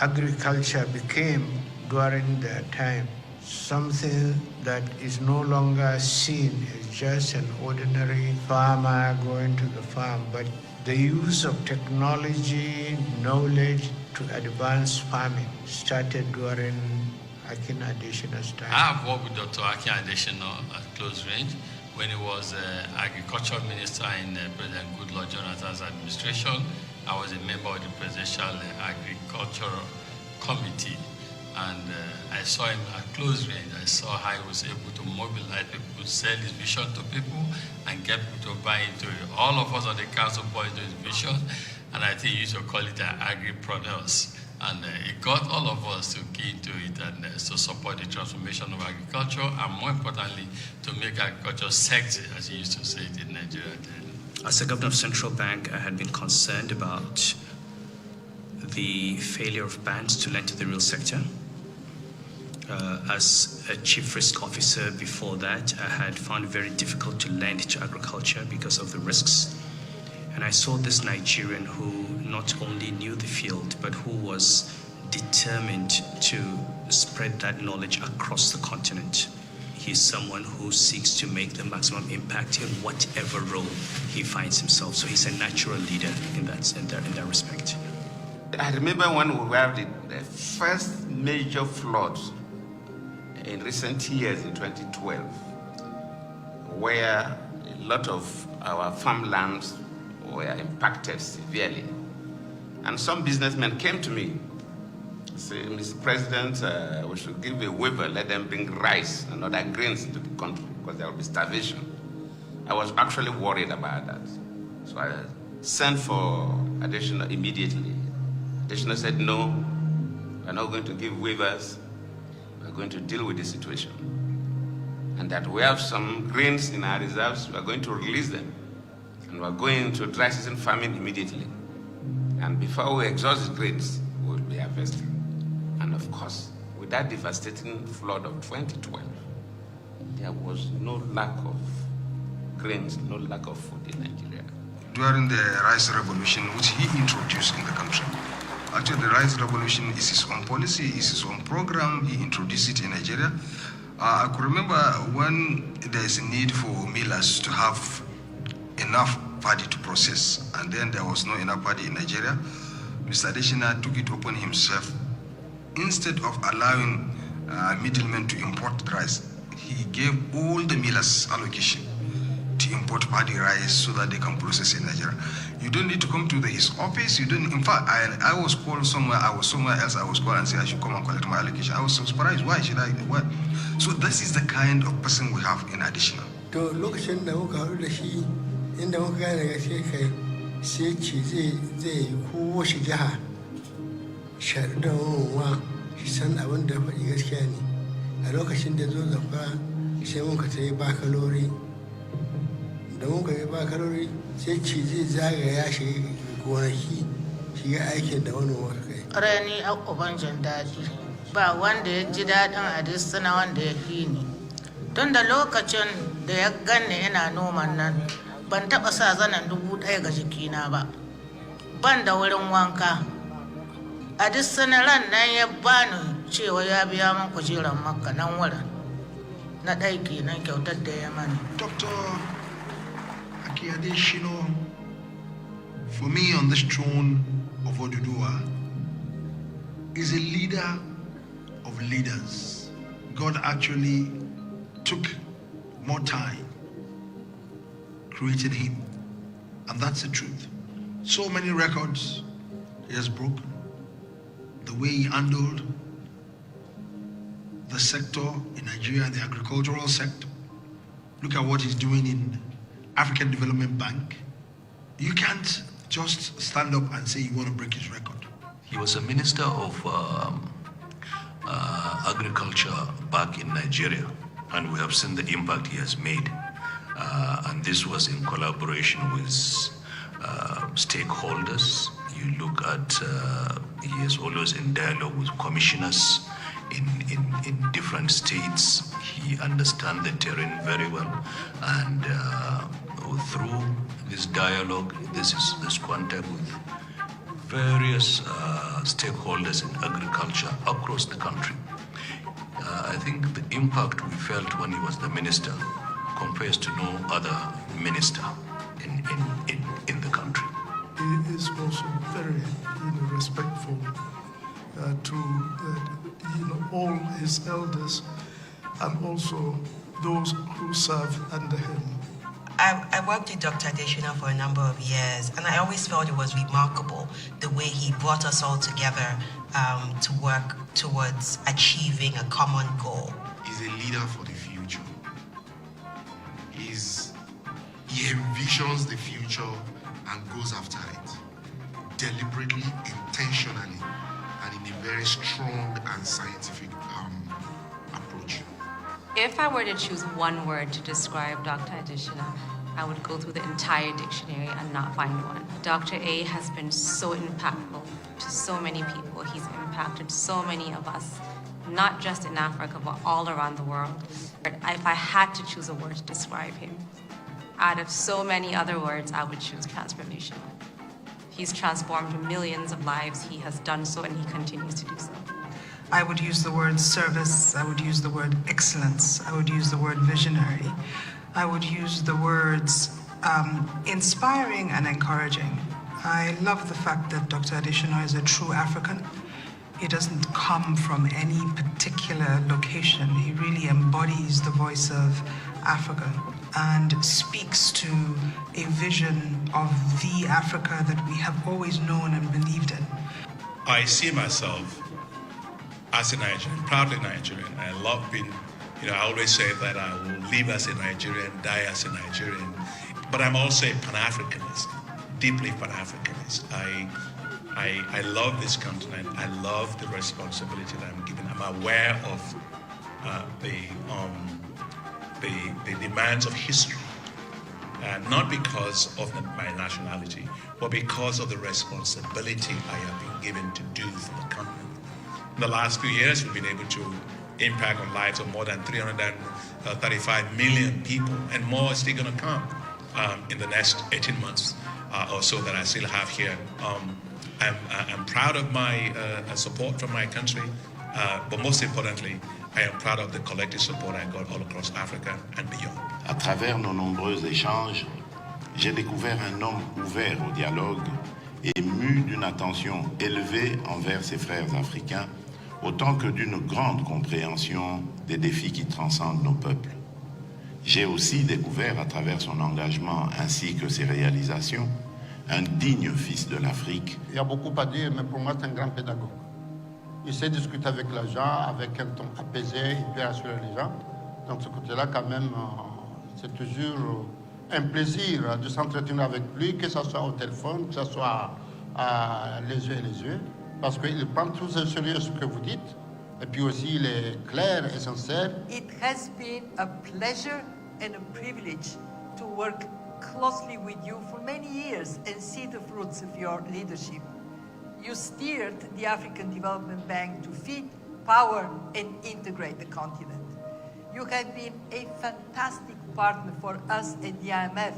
S9: Agriculture became, during that time, something that is no longer seen as just an ordinary farmer going to the farm, but the use of technology, knowledge to advance farming started during Akin Adesina's time.
S10: I have worked with Dr. Akin Adesina at close range when he was agricultural minister in President Goodluck Jonathan's administration. I was a member of the Presidential Agricultural Committee, and I saw him at close range. I saw how he was able to mobilize people, sell his vision to people, and get people to buy into it. All of us on the council bought into his vision, and I think you should call it agripreneurs. And it got all of us to key into it and to support the transformation of agriculture, and more importantly, to make agriculture sexy, as he used to say it in Nigeria then.
S13: As a governor of Central Bank, I had been concerned about the failure of banks to lend to the real sector. As a chief risk officer before that, I had found it very difficult to lend to agriculture because of the risks. And I saw this Nigerian who not only knew the field, but who was determined to spread that knowledge across the continent. He's someone who seeks to make the maximum impact in whatever role he finds himself. So he's a natural leader in that respect.
S25: I remember when we had the first major flood in recent years in 2012, where a lot of our farmlands were impacted severely. And some businessmen came to me, say, Mr. President, we should give a waiver, let them bring rice and other grains into the country because there will be starvation. I was actually worried about that. So I sent for Adesina immediately. Adesina said, no, we're not going to give waivers. We're going to deal with the situation. And that we have some grains in our reserves, we're going to release them. And we're going to dry season farming immediately. And before we exhaust the grains, we'll be harvesting. And of course, with that devastating flood of 2012, there was no lack of grains, no lack of food in Nigeria.
S26: During the rice revolution, which he introduced in the country, actually the rice revolution is his own policy, is his own program. He introduced it in Nigeria. I could remember when there is a need for millers to have enough paddy to process, and then there was no enough paddy in Nigeria. Mr. Adesina took it upon himself. Instead of allowing middlemen to import the rice, he gave all the millers allocation to import paddy rice so that they can process in Nigeria. You don't need to come to his office. You don't. In fact, I was called somewhere. I was somewhere else. I was called and said I should come and collect my allocation. I was so surprised. Why should I? What? So this is the kind of person we have in Adesina.
S27: Inda muka gane gaske kai sai ce zai kowace jiha shaɗu da manoma shi san abin da faɗi gaskiya ne. A lokacin da zo zafa sai muka ta yi bakalori. Da muka yi bakalori sai ce zai zagaya shiga gonaki shiga aikin da manoma ka kai.
S28: Rani a ubanjan daɗi ba wanda ya ji daɗin Adesina wanda ya fi ni. Tun da lokacin da ya ganni ina noman nan, ban taɓa sa zanen 1000 ga jikina ba, ban da wurin wanka. Adesina ran nan ya bani cewa ya biya min kujerar Makka nan wurin na ɗai kenan kyautar da ya mani.
S26: Dr. Akin Adesina, for me on this throne of Oduduwa, is a leader of leaders. God actually took more time
S11: created him. And that's the truth. So many records he has broken. The way he handled the sector in Nigeria, the agricultural sector. Look at what he's doing in African Development Bank. You can't just stand up and say you want to break his record.
S12: He was a minister of agriculture back in Nigeria, and we have seen the impact he has made. And this was in collaboration with stakeholders. You look at, he is always in dialogue with commissioners in different states. He understands the terrain very well, and through this dialogue, this contact with various stakeholders in agriculture across the country. I think the impact we felt when he was the minister compares to no other minister in the country.
S14: He is also very respectful to all his elders and also those who serve under him.
S15: I worked with Dr. Adesina for a number of years, and I always felt it was remarkable the way he brought us all together to work towards achieving a common goal.
S16: He's a leader for the future. He envisions the future and goes after it, deliberately, intentionally, and in a very strong and scientific approach.
S19: If I were to choose one word to describe Dr. Adesina, I would go through the entire dictionary and not find one. Dr. A has been so impactful to so many people. He's impacted so many of us, not just in Africa, but all around the world. If I had to choose a word to describe him, out of so many other words, I would choose transformational. He's transformed millions of lives. He has done so, and he continues to do so.
S20: I would use the word service. I would use the word excellence. I would use the word visionary. I would use the words inspiring and encouraging. I love the fact that Dr. Adesina is a true African. He doesn't come from any particular location. He really embodies the voice of Africa and speaks to a vision of the Africa that we have always known and believed in.
S7: I see myself as a Nigerian, proudly Nigerian. I love being, I always say that I will live as a Nigerian, die as a Nigerian. But I'm also a Pan-Africanist, deeply Pan-Africanist. I love this continent. I love the responsibility that I'm given. I'm aware of the demands of history, not because of my nationality, but because of the responsibility I have been given to do for the continent. In the last few years, we've been able to impact on lives of more than 335 million people, and more is still going to come in the next 18 months or so that I still have here. I'm proud of my support from my country, but most importantly, I am proud of the collective support I got all across Africa and beyond.
S5: À travers nos nombreux échanges, j'ai découvert un homme ouvert au dialogue et mu d'une attention élevée envers ses frères africains, autant que d'une grande compréhension des défis qui transcendent nos peuples. J'ai aussi découvert à travers son engagement ainsi que ses réalisations un digne fils de l'Afrique.
S3: Il y a beaucoup à dire, mais pour moi, c'est un grand pédagogue. Il sait discuter avec les gens, avec un ton apaisé, il peut rassurer les gens. Donc, de ce côté-là, quand même, c'est toujours un plaisir de s'entretenir avec lui, que ce soit au téléphone, que ce soit les yeux, parce qu'il prend tout au sérieux ce que vous dites, et puis aussi il est clair et sincère.
S21: It has been a pleasure and a privilege to work closely with you for many years and see the fruits of your leadership. You steered the African Development Bank to feed, power, and integrate the continent. You have been a fantastic partner for us at the IMF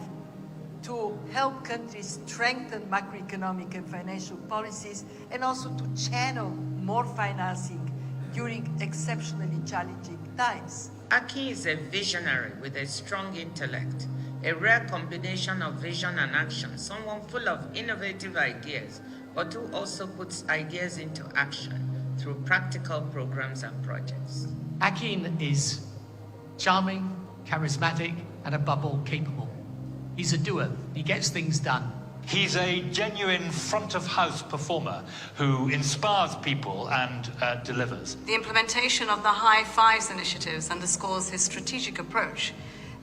S21: to help countries strengthen macroeconomic and financial policies and also to channel more financing during exceptionally challenging times.
S28: Aki is a visionary with a strong intellect, a rare combination of vision and action, someone full of innovative ideas, but who also puts ideas into action through practical programs and projects.
S29: Akin is charming, charismatic, and above all capable.
S1: He's a doer. He gets things done.
S2: He's a genuine front-of-house performer who inspires people and delivers.
S4: The implementation of the High Fives initiatives underscores his strategic approach,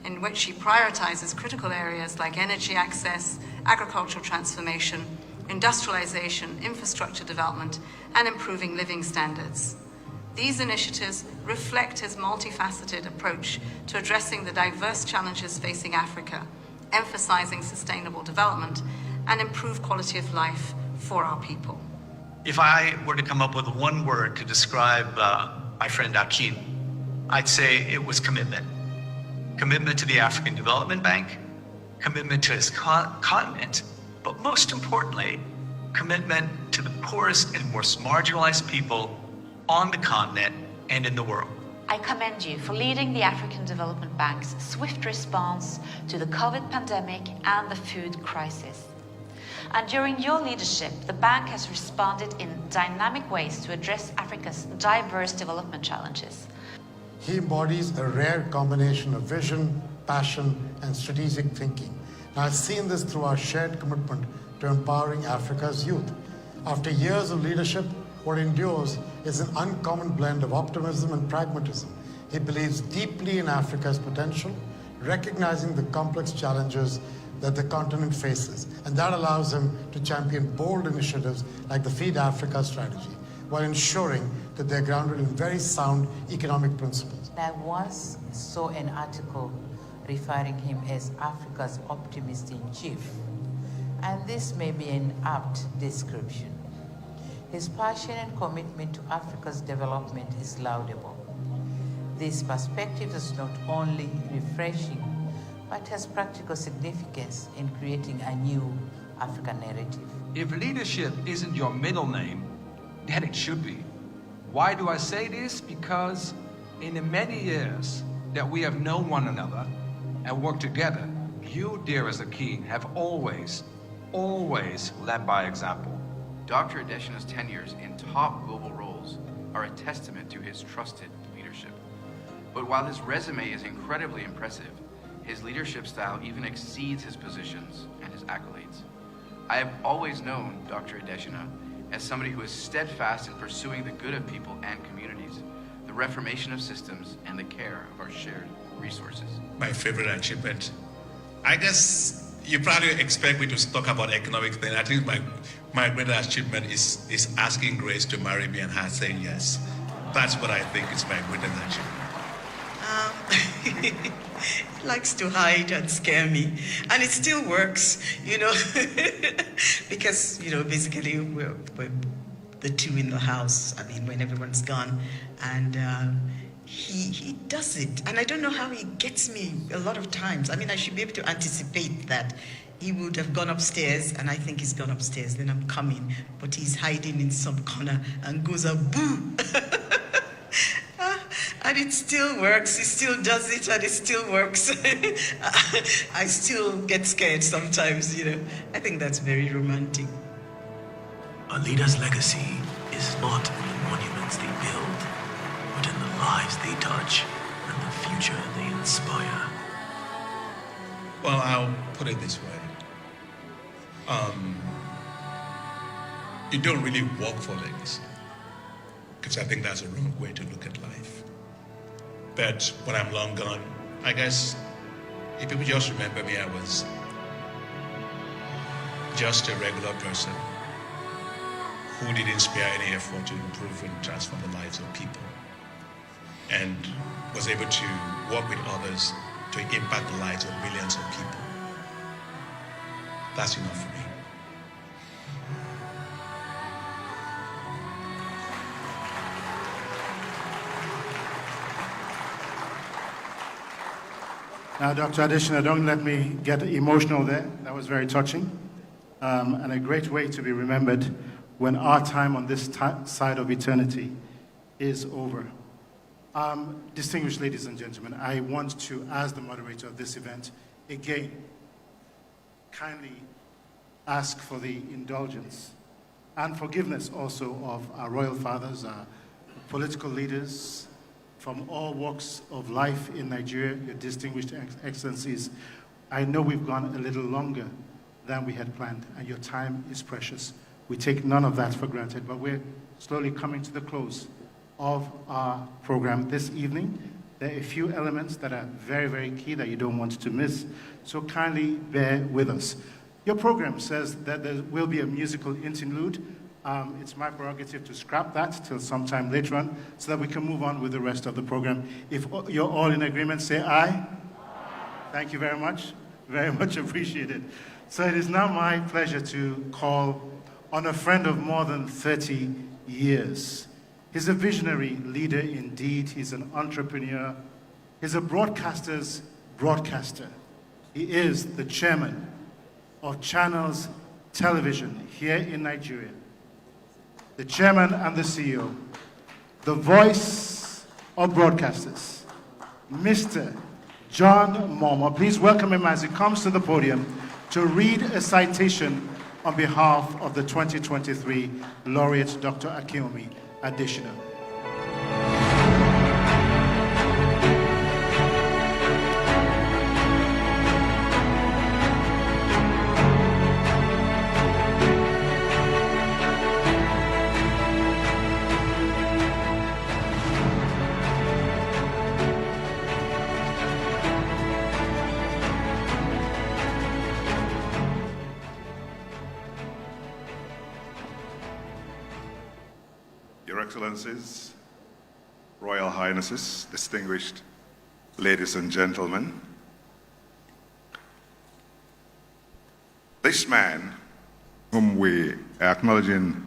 S4: in which he prioritizes critical areas like energy access, agricultural transformation, industrialization, infrastructure development, and improving living standards. These initiatives reflect his multifaceted approach to addressing the diverse challenges facing Africa, emphasizing sustainable development and improved quality of life for our people.
S1: If I were to come up with one word to describe my friend Akin, I'd say it was commitment. Commitment to the African Development Bank, commitment to his continent, but most importantly, commitment to the poorest and most marginalized people on the continent and in the world.
S6: I commend you for leading the African Development Bank's swift response to the COVID pandemic and the food crisis. And during your leadership, the bank has responded in dynamic ways to address Africa's diverse development challenges.
S8: He embodies a rare combination of vision, passion, and strategic thinking. And I've seen this through our shared commitment to empowering Africa's youth. After years of leadership, what endures is an uncommon blend of optimism and pragmatism. He believes deeply in Africa's potential, recognizing the complex challenges that the continent faces. And that allows him to champion bold initiatives like the Feed Africa strategy, while ensuring that they're grounded in very sound economic principles.
S17: I once saw an article referring him as Africa's optimist in chief, and this may be an apt description. His passion and commitment to Africa's development is laudable. This perspective is not only refreshing, but has practical significance in creating a new African narrative.
S22: If leadership isn't your middle name, then it should be. Why do I say this? Because in the many years that we have known one another and worked together, you, dearest Akin, have always led by example.
S23: Dr. Adesina's tenures in top global roles are a testament to his trusted leadership. But while his resume is incredibly impressive, his leadership style even exceeds his positions and his accolades. I have always known Dr. Adesina as somebody who is steadfast in pursuing the good of people and communities, the reformation of systems, and the care of our shared resources.
S7: My favorite achievement, I guess you probably expect me to talk about economic things. I think my greatest achievement is asking Grace to marry me and her saying yes. That's what I think is my greatest achievement.
S29: He likes to hide and scare me, and it still works, because, basically we're the two in the house, when everyone's gone, and he does it, and I don't know how he gets me a lot of times. I should be able to anticipate that he would have gone upstairs, and I think he's gone upstairs, then I'm coming, but he's hiding in some corner and goes a boo. And it still works, he still does it, and it still works. I still get scared sometimes, I think that's very romantic.
S18: A leader's legacy is not in the monuments they build, but in the lives they touch and the future they inspire.
S7: Well, I'll put it this way. You don't really work for legacy, because I think that's a wrong way to look at life. But when I'm long gone, I guess if people just remember me, I was just a regular person who didn't spare any effort to improve and transform the lives of people, and was able to work with others to impact the lives of millions of people. That's enough for me.
S30: Now, Dr. Adesina, don't let me get emotional there. That was very touching, and a great way to be remembered when our time on this side of eternity is over. Distinguished ladies and gentlemen, I want to, as the moderator of this event, again, kindly ask for the indulgence and forgiveness also of our royal fathers, our political leaders, from all walks of life in Nigeria, your distinguished excellencies. I know we've gone a little longer than we had planned, and your time is precious. We take none of that for granted, but we're slowly coming to the close of our program this evening. There are a few elements that are very, very key that you don't want to miss, so kindly bear with us. Your program says that there will be a musical interlude. It's my prerogative to scrap that till sometime later on so that we can move on with the rest of the program. If you're all in agreement, say aye. Thank you very much appreciated. So it is now my pleasure to call on a friend of more than 30 years. He's a visionary leader indeed. He's an entrepreneur. He's a broadcaster's broadcaster. He is the chairman of Channels Television here in Nigeria. The chairman and the CEO, the voice of broadcasters, Mr. John Momoh. Please welcome him as he comes to the podium to read a citation on behalf of the 2023 Laureate Dr. Akinwumi Adesina.
S9: Your Excellencies, Royal Highnesses, distinguished ladies and gentlemen, this man whom we are acknowledging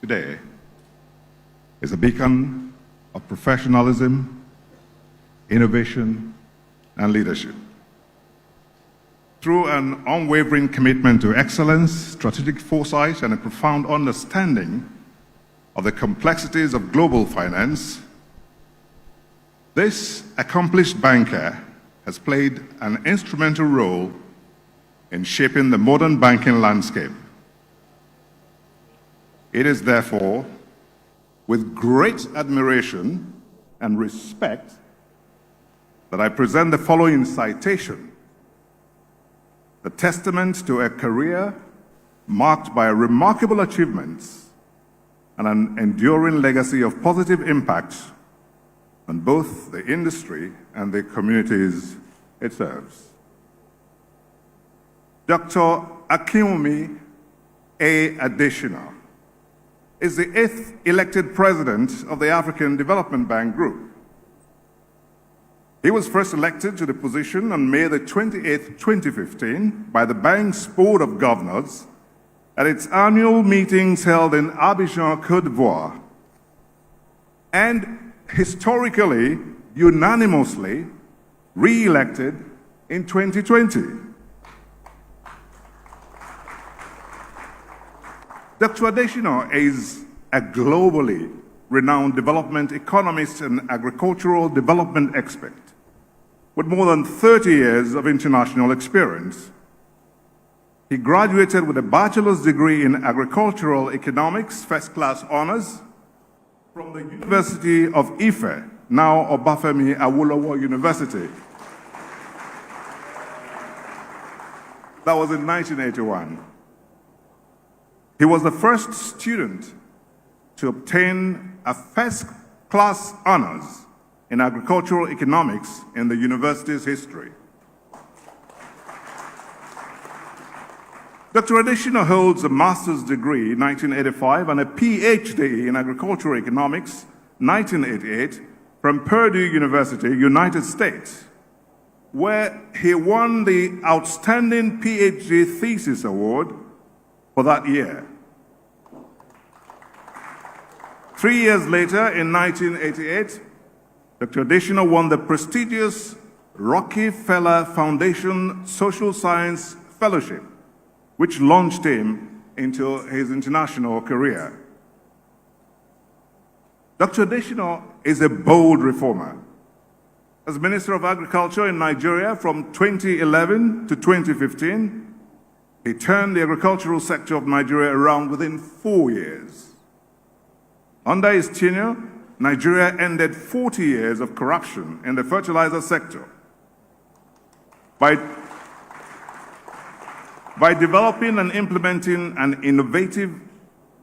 S9: today is a beacon of professionalism, innovation, and leadership. Through an unwavering commitment to excellence, strategic foresight, and a profound understanding of the complexities of global finance, this accomplished banker has played an instrumental role in shaping the modern banking landscape. It is therefore with great admiration and respect that I present the following citation, a testament to a career marked by remarkable achievements and an enduring legacy of positive impact on both the industry and the communities it serves. Dr. Akinwumi A. Adesina is the 8th elected president of the African Development Bank Group. He was first elected to the position on May the 28th, 2015 by the bank's Board of Governors at its annual meetings held in Abidjan, Côte d'Ivoire, and historically, unanimously re-elected in 2020. Dr. Adesina is a globally renowned development economist and agricultural development expert with more than 30 years of international experience. He graduated with a bachelor's degree in agricultural economics, first-class honors, from the University of Ife, now Obafemi Awolowo University. That was in 1981. He was the first student to obtain a first-class honors in agricultural economics in the university's history. Dr. Adesina holds a master's degree in 1985 and a PhD in agricultural economics 1988 from Purdue University, United States, where he won the Outstanding PhD Thesis Award for that year. 3 years later, in 1988, Dr. Adesina won the prestigious Rockefeller Foundation Social Science Fellowship, which launched him into his international career. Dr. Adesina is a bold reformer. As Minister of Agriculture in Nigeria from 2011 to 2015, he turned the agricultural sector of Nigeria around within 4 years. Under his tenure, Nigeria ended 40 years of corruption in the fertilizer sector. By by developing and implementing an innovative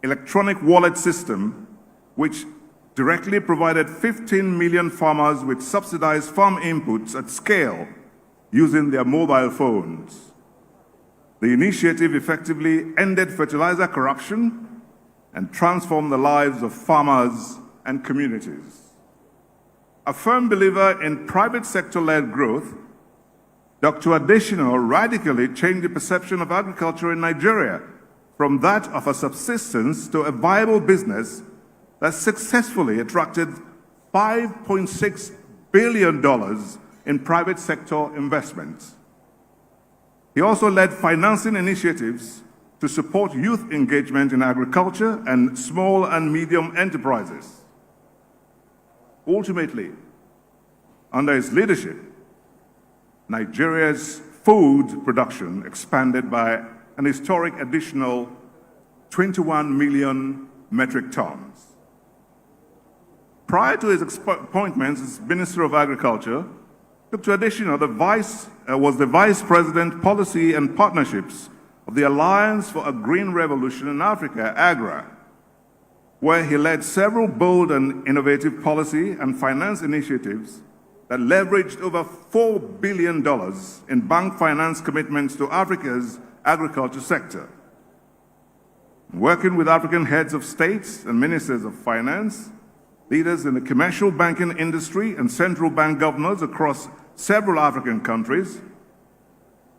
S9: electronic wallet system which directly provided 15 million farmers with subsidized farm inputs at scale using their mobile phones. The initiative effectively ended fertilizer corruption and transformed the lives of farmers and communities. A firm believer in private sector-led growth, Dr. Adesina radically changed the perception of agriculture in Nigeria from that of a subsistence to a viable business that successfully attracted $5.6 billion in private sector investments. He also led financing initiatives to support youth engagement in agriculture and small and medium enterprises. Ultimately, under his leadership, Nigeria's food production expanded by an historic additional 21 million metric tons. Prior to his appointment as Minister of Agriculture, Dr. Adesina was the Vice President, Policy and Partnerships of the Alliance for a Green Revolution in Africa, AGRA, where he led several bold and innovative policy and finance initiatives that leveraged over $4 billion in bank finance commitments to Africa's agriculture sector. Working with African heads of states and ministers of finance, leaders in the commercial banking industry and central bank governors across several African countries,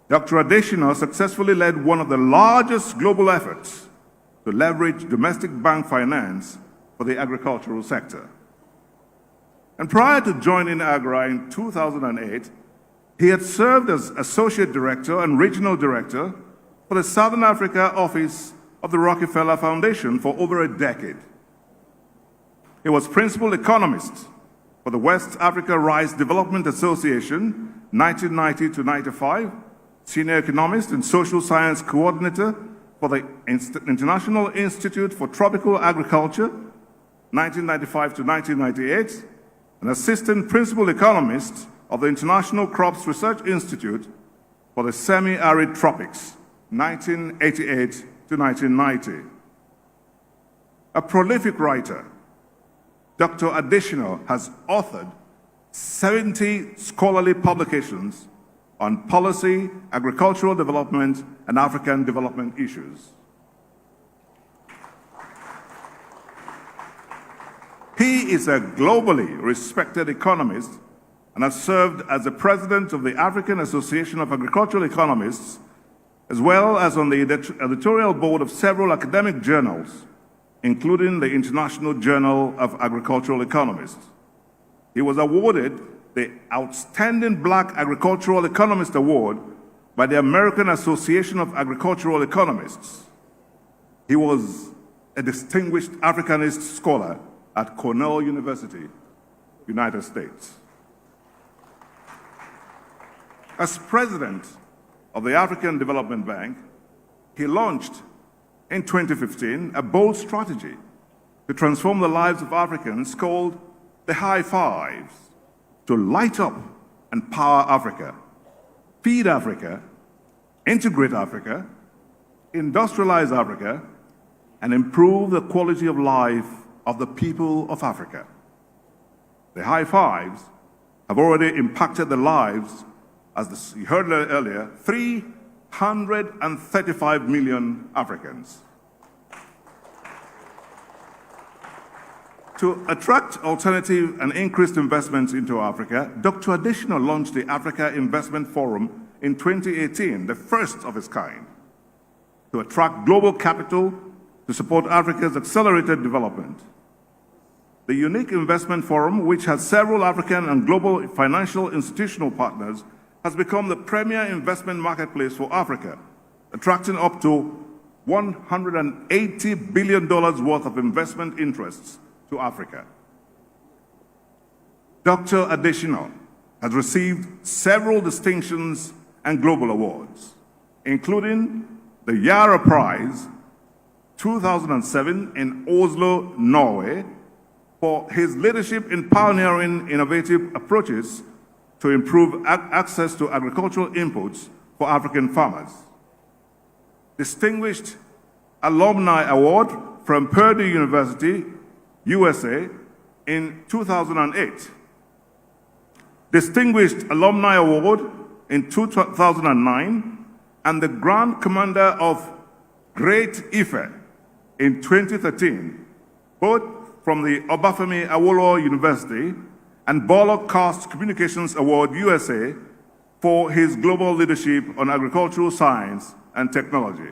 S9: Dr. Adesina successfully led one of the largest global efforts to leverage domestic bank finance for the agricultural sector. And prior to joining AGRA in 2008, he had served as Associate Director and Regional Director for the Southern Africa office of the Rockefeller Foundation for over a decade. He was Principal Economist for the West Africa Rice Development Association, 1990 to 95, Senior Economist and Social Science Coordinator for the International Institute for Tropical Agriculture, 1995 to 1998, an Assistant Principal Economist of the International Crops Research Institute for the Semi-Arid Tropics, 1988 to 1990. A prolific writer, Dr. Adesina has authored 70 scholarly publications on policy, agricultural development, and African development issues. He is a globally respected economist and has served as the president of the African Association of Agricultural Economists, as well as on the editorial board of several academic journals, including the International Journal of Agricultural Economists. He was awarded the Outstanding Black Agricultural Economist Award by the American Association of Agricultural Economists. He was a distinguished Africanist scholar at Cornell University, United States. As president of the African Development Bank, he launched in 2015 a bold strategy to transform the lives of Africans called the High Fives, to light up and power Africa, feed Africa, integrate Africa, industrialize Africa, and improve the quality of life of the people of Africa. The High Fives have already impacted the lives, as you heard earlier, 335 million Africans. To attract alternative and increased investments into Africa, Dr. Adesina launched the Africa Investment Forum in 2018, the first of its kind, to attract global capital to support Africa's accelerated development. The unique investment forum, which has several African and global financial institutional partners, has become the premier investment marketplace for Africa, attracting up to $180 billion worth of investment interests to Africa. Dr. Adesina has received several distinctions and global awards, including the Yara Prize 2007 in Oslo, Norway, for his leadership in pioneering innovative approaches to improve access to agricultural inputs for African farmers. Distinguished Alumni Award from Purdue University, USA, in 2008. Distinguished Alumni Award in 2009, and the Grand Commander of Great Ife in 2013, both from the Obafemi Awolowo University, and Bullock Cast Communications Award USA for his global leadership on agricultural science and technology.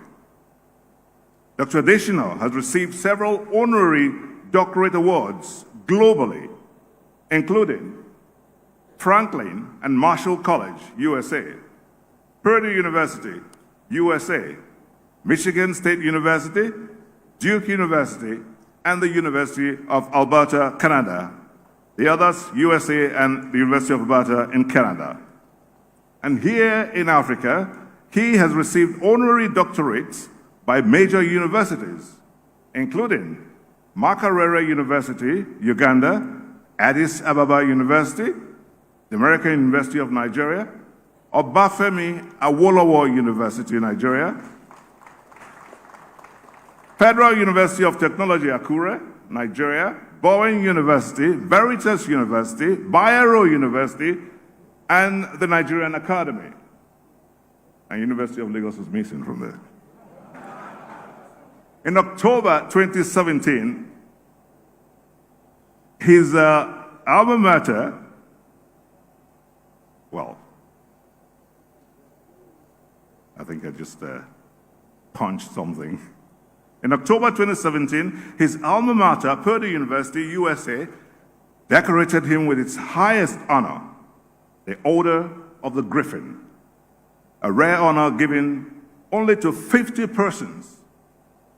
S9: Dr. Adesina has received several honorary doctorate awards globally, including Franklin and Marshall College, USA, Purdue University, USA, Michigan State University, Duke University, and the University of Alberta, Canada. The others, USA and the University of Alberta in Canada. And here in Africa, he has received honorary doctorates by major universities, including Makerere University, Uganda, Addis Ababa University, the American University of Nigeria, Obafemi Awolowo University, Nigeria, Federal University of Technology, Akure, Nigeria, Bowen University, Veritas University, Bayero University, and the Nigerian Academy. And University of Lagos is missing from there. In October 2017, his alma mater, well, I think I just punched something. In October 2017, his alma mater, Purdue University, USA, decorated him with its highest honor, the Order of the Griffin, a rare honor given only to 50 persons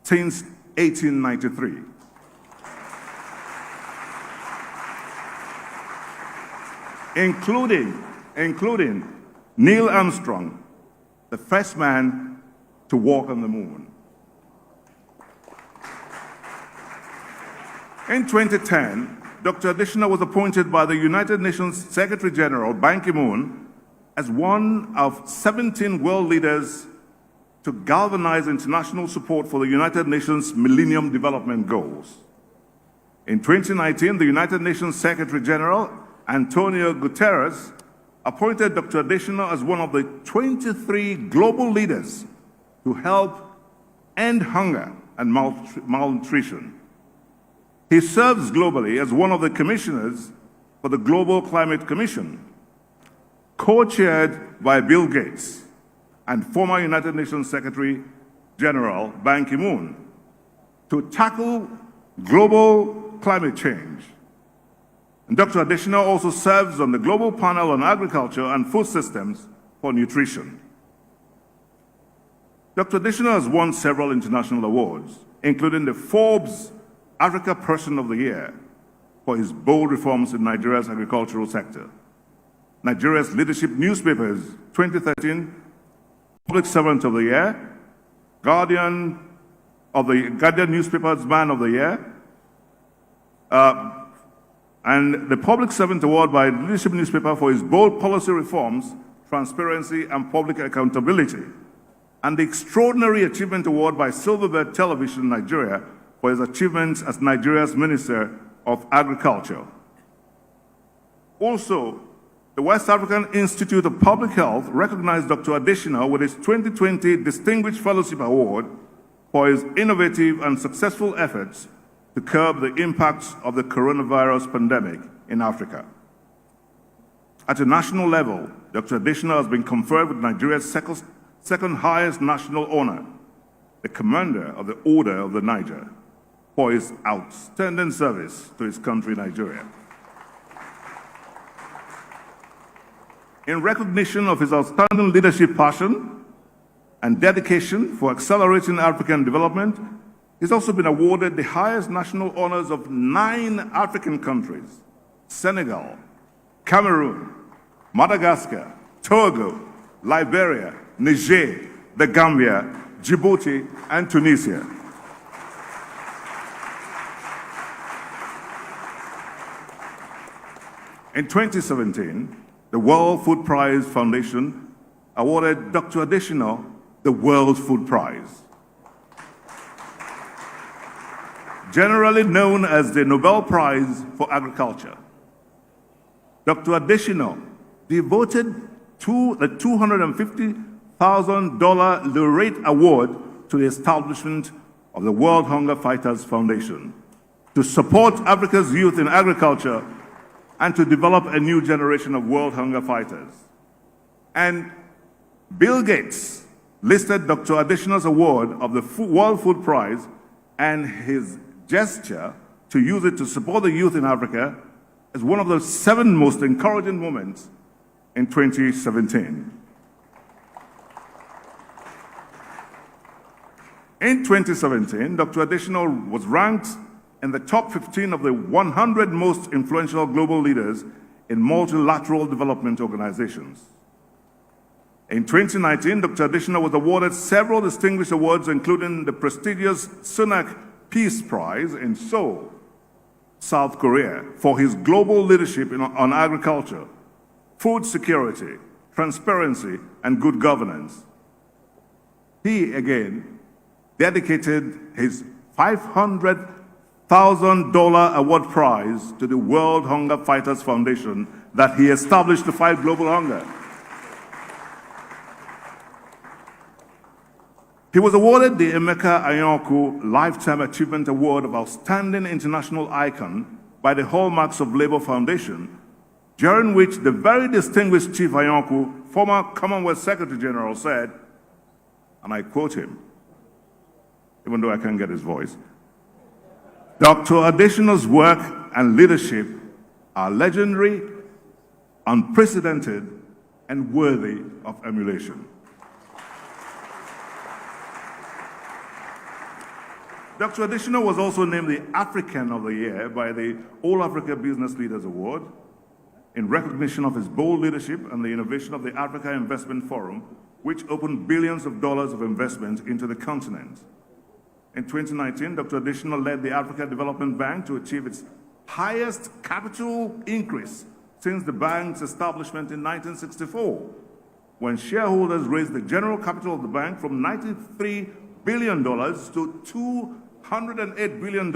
S9: since 1893. Including Neil Armstrong, the first man to walk on the moon. In 2010, Dr. Adesina was appointed by the United Nations Secretary General, Ban Ki-moon, as one of 17 world leaders to galvanize international support for the United Nations Millennium Development Goals. In 2019, the United Nations Secretary General, Antonio Guterres, appointed Dr. Adesina as one of the 23 global leaders to help end hunger and malnutrition. He serves globally as one of the commissioners for the Global Climate Commission, co-chaired by Bill Gates and former United Nations Secretary General Ban Ki-moon, to tackle global climate change. And Dr. Adesina also serves on the Global Panel on Agriculture and Food Systems for Nutrition. Dr. Adesina has won several international awards, including the Forbes Africa Person of the Year for his bold reforms in Nigeria's agricultural sector, Nigeria's Leadership Newspapers 2013 Public Servant of the Year, Guardian Newspaper's Man of the Year, and the Public Servant Award by Leadership Newspaper for his bold policy reforms, transparency, and public accountability, and the Extraordinary Achievement Award by Silverbird Television Nigeria for his achievements as Nigeria's Minister of Agriculture. Also, the West African Institute of Public Health recognized Dr. Adesina with his 2020 Distinguished Fellowship Award for his innovative and successful efforts to curb the impacts of the coronavirus pandemic in Africa. At a national level, Dr. Adesina has been conferred with Nigeria's second highest national honor, the Commander of the Order of the Niger, for his outstanding service to his country, Nigeria. In recognition of his outstanding leadership passion and dedication for accelerating African development, he's also been awarded the highest national honors of 9 African countries: Senegal, Cameroon, Madagascar, Togo, Liberia, Niger, the Gambia, Djibouti, and Tunisia. In 2017, the World Food Prize Foundation awarded Dr. Adesina the World Food Prize. Generally known as the Nobel Prize for Agriculture, Dr. Adesina devoted the $250,000 Laureate Award to the establishment of the World Hunger Fighters Foundation to support Africa's youth in agriculture and to develop a new generation of world hunger fighters. And Bill Gates listed Dr. Adesina's award of the World Food Prize and his gesture to use it to support the youth in Africa as one of the 7 most encouraging moments in 2017. In 2017, Dr. Adesina was ranked in the top 15 of the 100 most influential global leaders in multilateral development organizations. In 2019, Dr. Adesina was awarded several distinguished awards, including the prestigious Sunak Peace Prize in Seoul, South Korea, for his global leadership on agriculture, food security, transparency, and good governance. He, again, dedicated his $500,000 award prize to the World Hunger Fighters Foundation that he established to fight global hunger. He was awarded the Emeka Anyaoku Lifetime Achievement Award of Outstanding International Icon by the Hallmarks of Labor Foundation, during which the very distinguished Chief Anyaoku, former Commonwealth Secretary General, said, and I quote him, even though I can't get his voice, "Dr. Adesina's work and leadership are legendary, unprecedented, and worthy of emulation." Dr. Adesina was also named the African of the Year by the All Africa Business Leaders Award in recognition of his bold leadership and the innovation of the Africa Investment Forum, which opened billions of dollars of investment into the continent. In 2019, Dr. Adesina led the Africa Development Bank to achieve its highest capital increase since the bank's establishment in 1964, when shareholders raised the general capital of the bank from $93 billion to $208 billion.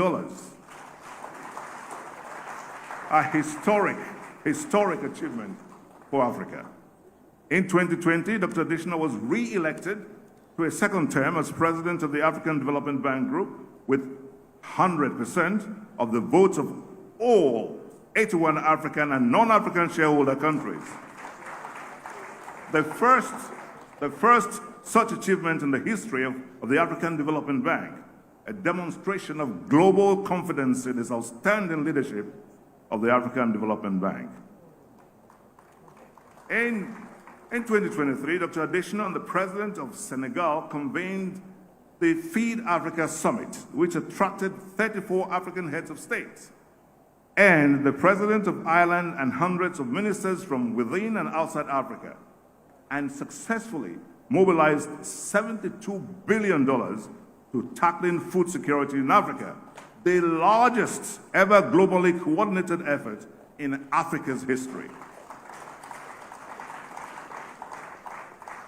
S9: A historic achievement for Africa. In 2020, Dr. Adesina was re-elected to a second term as president of the African Development Bank Group with 100% of the votes of all 81 African and non-African shareholder countries. The first such achievement in the history of the African Development Bank, a demonstration of global confidence in its outstanding leadership of the African Development Bank. In 2023, Dr. Adesina and the President of Senegal convened the Feed Africa Summit, which attracted 34 African heads of state, and the President of Ireland and hundreds of ministers from within and outside Africa, and successfully mobilized $72 billion to tackling food security in Africa, the largest ever globally coordinated effort in Africa's history.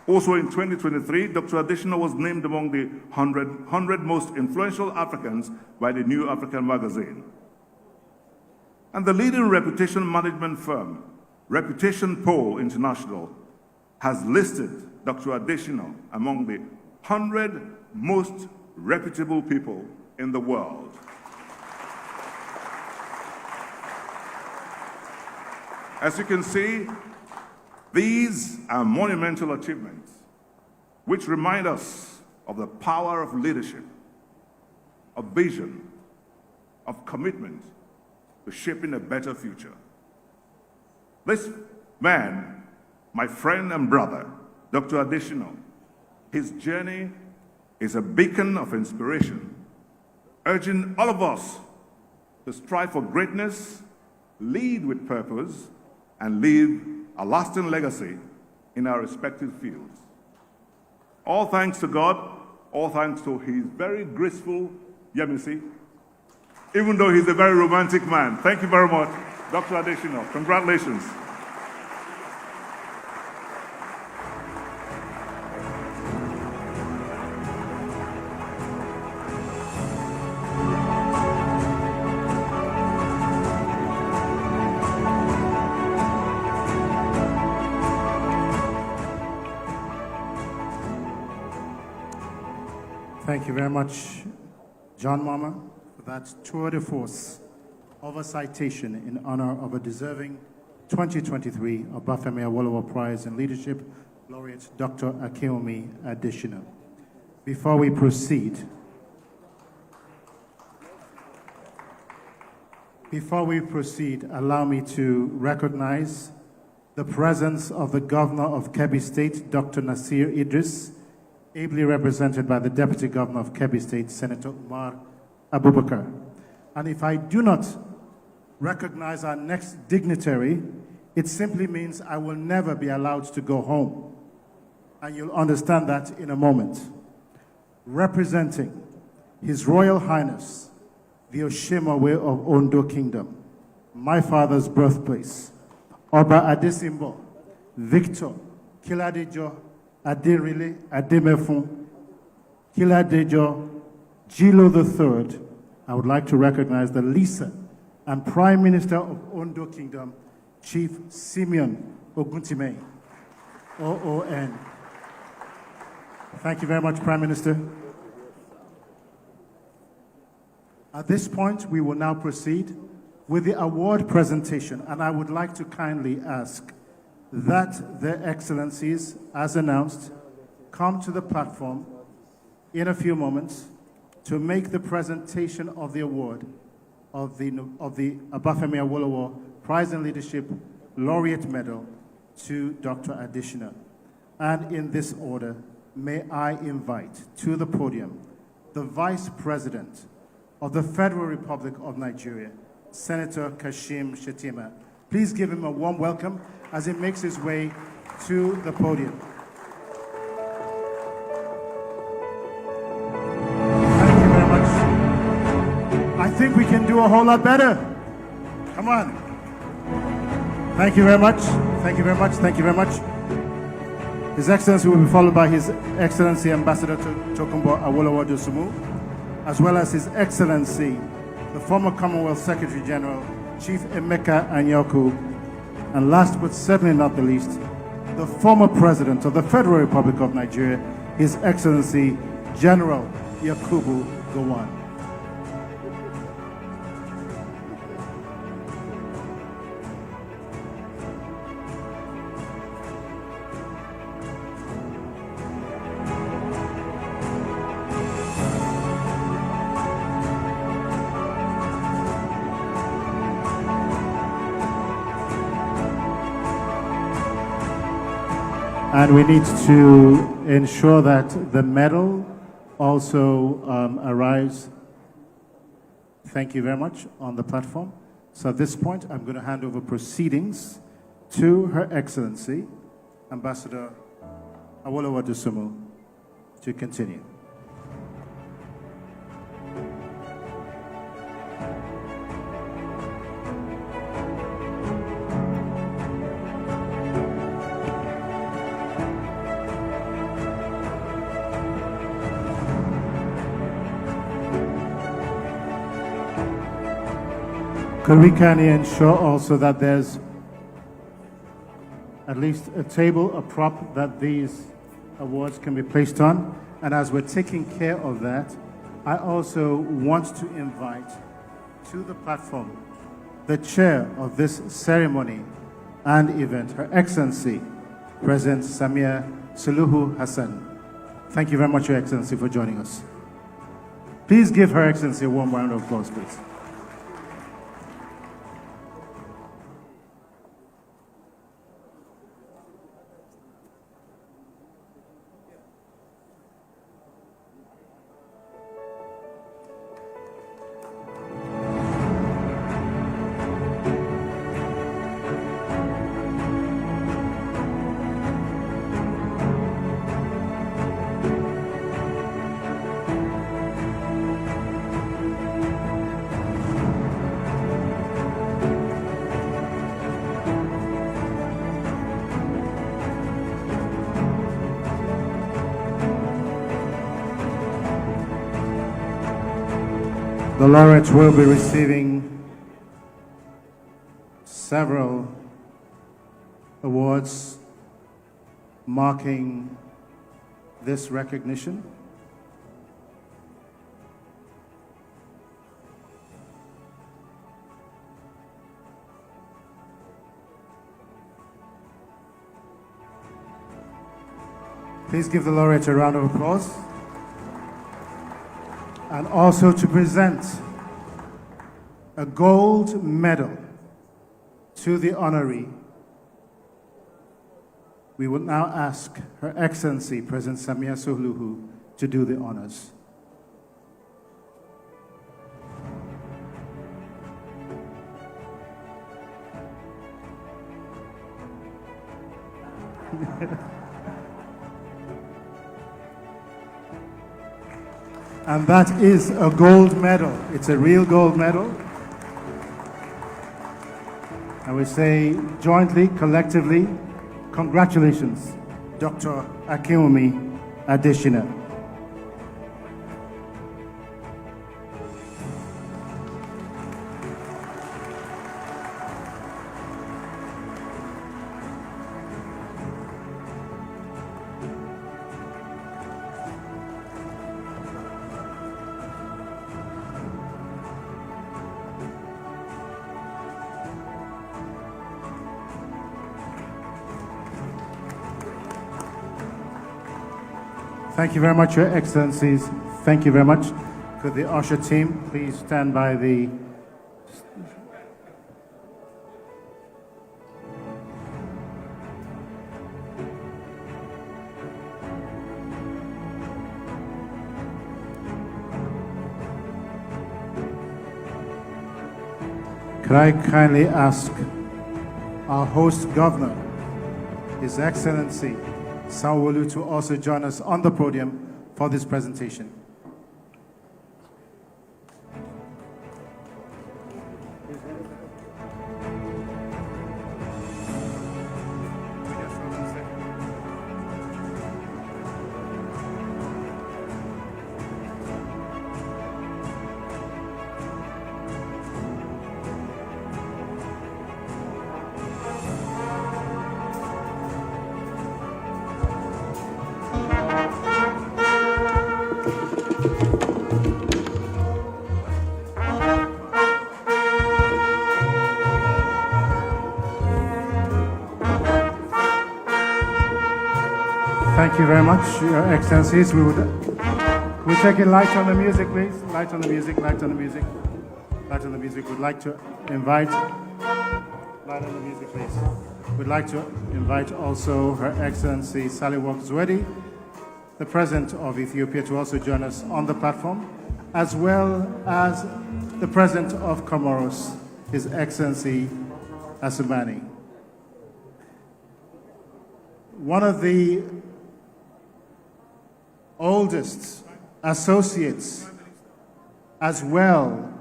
S9: Also in 2023, Dr. Adesina was named among the 100 most influential Africans by the New African magazine. And the leading reputation management firm, Reputation Poll International, has listed Dr. Adesina among the 100 most reputable people in the world. As you can see, these are monumental achievements which remind us of the power of leadership, of vision, of commitment to shaping a better future. This man, my friend and brother, Dr. Adesina, his journey is a beacon of inspiration, urging all of us to strive for greatness, lead with purpose, and leave a lasting legacy in our respective fields. All thanks to God, all thanks to his very graceful Yemisi, even though he's a very romantic man. Thank you very much, Dr. Adesina. Congratulations.
S30: Thank you very much, John Mama, for that tour de force of a citation in honor of a deserving 2023 Obafemi Awolowo Prize in Leadership Laureate Dr. Akeomi Adesina. Before we proceed, allow me to recognize the presence of the Governor of Kebbi State, Dr. Nasir Idris, ably represented by the Deputy Governor of Kebbi State, Senator Umar Abubakar. And if I do not recognize our next dignitary, it simply means I will never be allowed to go home. And you'll understand that in a moment. Representing His Royal Highness, the Oshimawe of Ondo Kingdom, my father's birthplace, Oba Adesimbo, Victor, Kiladejo, Aderile, Ademefun, Kiladejo, Jilo III, I would like to recognize the Lisa and Prime Minister of Ondo Kingdom, Chief Simeon Oguntime, OON. Thank you very much, Prime Minister. At this point, we will now proceed with the award presentation, and I would like to kindly ask that Their Excellencies, as announced, come to the platform in a few moments to make the presentation of the award of the Obafemi Awolowo Prize in Leadership Laureate Medal to Dr. Adesina. And in this order, may I invite to the podium the Vice President of the Federal Republic of Nigeria, Senator Kashim Shettima. Please give him a warm welcome as he makes his way to the podium. Thank you very much. I think we can do a whole lot better. Come on. Thank you very much. Thank you very much. Thank you very much. His Excellency will be followed by His Excellency Ambassador Tokunbo Awolowo Dosumu, as well as His Excellency, the former Commonwealth Secretary General, Chief Emeka Anyaoku, and last but certainly not the least, the former President of the Federal Republic of Nigeria, His Excellency General Yakubu Gowon. And we need to ensure that the medal also arrives, thank you very much, on the platform. So at this point, I'm going to hand over proceedings to Her Excellency, Ambassador Awolowo Dosumu, to continue. Could we kindly ensure also that there's at least a table, a prop that these awards can be placed on? And as we're taking care of that, I also want to invite to the platform the chair of this ceremony and event, Her Excellency, President Samia Suluhu Hassan. Thank you very much, Your Excellency, for joining us. Please give Her Excellency a warm round of applause, please. The laureates will be receiving several awards marking this recognition. Please give the laureate a round of applause. And also to present a gold medal to the honoree, we will now ask Her Excellency President Samia Suluhu to do the honors. And that is a gold medal. It's a real gold medal. And we say jointly, collectively, congratulations, Dr. Akinwumi Adesina. Thank you very much, Your Excellencies. Thank you very much. Could the usher team please stand by the... Could I kindly ask our host governor, His Excellency Sanwo-Olu, to also join us on the podium for this presentation. Thank you very much, Your Excellencies. We take a light on the music, please. Light on the music, light on the music. Light on the music. We'd like to invite... Light on the music, please. We'd like to invite also Her Excellency Saliwok Zwedi, the President of Ethiopia, to also join us on the platform, as well as the President of Comoros, His Excellency Asumani. One of the oldest associates as well,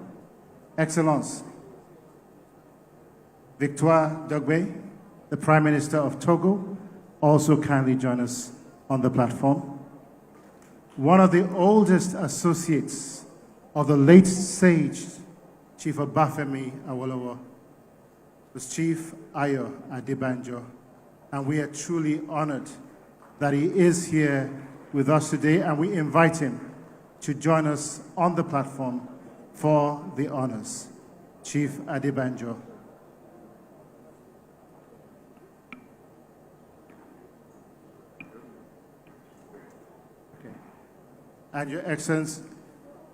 S30: Excellence, Victoire Dogbe, the Prime Minister of Togo, also kindly join us on the platform. One of the oldest associates of the late sage, Chief Obafemi Awolowo, was Chief Ayo Adebanjo, and we are truly honored that he is here with us today, and we invite him to join us on the platform for the honors. Chief Adebanjo. Okay. And Your Excellency,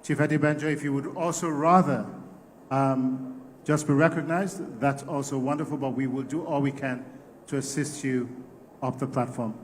S30: Chief Adebanjo, if you would also rather just be recognized, that's also wonderful, but we will do all we can to assist you up the platform.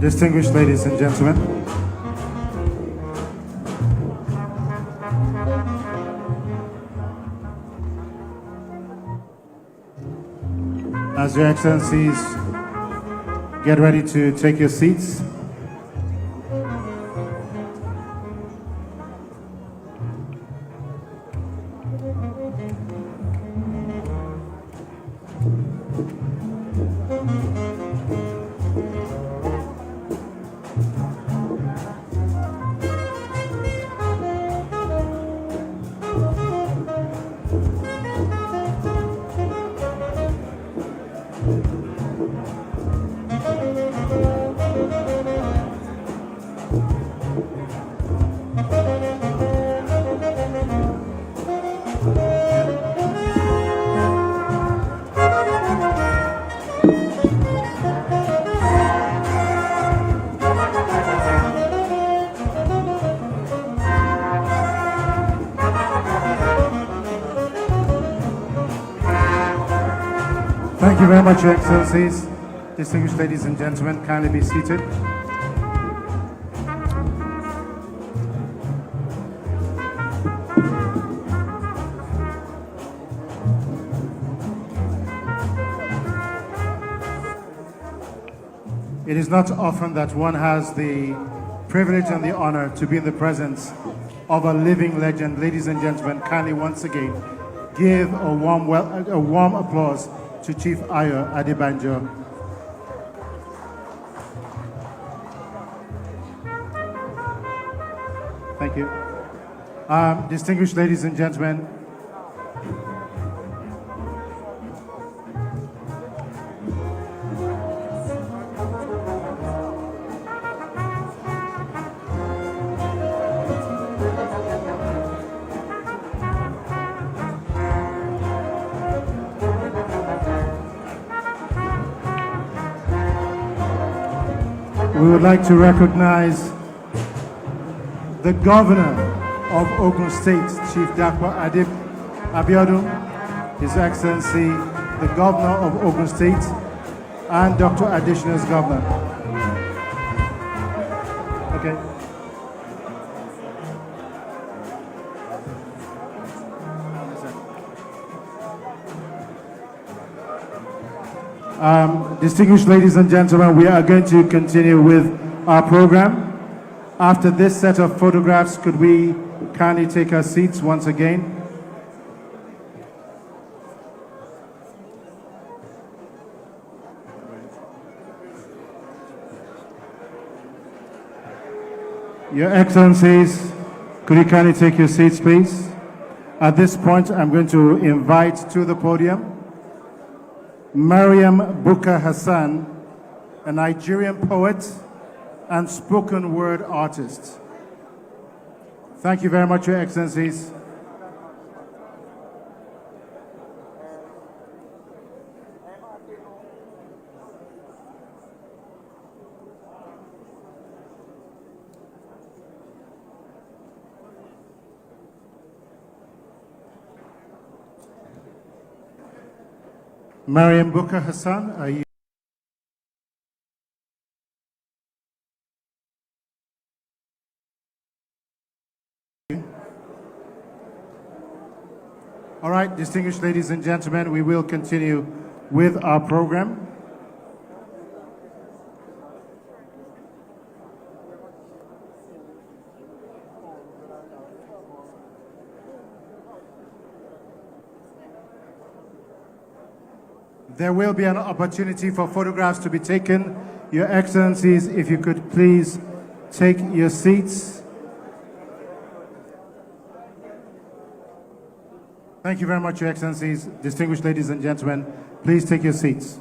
S30: Distinguished ladies and gentlemen, as Your Excellencies get ready to take your seats, thank you very much, Your Excellencies. Distinguished ladies and gentlemen, kindly be seated. It is not often that one has the privilege and the honor to be in the presence of a living legend. Ladies and gentlemen, kindly once again give a warm applause to Chief Ayo Adebanjo. Thank you. Distinguished ladies and gentlemen, we would like to recognize the Governor of Ogun State, Chief Dakwa Adib Abiodun, His Excellency, the Governor of Ogun State, and Dr. Adesina's Governor. Okay. Distinguished ladies and gentlemen, we are going to continue with our program. After this set of photographs, could we kindly take our seats once again? Your Excellencies, could you kindly take your seats, please? At this point, I'm going to invite to the podium Mariam Bukar Hassan, a Nigerian poet and spoken word artist. Thank you very much, Your Excellencies. Mariam Bukar Hassan, are you? All right, distinguished ladies and gentlemen, we will continue with our program. There will be an opportunity for photographs to be taken. Your Excellencies, if you could please take your seats. Thank you very much, Your Excellencies. Distinguished ladies and gentlemen, please take your seats.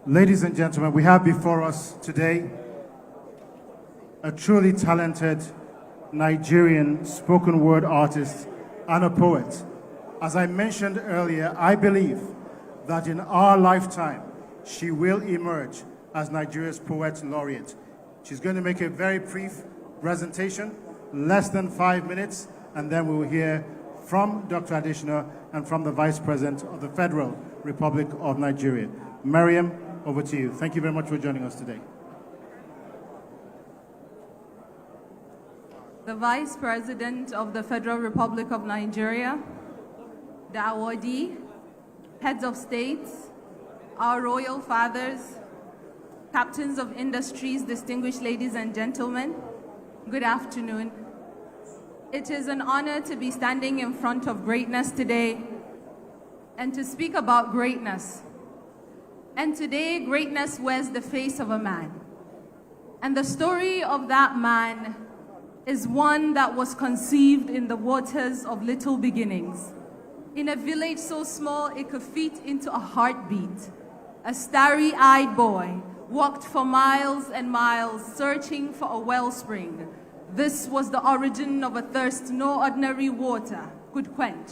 S30: Ladies and gentlemen, we have before us today a truly talented Nigerian spoken word artist and a poet. As I mentioned earlier, I believe that in our lifetime, she will emerge as Nigeria's poet laureate. She's going to make a very brief presentation, less than 5 minutes, and then we will hear from Dr. Adesina and from the Vice President of the Federal Republic of Nigeria. Mariam, over to you. Thank you very much for joining us today.
S10: The Vice President of the Federal Republic of Nigeria, the awardee, heads of states, our royal fathers, captains of industries, distinguished ladies and gentlemen, good afternoon. It is an honor to be standing in front of greatness today and to speak about greatness. And today, greatness wears the face of a man. And the story of that man is one that was conceived in the waters of little beginnings. In a village so small it could fit into a heartbeat, a starry-eyed boy walked for miles and miles searching for a wellspring. This was the origin of a thirst no ordinary water could quench,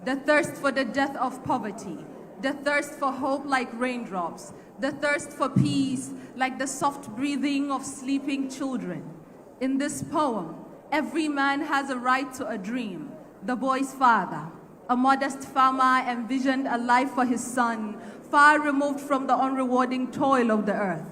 S10: the thirst for the death of poverty, the thirst for hope like raindrops, the thirst for peace like the soft breathing of sleeping children. In this poem, every man has a right to a dream. The boy's father, a modest farmer, envisioned a life for his son, far removed from the unrewarding toil of the earth.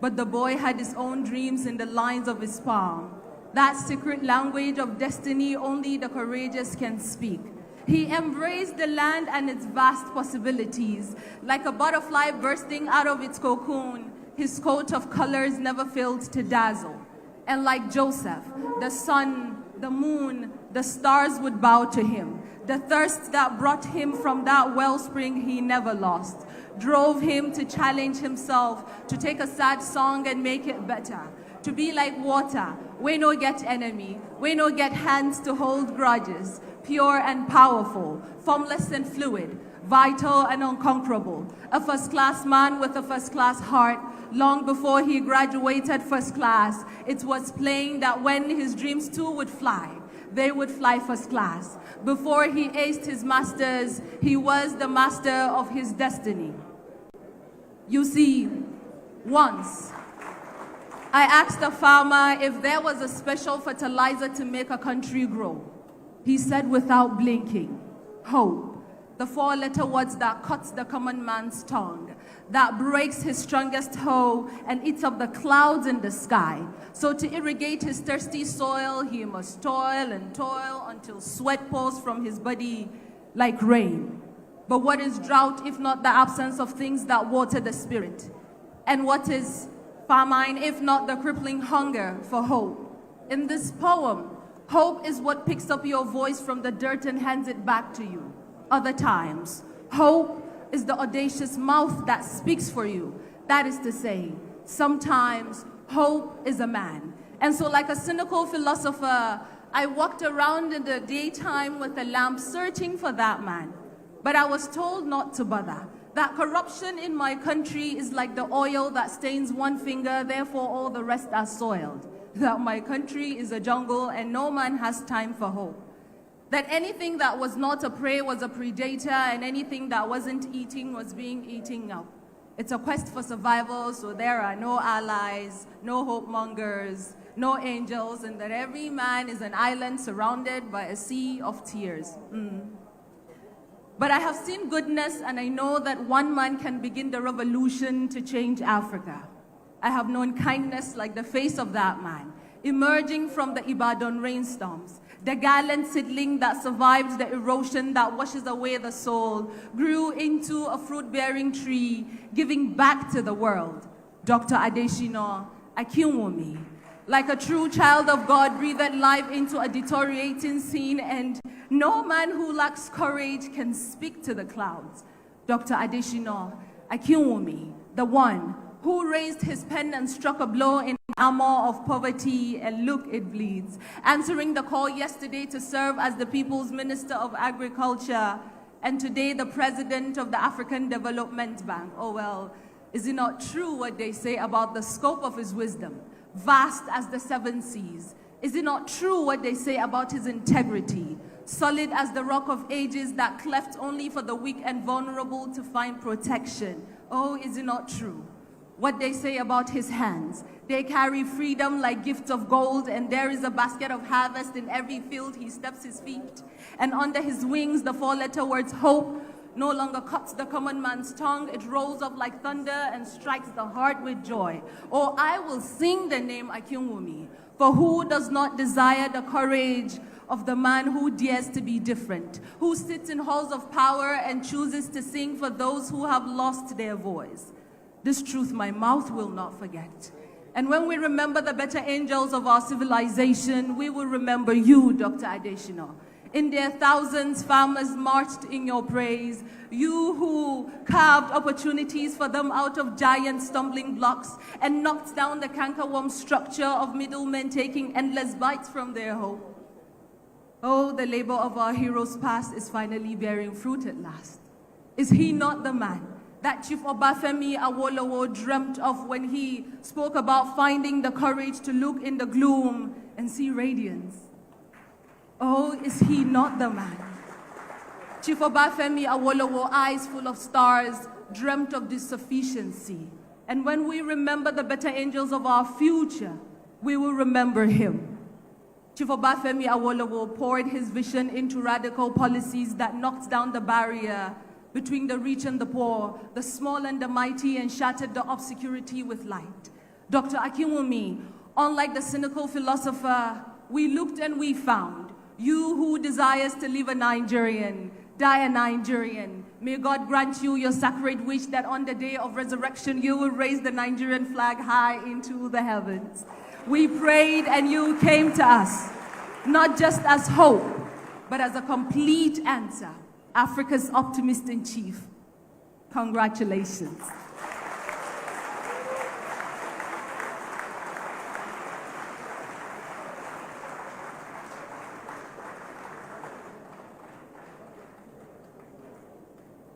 S10: But the boy had his own dreams in the lines of his palm. That secret language of destiny only the courageous can speak. He embraced the land and its vast possibilities. Like a butterfly bursting out of its cocoon, his coat of colors never failed to dazzle. And like Joseph, the sun, the moon, the stars would bow to him. The thirst that brought him from that wellspring he never lost drove him to challenge himself, to take a sad song and make it better, to be like water, we no get enemy, we no get hands to hold grudges, pure and powerful, formless and fluid, vital and unconquerable, a first-class man with a first-class heart. Long before he graduated first class, it was plain that when his dreams too would fly, they would fly first class. Before he aced his masters, he was the master of his destiny. You see, once I asked a farmer if there was a special fertilizer to make a country grow. He said without blinking, hope, the four-letter words that cuts the common man's tongue, that breaks his strongest hoe and eats up the clouds in the sky. So to irrigate his thirsty soil, he must toil and toil until sweat pours from his body like rain. But what is drought if not the absence of things that water the spirit? And what is famine if not the crippling hunger for hope? In this poem, hope is what picks up your voice from the dirt and hands it back to you. Other times, hope is the audacious mouth that speaks for you. That is to say, sometimes hope is a man. And so like a cynical philosopher, I walked around in the daytime with a lamp searching for that man. But I was told not to bother, that corruption in my country is like the oil that stains one finger, therefore all the rest are soiled. That my country is a jungle and no man has time for hope. That anything that was not a prey was a predator and anything that wasn't eating was being eaten up. It's a quest for survival, so there are no allies, no hope mongers, no angels, and that every man is an island surrounded by a sea of tears. But I have seen goodness and I know that one man can begin the revolution to change Africa. I have known kindness like the face of that man, emerging from the Ibadan rainstorms. The gallant seedling that survived the erosion that washes away the soul grew into a fruit-bearing tree, giving back to the world. Dr. Adesina Akinwumi, like a true child of God, breathed life into a deteriorating scene, and no man who lacks courage can speak to the clouds. Dr. Adesina Akinwumi, the one who raised his pen and struck a blow in the armor of poverty, and look, it bleeds. Answering the call yesterday to serve as the People's Minister of Agriculture, and today the President of the African Development Bank. Oh well, is it not true what they say about the scope of his wisdom, vast as the seven seas? Is it not true what they say about his integrity, solid as the rock of ages that cleft only for the weak and vulnerable to find protection? Oh, is it not true what they say about his hands? They carry freedom like gifts of gold, and there is a basket of harvest in every field he steps his feet. And under his wings, the four-letter words hope no longer cuts the common man's tongue. It rolls up like thunder and strikes the heart with joy. Oh, I will sing the name Akinwumi, for who does not desire the courage of the man who dares to be different, who sits in halls of power and chooses to sing for those who have lost their voice. This truth my mouth will not forget. And when we remember the better angels of our civilization, we will remember you, Dr. Adesina. In their thousands, farmers marched in your praise. You who carved opportunities for them out of giant stumbling blocks and knocked down the cankerworm structure of middlemen taking endless bites from their hope. Oh, the labor of our heroes past is finally bearing fruit at last. Is he not the man that Chief Obafemi Awolowo dreamt of when he spoke about finding the courage to look in the gloom and see radiance? Oh, is he not the man? Chief Obafemi Awolowo, eyes full of stars, dreamt of this sufficiency. And when we remember the better angels of our future, we will remember him. Chief Obafemi Awolowo poured his vision into radical policies that knocked down the barrier between the rich and the poor, the small and the mighty, and shattered the obscurity with light. Dr. Akinwumi, unlike the cynical philosopher, we looked and we found. You who desires to live a Nigerian, die a Nigerian. May God grant you your sacred wish that on the day of resurrection you will raise the Nigerian flag high into the heavens. We prayed and you came to us, not just as hope, but as a complete answer. Africa's optimist in chief. Congratulations.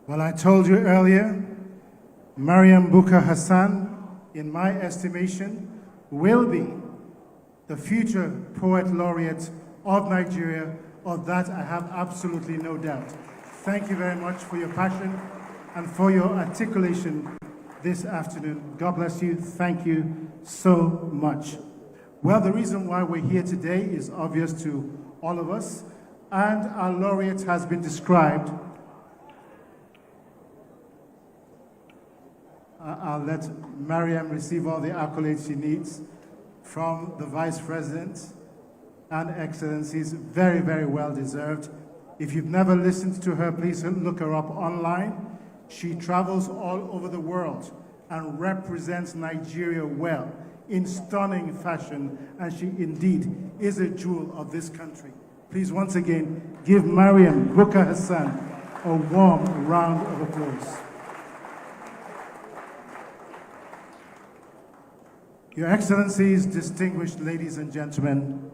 S30: Well, I told you earlier, Mariam Bukar Hassan, in my estimation, will be the future poet laureate of Nigeria. Of that, I have absolutely no doubt. Thank you very much for your passion and for your articulation this afternoon. God bless you. Thank you so much. Well, the reason why we're here today is obvious to all of us, and our laureate has been described. I'll let Mariam receive all the accolades she needs from the Vice President and Excellencies. Very, very well deserved. If you've never listened to her, please look her up online. She travels all over the world and represents Nigeria well in stunning fashion, and she indeed is a jewel of this country. Please once again give Mariam Bukar Hassan a warm round of applause. Your Excellencies, distinguished ladies and gentlemen,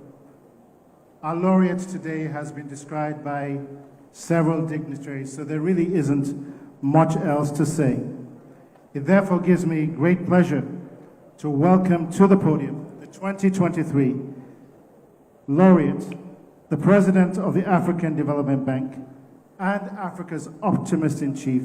S30: our laureate today has been described by several dignitaries, so there really isn't much else to say. It therefore gives me great pleasure to welcome to the podium the 2023 laureate, the President of the African Development Bank and Africa's Optimist-in-Chief,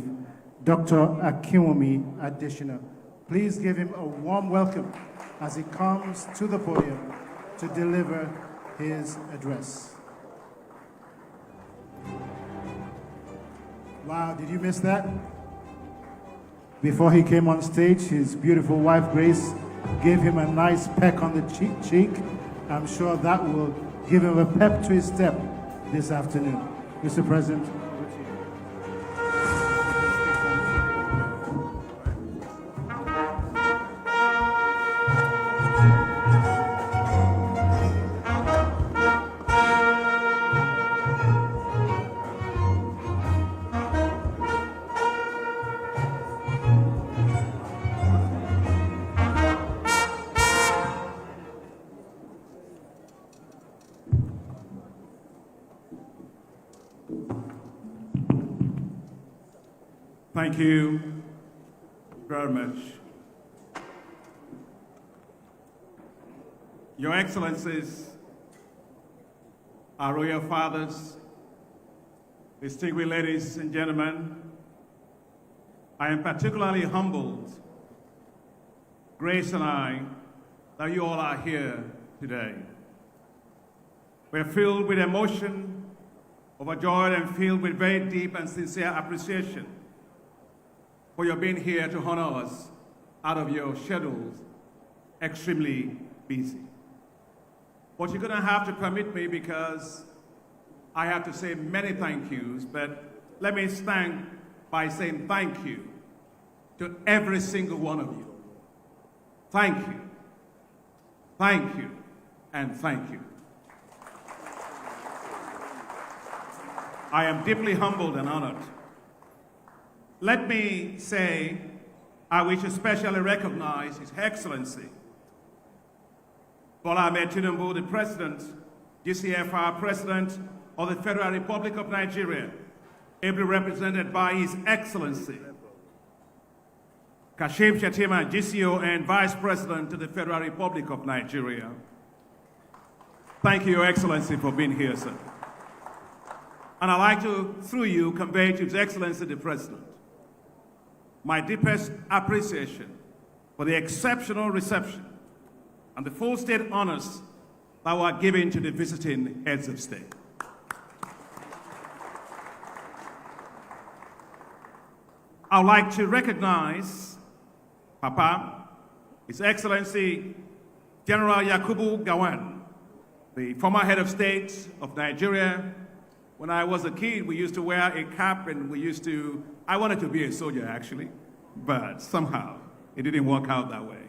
S30: Dr. Akinwumi Adesina. Please give him a warm welcome as he comes to the podium to deliver his address. Wow, did you miss that? Before he came on stage, his beautiful wife, Grace, gave him a nice peck on the cheek. I'm sure that will give him a pep to his step this afternoon. Mr. President, over to you.
S11: Thank you very much. Your Excellencies, our royal fathers, distinguished ladies and gentlemen, I am particularly humbled, Grace and I, that you all are here today. We're filled with emotion overjoyed and filled with very deep and sincere appreciation for your being here to honor us out of your schedules, extremely busy. But you're going to have to permit me because I have to say many thank yous, but let me start by saying thank you to every single one of you. Thank you, and thank you. I am deeply humbled and honored. Let me say, I wish to especially recognize His Excellency Bola Ahmed Tinubu, the President, GCFR President of the Federal Republic of Nigeria, ably represented by His Excellency Kashim Shettima, GCO and Vice President of the Federal Republic of Nigeria. Thank you, Your Excellency, for being here, sir. And I'd like to, through you, convey to His Excellency the President my deepest appreciation for the exceptional reception and the full state honors that were given to the visiting heads of state. I would like to recognize Papa, His Excellency General Yakubu Gowon, the former head of state of Nigeria. When I was a kid, we used to wear a cap and I wanted to be a soldier actually, but somehow it didn't work out that way.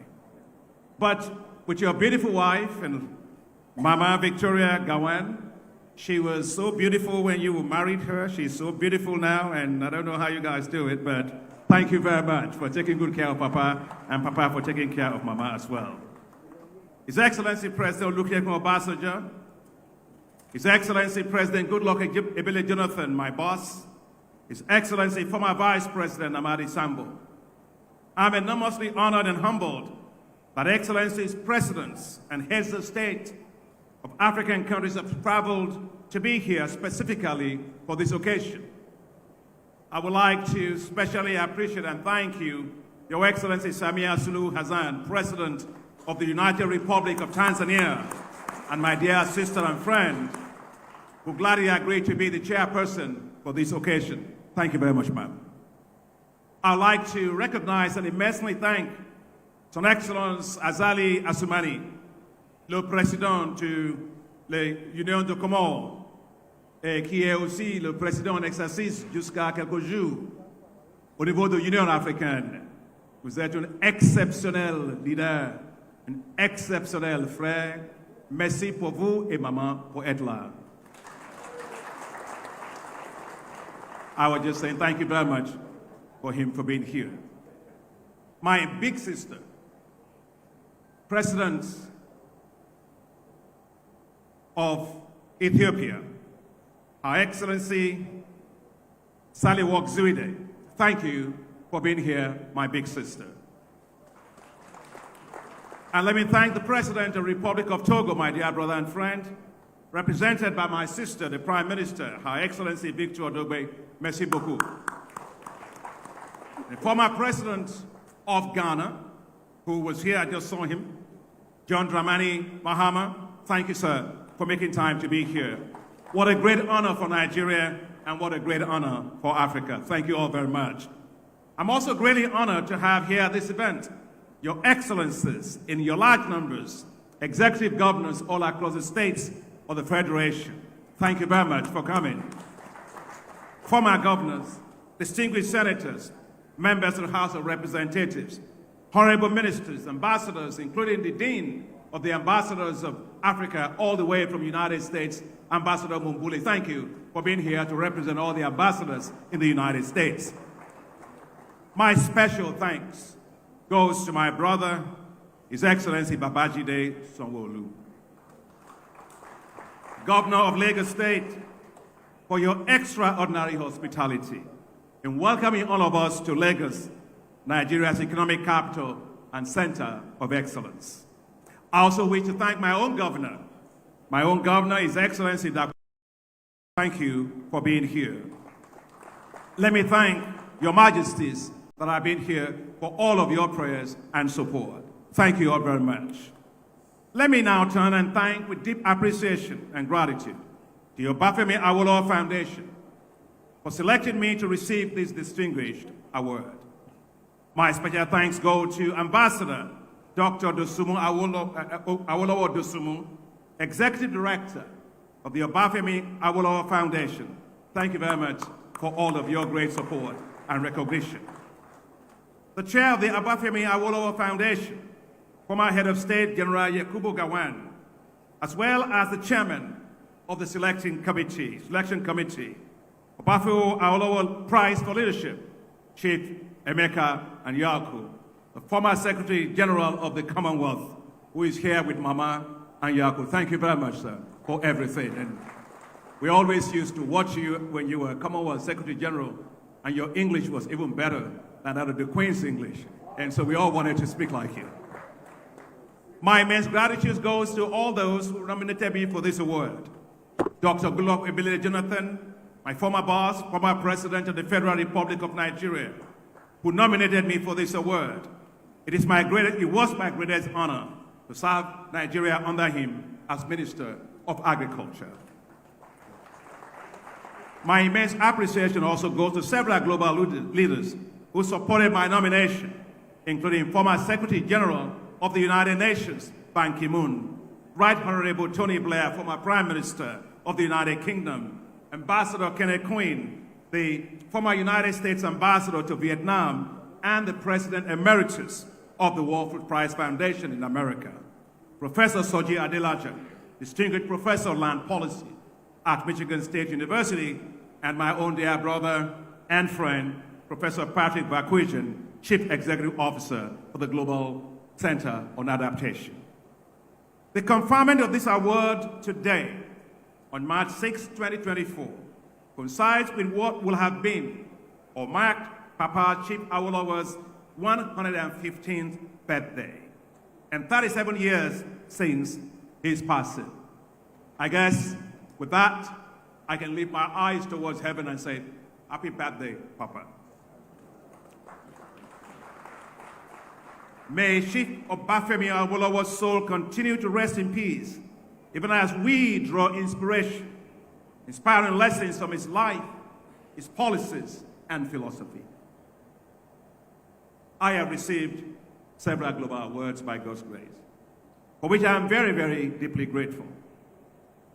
S11: But with your beautiful wife and Mama Victoria Gowon, she was so beautiful when you married her. She's so beautiful now, and I don't know how you guys do it, but thank you very much for taking good care of Papa, and Papa for taking care of Mama as well. His Excellency President Olusegun Obasanjo, His Excellency President Goodluck Ebele Jonathan, my boss, His Excellency former Vice President Amadi Sambo. I'm enormously honored and humbled that Excellencies, Presidents, and heads of state of African countries have traveled to be here specifically for this occasion. I would like to especially appreciate and thank you, Your Excellency Samia Suluhu Hassan, President of the United Republic of Tanzania, and my dear sister and friend, who gladly agreed to be the chairperson for this occasion. Thank you very much, ma'am. I'd like to recognize and immensely thank Son Excellence Azali Assoumani, le Président de l'Union de Comores, et qui est aussi le Président en exercice jusqu'à quelques jours au niveau de l'Union africaine. Vous êtes un exceptionnel leader, un exceptionnel frère. Merci pour vous et maman pour être là. I was just saying thank you very much for him for being here. My big sister, President of Ethiopia, Her Excellency Sahle-Work Zewde, thank you for being here, my big sister. And let me thank the President of the Republic of Togo, my dear brother and friend, represented by my sister, the Prime Minister, Her Excellency Victor Odogbe. Merci beaucoup. The former President of Ghana, who was here, I just saw him, John Dramani Mahama, thank you, sir, for making time to be here. What a great honor for Nigeria, and what a great honor for Africa. Thank you all very much. I'm also greatly honored to have here at this event Your Excellencies in your large numbers, executive governors all across the states of the Federation. Thank you very much for coming. Former governors, distinguished senators, members of the House of Representatives, honorable ministers, ambassadors, including the Dean of the Ambassadors of Africa all the way from the United States, Ambassador Mumbuli. Thank you for being here to represent all the ambassadors in the United States. My special thanks goes to my brother, His Excellency Babajide Sanwo-Olu, Governor of Lagos State, for your extraordinary hospitality in welcoming all of us to Lagos, Nigeria's economic capital and center of excellence. I also wish to thank my own governor, His Excellency Dr. Thank you for being here. Let me thank Your Majesties that have been here for all of your prayers and support. Thank you all very much. Let me now turn and thank with deep appreciation and gratitude the Obafemi Awolowo Foundation for selecting me to receive this distinguished award. My special thanks go to Ambassador Dr. Dosumu Awolowo Dosumu, Executive Director of the Obafemi Awolowo Foundation. Thank you very much for all of your great support and recognition. The chair of the Obafemi Awolowo Foundation, former head of state General Yakubu Gowon, as well as the chairman of the selection committee, Obafemi Awolowo Prize for Leadership, Chief Emeka Anyaku, the former Secretary General of the Commonwealth, who is here with Mama Anyaku. Thank you very much, sir, for everything. And we always used to watch you when you were Commonwealth Secretary General, and your English was even better than that of the Queen's English. And so we all wanted to speak like you. My immense gratitude goes to all those who nominated me for this award. Dr. Goodluck Ebele Jonathan, my former boss, former President of the Federal Republic of Nigeria, who nominated me for this award. It was my greatest honor to serve Nigeria under him as Minister of Agriculture. My immense appreciation also goes to several global leaders who supported my nomination, including former Secretary General of the United Nations, Ban Ki-moon, Right Honorable Tony Blair, former Prime Minister of the United Kingdom, Ambassador Kenneth Quinn, the former United States Ambassador to Vietnam, and the President Emeritus of the World Food Prize Foundation in America, Professor Soji Adelaja, Distinguished Professor of Land Policy at Michigan State University, and my own dear brother and friend, Professor Patrick Bakwijian, Chief Executive Officer for the Global Center on Adaptation. The conferment of this award today, on March 6, 2024, coincides with what will have been, or marked, Papa Chief Awolowo's 115th birthday, and 37 years since his passing. I guess with that, I can lift my eyes towards heaven and say, happy birthday, Papa. May Chief Obafemi Awolowo's soul continue to rest in peace, even as we draw inspiration, inspiring lessons from his life, his policies, and philosophy. I have received several global awards by God's grace, for which I am very, very deeply grateful.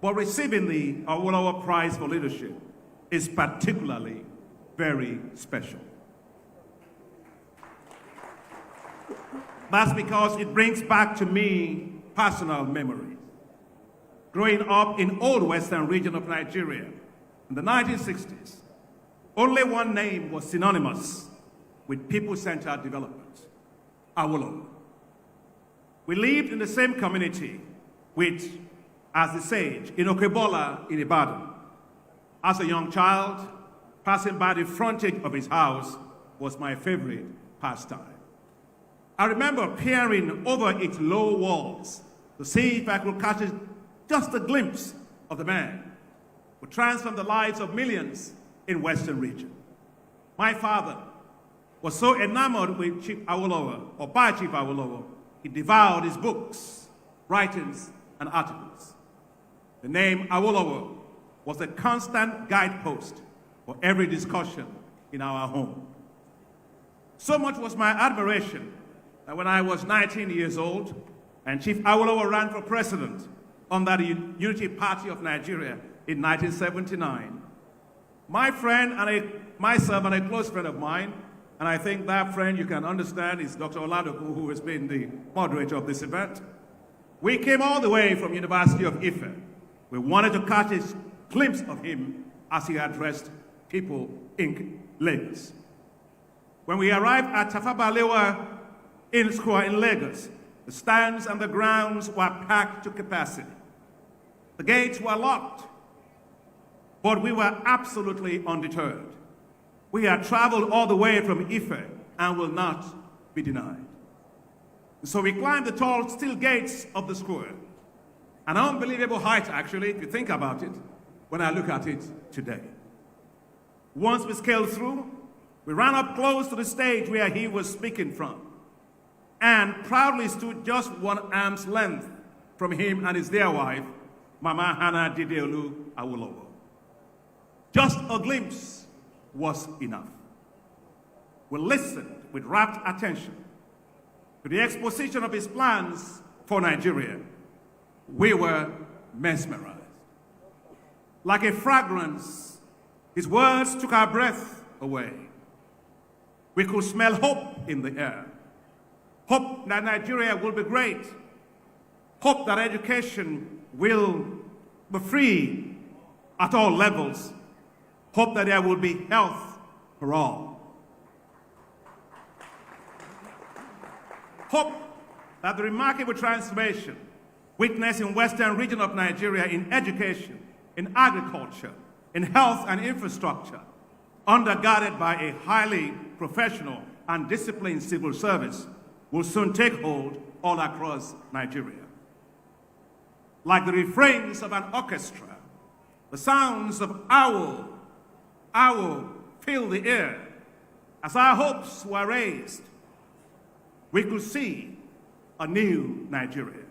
S11: But receiving the Awolowo Prize for Leadership is particularly very special. That's because it brings back to me personal memories. Growing up in old western region of Nigeria in the 1960s, only one name was synonymous with people-centered development: Awolowo. We lived in the same community with, as the sage, in Okebola in Ibadan. As a young child, passing by the frontage of his house was my favorite pastime. I remember peering over its low walls to see if I could catch just a glimpse of the man who transformed the lives of millions in Western region. My father was so enamored with Chief Awolowo, or by Chief Awolowo, he devoured his books, writings, and articles. The name Awolowo was a constant guidepost for every discussion in our home. So much was my admiration that when I was 19 years old and Chief Awolowo ran for president under the Unity Party of Nigeria in 1979, my friend and myself and a close friend of mine, and I think that friend you can understand is Dr. Oladoku, who has been the moderator of this event, we came all the way from University of Ife. We wanted to catch a glimpse of him as he addressed people in Lagos. When we arrived at Tafawa Balewa in Square in Lagos, the stands and the grounds were packed to capacity. The gates were locked, but we were absolutely undeterred. We had traveled all the way from Ife and will not be denied. So we climbed the tall steel gates of the square. An unbelievable height, actually, if you think about it, when I look at it today. Once we scaled through, we ran up close to the stage where he was speaking from, and proudly stood just one arm's length from him and his dear wife, Mama Hannah Dideolu Awolowo. Just a glimpse was enough. We listened with rapt attention to the exposition of his plans for Nigeria. We were mesmerized. Like a fragrance, his words took our breath away. We could smell hope in the air. Hope that Nigeria will be great. Hope that education will be free at all levels. Hope that there will be health for all. Hope that the remarkable transformation witnessed in western region of Nigeria in education, in agriculture, in health and infrastructure, undergirded by a highly professional and disciplined civil service, will soon take hold all across Nigeria. Like the refrains of an orchestra, the sounds of owl fill the air. As our hopes were raised, we could see a new Nigeria.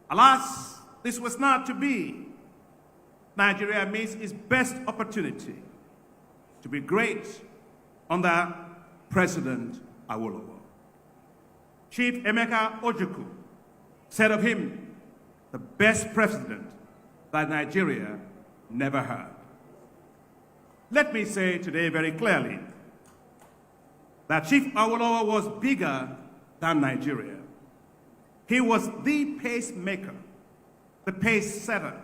S11: Alas, this was not to be. Nigeria missed its best opportunity to be great under President Awolowo. Chief Emeka Ojukwu said of him, the best president that Nigeria never had. Let me say today very clearly that Chief Awolowo was bigger than Nigeria. He was the pacemaker, the pace setter,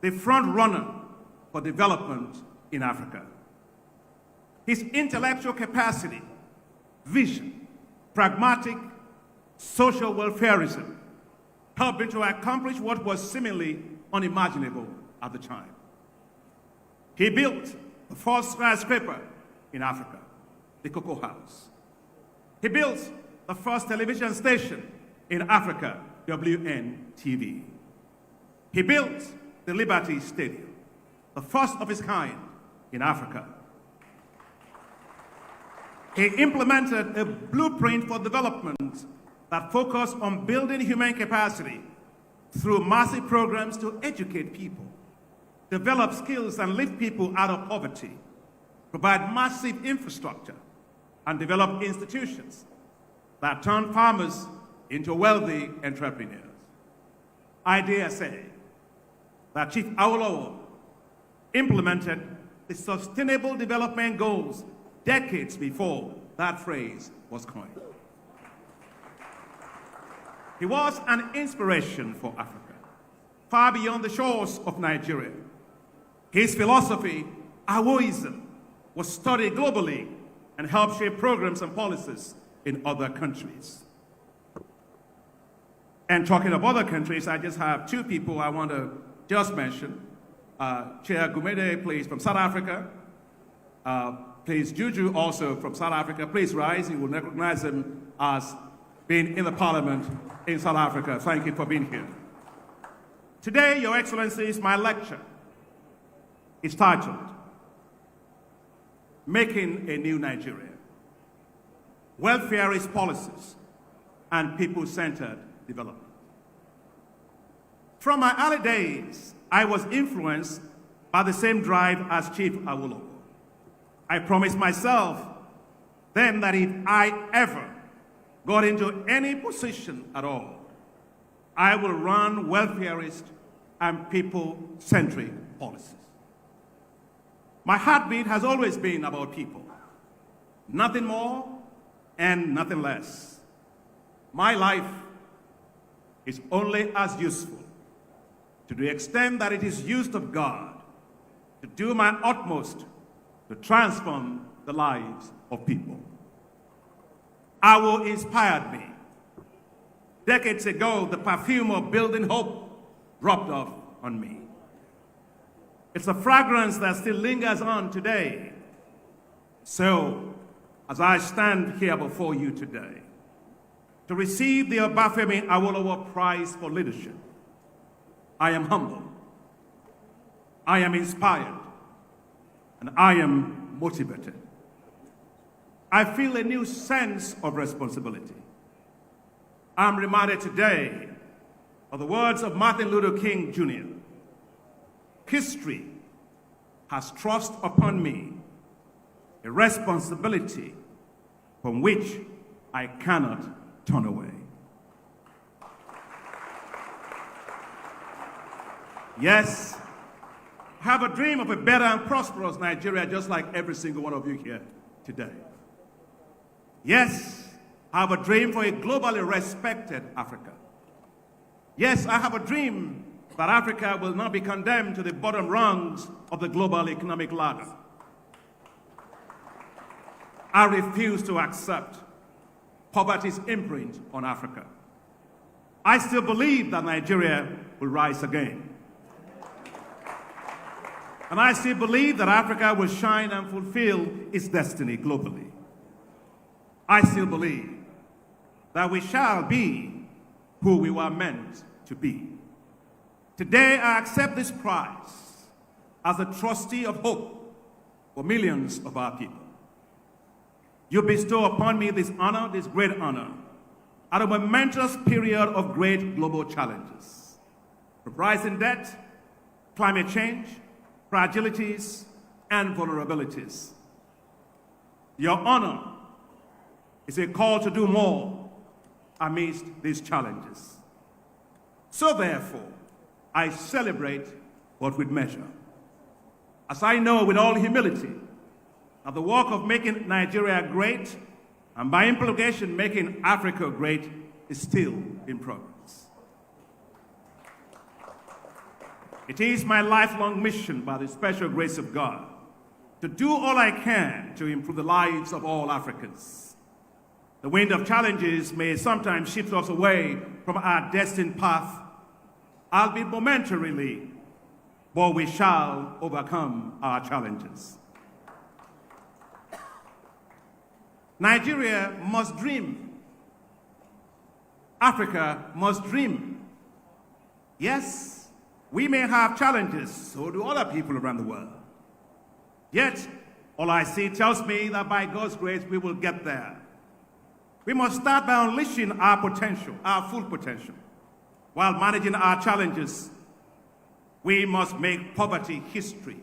S11: the front runner for development in Africa. His intellectual capacity, vision, pragmatic social welfarism helped him to accomplish what was seemingly unimaginable at the time. He built the first skyscraper in Africa, the Cocoa House. He built the first television station in Africa, WNTV. He built the Liberty Stadium, the first of its kind in Africa. He implemented a blueprint for development that focused on building human capacity through massive programs to educate people, develop skills and lift people out of poverty, provide massive infrastructure, and develop institutions that turn farmers into wealthy entrepreneurs. I dare say that Chief Awolowo implemented the Sustainable Development Goals decades before that phrase was coined. He was an inspiration for Africa, far beyond the shores of Nigeria. His philosophy, Awoism, was studied globally and helped shape programs and policies in other countries. And talking of other countries, I just have two people I want to just mention. Chair Gumede, please, from South Africa. Please, Juju, also from South Africa. Please rise. You will recognize him as being in the parliament in South Africa. Thank you for being here. Today, Your Excellencies, my lecture is titled, Making a New Nigeria, Welfareist Policies and People-Centered Development. From my early days, I was influenced by the same drive as Chief Awolowo. I promised myself then that if I ever got into any position at all, I will run welfareist and people-centric policies. My heartbeat has always been about people, nothing more and nothing less. My life is only as useful to the extent that it is used of God to do my utmost to transform the lives of people. Awo inspired me. Decades ago, the perfume of building hope dropped off on me. It's a fragrance that still lingers on today. So, as I stand here before you today, to receive the Obafemi Awolowo Prize for Leadership, I am humble, I am inspired, and I am motivated. I feel a new sense of responsibility. I'm reminded today of the words of Martin Luther King Jr., history has thrust upon me a responsibility from which I cannot turn away. Yes, I have a dream of a better and prosperous Nigeria, just like every single one of you here today. Yes, I have a dream for a globally respected Africa. Yes, I have a dream that Africa will not be condemned to the bottom rungs of the global economic ladder. I refuse to accept poverty's imprint on Africa. I still believe that Nigeria will rise again. And I still believe that Africa will shine and fulfill its destiny globally. I still believe that we shall be who we were meant to be. Today, I accept this prize as a trustee of hope for millions of our people. You bestow upon me this honor, this great honor, at a momentous period of great global challenges. Rising debt, climate change, fragilities, and vulnerabilities. Your honor is a call to do more amidst these challenges. So therefore, I celebrate but with measure. As I know with all humility that the work of making Nigeria great, and by implication making Africa great, is still in progress. It is my lifelong mission, by the special grace of God, to do all I can to improve the lives of all Africans. The wind of challenges may sometimes shift us away from our destined path, albeit momentarily, but we shall overcome our challenges. Nigeria must dream. Africa must dream. Yes, we may have challenges, so do other people around the world. Yet, all I see tells me that by God's grace, we will get there. We must start by unleashing our potential, our full potential. While managing our challenges, we must make poverty history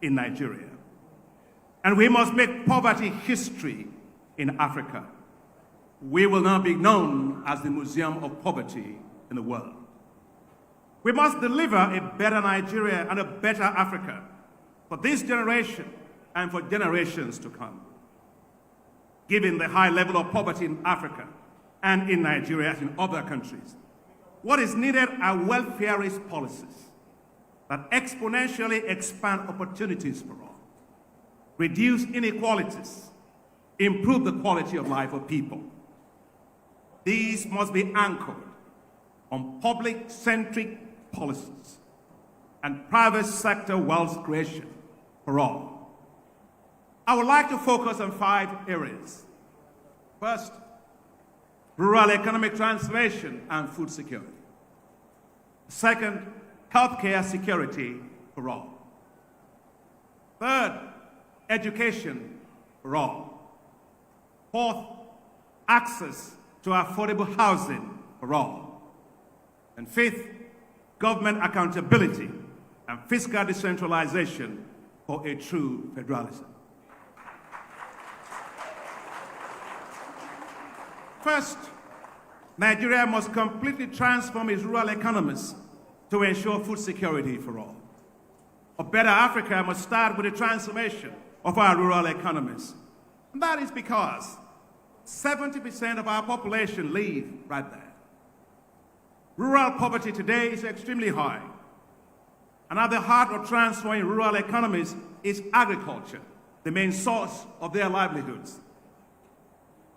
S11: in Nigeria. And we must make poverty history in Africa. We will now be known as the Museum of Poverty in the world. We must deliver a better Nigeria and a better Africa for this generation and for generations to come. Given the high level of poverty in Africa and in Nigeria as in other countries, what is needed are welfareist policies that exponentially expand opportunities for all, reduce inequalities, improve the quality of life of people. These must be anchored on public-centric policies and private sector wealth creation for all. I would like to focus on 5 areas. First, rural economic transformation and food security. Second, healthcare security for all. Third, education for all. Fourth, access to affordable housing for all. And fifth, government accountability and fiscal decentralization for a true federalism. First, Nigeria must completely transform its rural economies to ensure food security for all. A better Africa must start with the transformation of our rural economies. And that is because 70% of our population live right there. Rural poverty today is extremely high. And at the heart of transforming rural economies is agriculture, the main source of their livelihoods.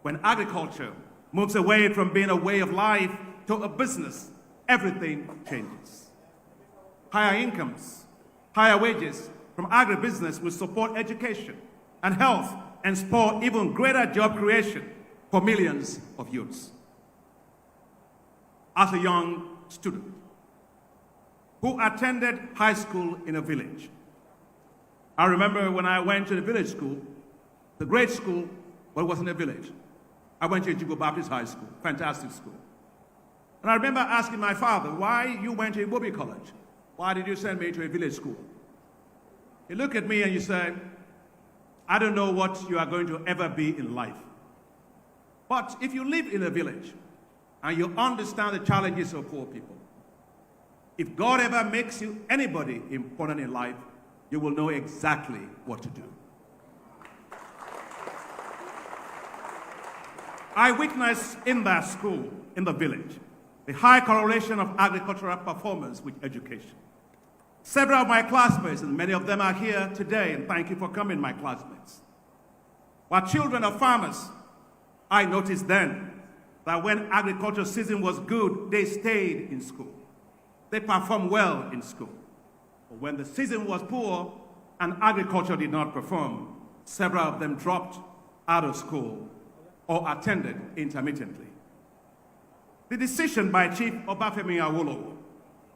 S11: When agriculture moves away from being a way of life to a business, everything changes. Higher incomes, higher wages from agribusiness will support education and health and spur even greater job creation for millions of youths. As a young student who attended high school in a village, I remember when I went to the village school, the grade school, but it wasn't a village. I went to Ijigo Baptist High School, fantastic school. And I remember asking my father, why you went to Iwobi College? Why did you send me to a village school? He looked at me and he said, I don't know what you are going to ever be in life. But if you live in a village and you understand the challenges of poor people, if God ever makes you anybody important in life, you will know exactly what to do. I witnessed in that school, in the village, the high correlation of agricultural performance with education. Several of my classmates, and many of them are here today, and thank you for coming, my classmates, were children of farmers. I noticed then that when agriculture season was good, they stayed in school. They performed well in school. But when the season was poor and agriculture did not perform, several of them dropped out of school or attended intermittently. The decision by Chief Obafemi Awolowo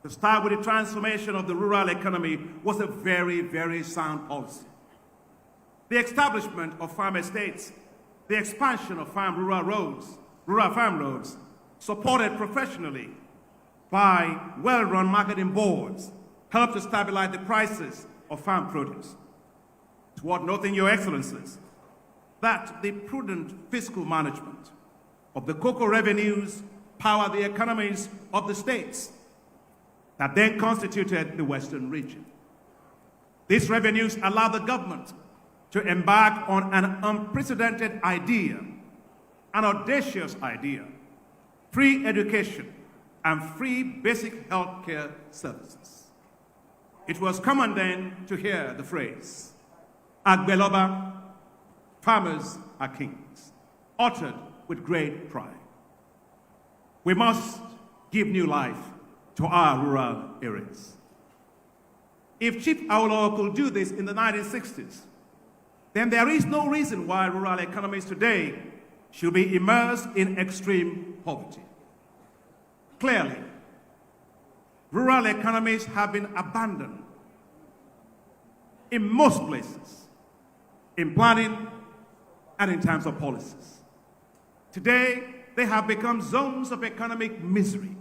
S11: to start with the transformation of the rural economy was a very, very sound policy. The establishment of farm estates, the expansion of rural farm roads, supported professionally by well-run marketing boards, helped to stabilize the prices of farm produce. It's worth noting, Your Excellencies, that the prudent fiscal management of the cocoa revenues powered the economies of the states that then constituted the Western region. These revenues allowed the government to embark on an unprecedented idea, an audacious idea: free education and free basic health care services. It was common then to hear the phrase, "Agbeloba, farmers are kings," uttered with great pride. We must give new life to our rural areas. If Chief Awolowo could do this in the 1960s, then there is no reason why rural economies today should be immersed in extreme poverty. Clearly, rural economies have been abandoned in most places, in planning and in terms of policies. Today, they have become zones of economic misery.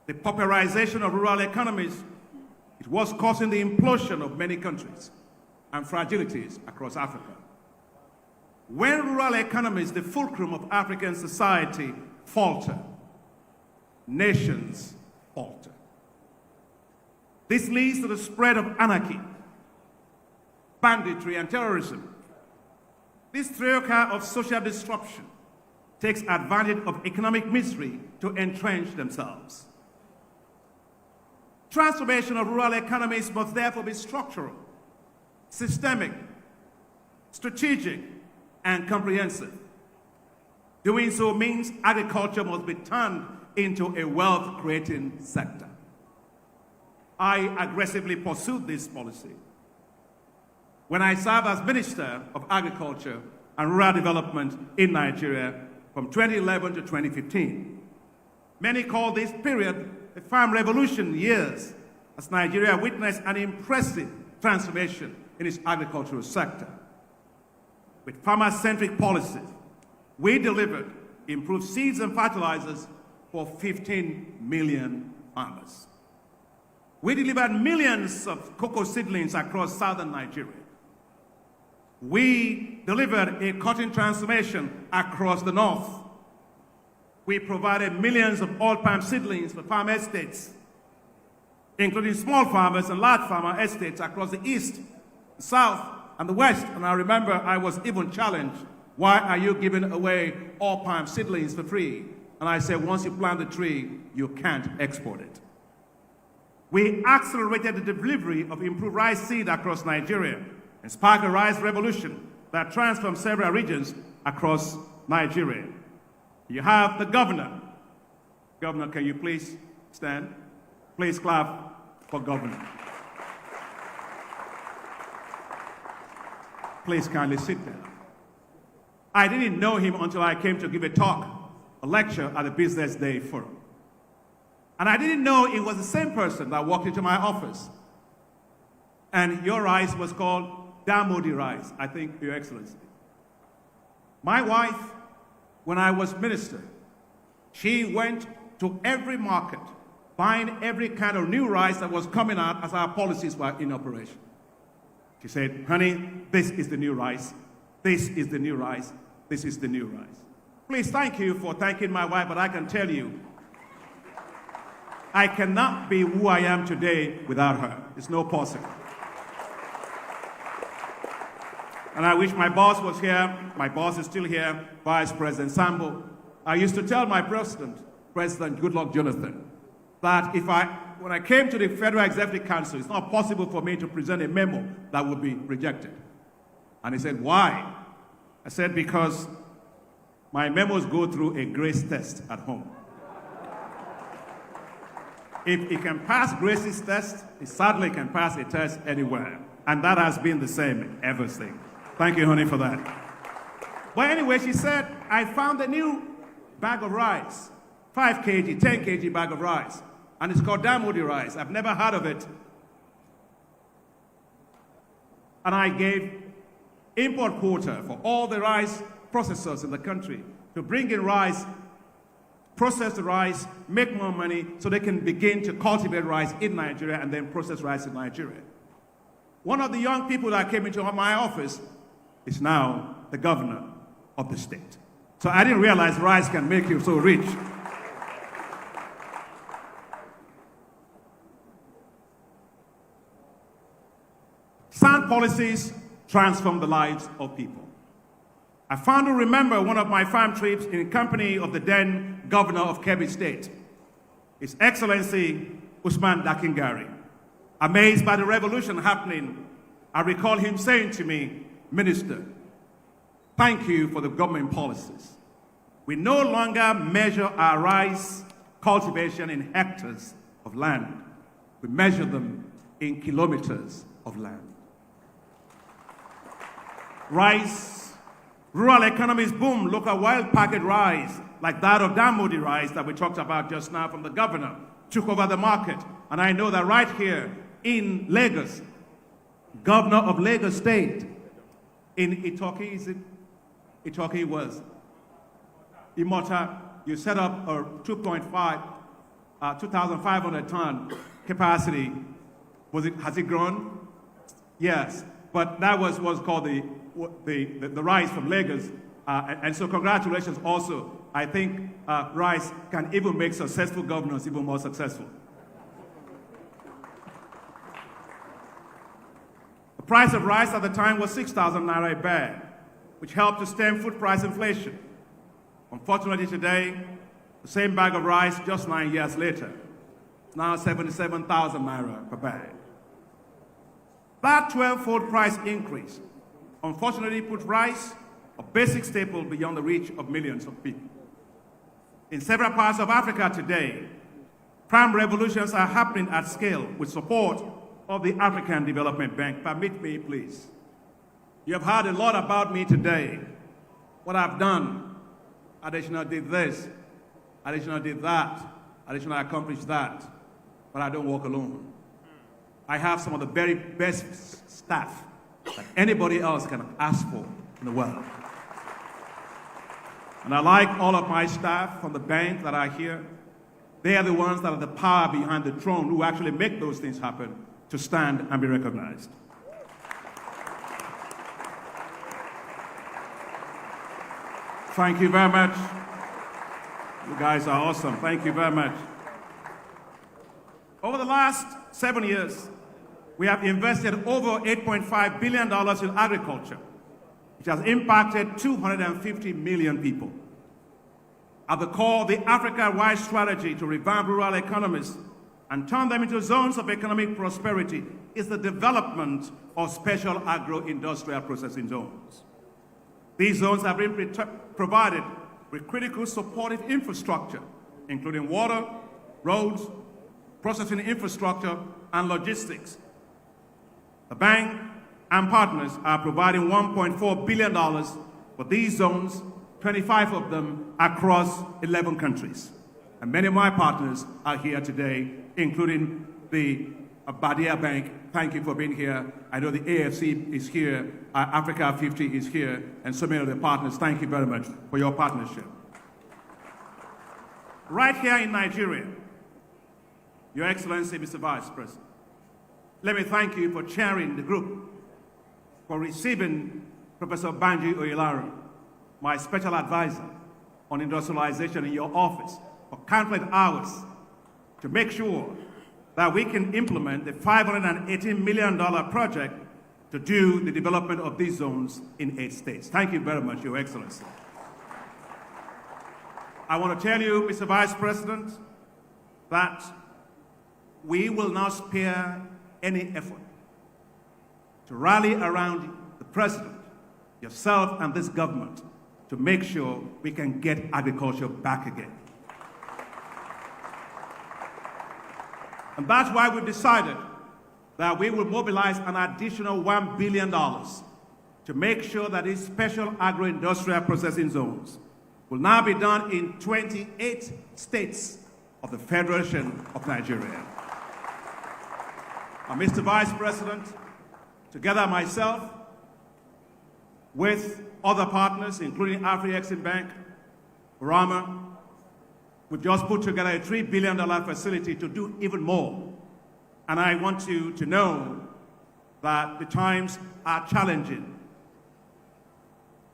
S11: The pauperization of rural economies, it was causing the implosion of many countries and fragilities across Africa. When rural economies, the fulcrum of African society, falter, nations falter. This leads to the spread of anarchy, banditry, and terrorism. This troika of social disruption takes advantage of economic misery to entrench themselves. Transformation of rural economies must therefore be structural, systemic, strategic, and comprehensive. Doing so means agriculture must be turned into a wealth-creating sector. I aggressively pursued this policy when I served as Minister of Agriculture and Rural Development in Nigeria from 2011 to 2015. Many call this period the Farm Revolution years, as Nigeria witnessed an impressive transformation in its agricultural sector. With farmer-centric policies, we delivered improved seeds and fertilizers for 15 million farmers. We delivered millions of cocoa seedlings across southern Nigeria. We delivered a cotton transformation across the north. We provided millions of oil palm seedlings for farm estates, including small farmers and large farmer estates across the east, the south, and the west. And I remember I was even challenged, why are you giving away oil palm seedlings for free? And I said, once you plant the tree, you can't export it. We accelerated the delivery of improved rice seed across Nigeria and sparked a rice revolution that transformed several regions across Nigeria. You have the governor. Governor, can you please stand? Please clap for governor. Please kindly sit down. I didn't know him until I came to give a talk, a lecture at the Business Day Forum. And I didn't know it was the same person that walked into my office. And your rice was called Damodi rice, I think, Your Excellency. My wife, when I was minister, She went to every market, buying every kind of new rice that was coming out as our policies were in operation. She said, honey, this is the new rice. This is the new rice. This is the new rice. Please thank you for thanking my wife, but I can tell you, I cannot be who I am today without her. It's no possible. And I wish my boss was here. My boss is still here, Vice President Sambo. I used to tell my President Goodluck Jonathan, that when I came to the Federal Executive Council, it's not possible for me to present a memo that would be rejected. And he said, why? I said, because my memos go through a grace test at home. If he can pass Grace's test, he certainly can pass a test anywhere. And that has been the same ever since. Thank you, honey, for that. But anyway, she said, I found a new bag of rice, 5 kg, 10 kg bag of rice. And it's called Damodi rice. I've never heard of it. And I gave import quota for all the rice processors in the country to bring in rice, process the rice, make more money so they can begin to cultivate rice in Nigeria and then process rice in Nigeria. One of the young people that came into my office is now the governor of the state. So I didn't realize rice can make you so rich. Sound policies transform the lives of people. I fondly remember one of my farm trips in company of the then governor of Kebbi State, His Excellency Usman Dakingari. Amazed by the revolution happening, I recall him saying to me, Minister, thank you for the government policies. We no longer measure our rice cultivation in hectares of land. We measure them in kilometers of land. Rice, rural economies boom, look at wild packet rice, like that of Damodi rice that we talked about just now from the governor, took over the market. And I know that right here in Lagos, governor of Lagos State, in Itoki, is it? Itoki was. Imota, you set up a 2,500 ton capacity. Has it grown? Yes, but that was what's called the rice from Lagos. And so congratulations also. I think rice can even make successful governors even more successful. The price of rice at the time was 6,000 naira a bag, which helped to stem food price inflation. Unfortunately today, the same bag of rice just 9 years later, is now 77,000 naira per bag. That 12-fold price increase unfortunately put rice, a basic staple, beyond the reach of millions of people. In several parts of Africa today, farm revolutions are happening at scale with support of the African Development Bank. Permit me, please. You have heard a lot about me today, what I've done. Adesina did this, Adesina did that, Adesina accomplished that, but I don't walk alone. I have some of the very best staff that anybody else can ask for in the world. And I like all of my staff from the bank that are here. They are the ones that are the power behind the throne who actually make those things happen to stand and be recognized. Thank you very much. You guys are awesome. Thank you very much. Over the last 7 years, we have invested over $8.5 billion in agriculture, which has impacted 250 million people. At the core of the Africa-wide strategy to revamp rural economies and turn them into zones of economic prosperity is the development of special agro-industrial processing zones. These zones have been provided with critical supportive infrastructure, including water, roads, processing infrastructure, and logistics. The bank and partners are providing $1.4 billion for these zones, 25 of them across 11 countries. And many of my partners are here today, including the Badia Bank. Thank you for being here. I know the AFC is here, Africa 50 is here, and so many of the partners. Thank you very much for your partnership. right here in Nigeria, Your Excellency, Mr. Vice President, let me thank you for chairing the group, for receiving Professor Banji Oyelaro, my special advisor on industrialization in your office, for countless hours to make sure that we can implement the $518 million project to do the development of these zones in 8 states. Thank you very much, Your Excellency. I want to tell you, Mr. Vice President, that we will not spare any effort to rally around the President, yourself, and this government to make sure we can get agriculture back again. And that's why we decided that we will mobilize an additional $1 billion to make sure that these special agro-industrial processing zones will now be done in 28 states of the Federation of Nigeria. And Mr. Vice President, together myself, with other partners, including Afri-Exim Bank, Rama, we've just put together a $3 billion facility to do even more. And I want you to know that the times are challenging.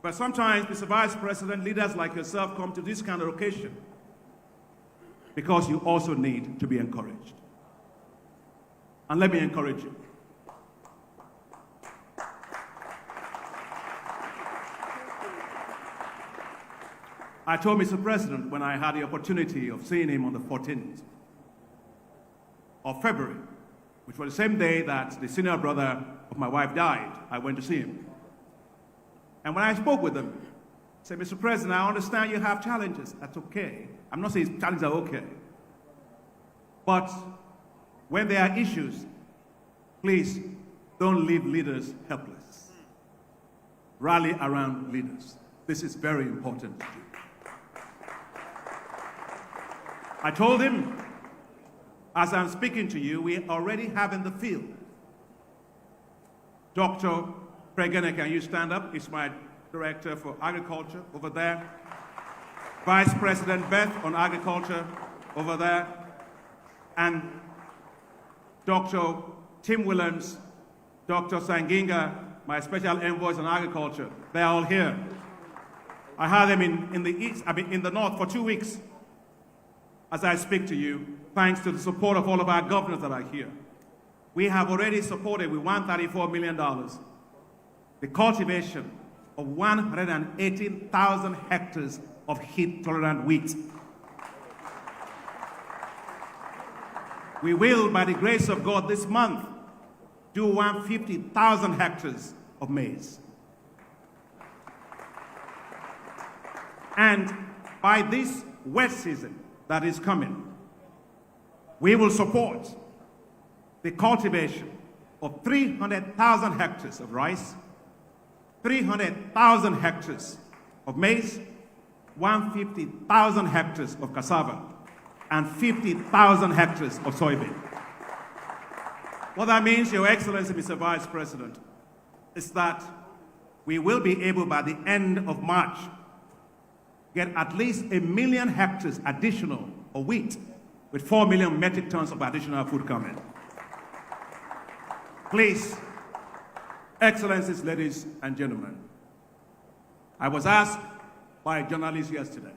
S11: But sometimes, Mr. Vice President, leaders like yourself come to this kind of occasion because you also need to be encouraged. And let me encourage you. I told Mr. President when I had the opportunity of seeing him on the 14th of February, which was the same day that the senior brother of my wife died, I went to see him. And when I spoke with him, I said, Mr. President, I understand you have challenges. That's okay. I'm not saying challenges are okay. But when there are issues, please don't leave leaders helpless. Rally around leaders. This is very important to do. I told him, as I'm speaking to you, we already have in the field Dr. Pregene, can you stand up? He's my director for agriculture over there. Vice President Beth on agriculture over there. And Dr. Tim Williams, Dr. Sanginga, my special envoys on agriculture. They're all here. I had them in the north for 2 weeks. As I speak to you, thanks to the support of all of our governors that are here, we have already supported with $134 million the cultivation of 118,000 hectares of heat-tolerant wheat. We will, by the grace of God, this month, do 150,000 hectares of maize. And by this wet season that is coming, we will support the cultivation of 300,000 hectares of rice, 300,000 hectares of maize, 150,000 hectares of cassava, and 50,000 hectares of soybean. What that means, Your Excellency, Mr. Vice President, is that we will be able, by the end of March, get at least 1 million hectares additional of wheat, with 4 million metric tons of additional food coming. Please, Excellencies, ladies and gentlemen, I was asked by a journalist yesterday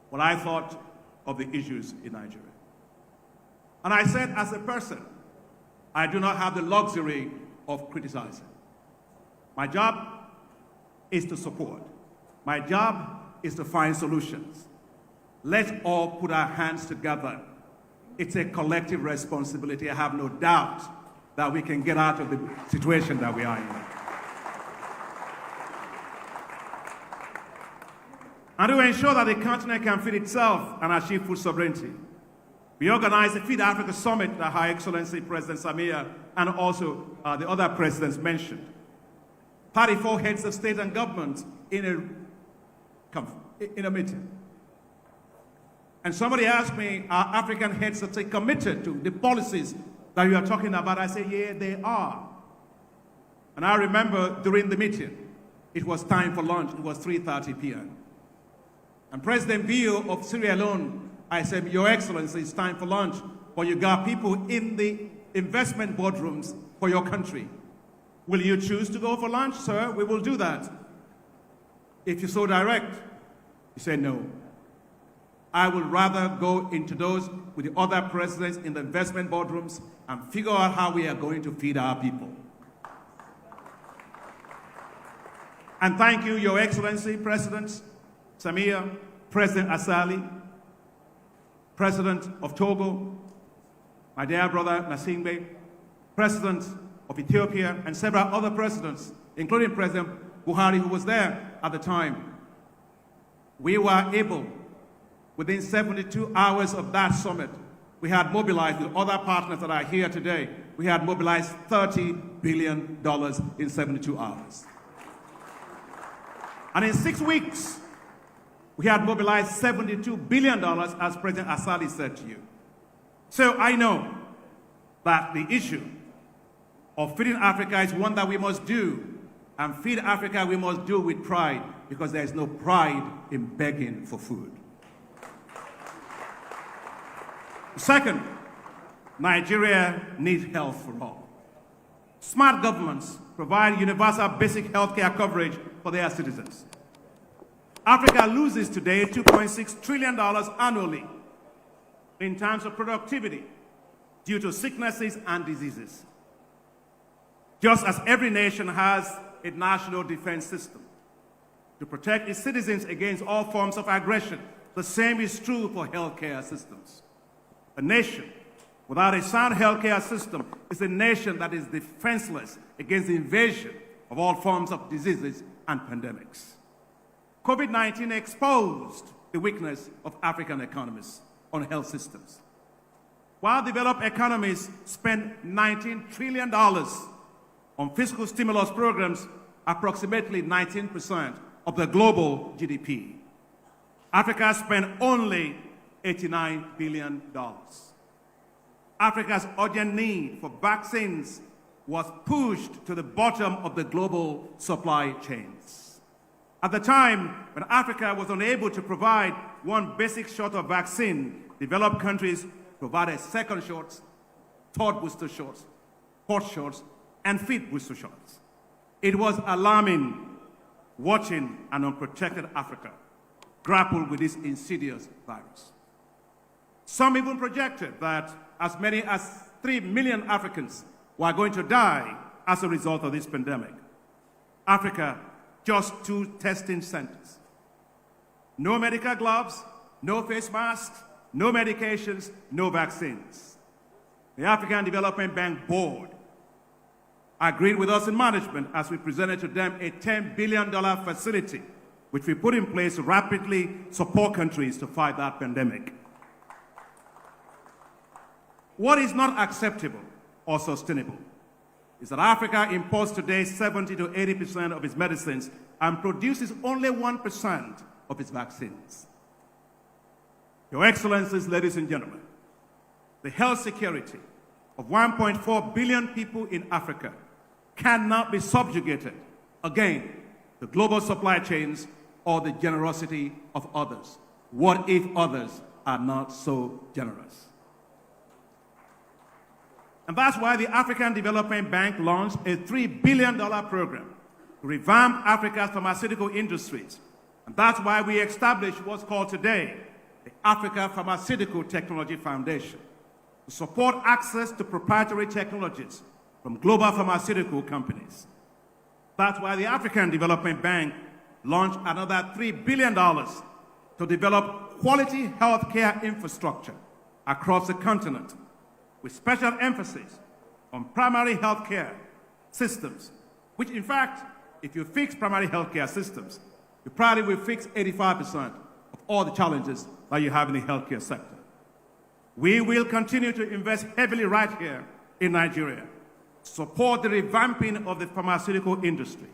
S11: what I thought of the issues in Nigeria. And I said, as a person, I do not have the luxury of criticizing. My job is to support. My job is to find solutions. Let's all put our hands together. It's a collective responsibility. I have no doubt that we can get out of the situation that we are in. And to ensure that the continent can feed itself and achieve food sovereignty, we organized the Feed Africa Summit that Her Excellency President Samia and also the other presidents mentioned. 34 heads of state and government in a meeting. And somebody asked me, are African heads of state committed to the policies that you are talking about? I say, yeah, they are. And I remember during the meeting, it was time for lunch. It was 3:30 p.m. And President Bio of Sierra Leone I said, Your Excellency, it's time for lunch, but you got people in the investment boardrooms for your country. Will you choose to go for lunch, sir? We will do that. If you're so direct, he said, no. I would rather go into those with the other presidents in the investment boardrooms and figure out how we are going to feed our people. And thank you, Your Excellency, President Samia, President Asali, President of Togo, my dear brother Nasingbe, President of Ethiopia, and several other presidents, including President Buhari, who was there at the time. We were able, within 72 hours of that summit, we had mobilized with other partners that are here today, we had mobilized $30 billion in 72 hours. And in 6 weeks, we had mobilized $72 billion, as President Asali said to you. So I know that the issue of feeding Africa is one that we must do. And feed Africa we must do with pride, because there is no pride in begging for food. Second, Nigeria needs health for all. Smart governments provide universal basic health care coverage for their citizens. Africa loses today $2.6 trillion annually in terms of productivity due to sicknesses and diseases. Just as every nation has a national defense system to protect its citizens against all forms of aggression, the same is true for healthcare systems. A nation without a sound healthcare system is a nation that is defenseless against the invasion of all forms of diseases and pandemics. COVID-19 exposed the weakness of African economies on health systems. While developed economies spend $19 trillion on fiscal stimulus programs, approximately 19% of the global GDP. Africa spent only $89 billion. Africa's urgent need for vaccines was pushed to the bottom of the global supply chains. At the time when Africa was unable to provide one basic shot of vaccine, developed countries provided second shots, third booster shots, fourth shots, and fifth booster shots. It was alarming watching an unprotected Africa grapple with this insidious virus. Some even projected that as many as 3 million Africans were going to die as a result of this pandemic. Africa, just 2 testing centers. No medical gloves, no face masks, no medications, no vaccines. The African Development Bank Board agreed with us in management as we presented to them a $10 billion facility, which we put in place to rapidly support countries to fight that pandemic. What is not acceptable or sustainable is that Africa imports today 70 to 80% of its medicines and produces only 1% of its vaccines. Your Excellencies, ladies and gentlemen, the health security of 1.4 billion people in Africa cannot be subjugated, again, to global supply chains or the generosity of others. What if others are not so generous? And that's why the African Development Bank launched a $3 billion program to revamp Africa's pharmaceutical industries. And that's why we established what's called today the Africa Pharmaceutical Technology Foundation to support access to proprietary technologies from global pharmaceutical companies. That's why the African Development Bank launched another $3 billion to develop quality healthcare infrastructure across the continent, with special emphasis on primary healthcare systems, which in fact, if you fix primary healthcare systems, you probably will fix 85% of all the challenges that you have in the healthcare sector. We will continue to invest heavily right here in Nigeria, support the revamping of the pharmaceutical industry,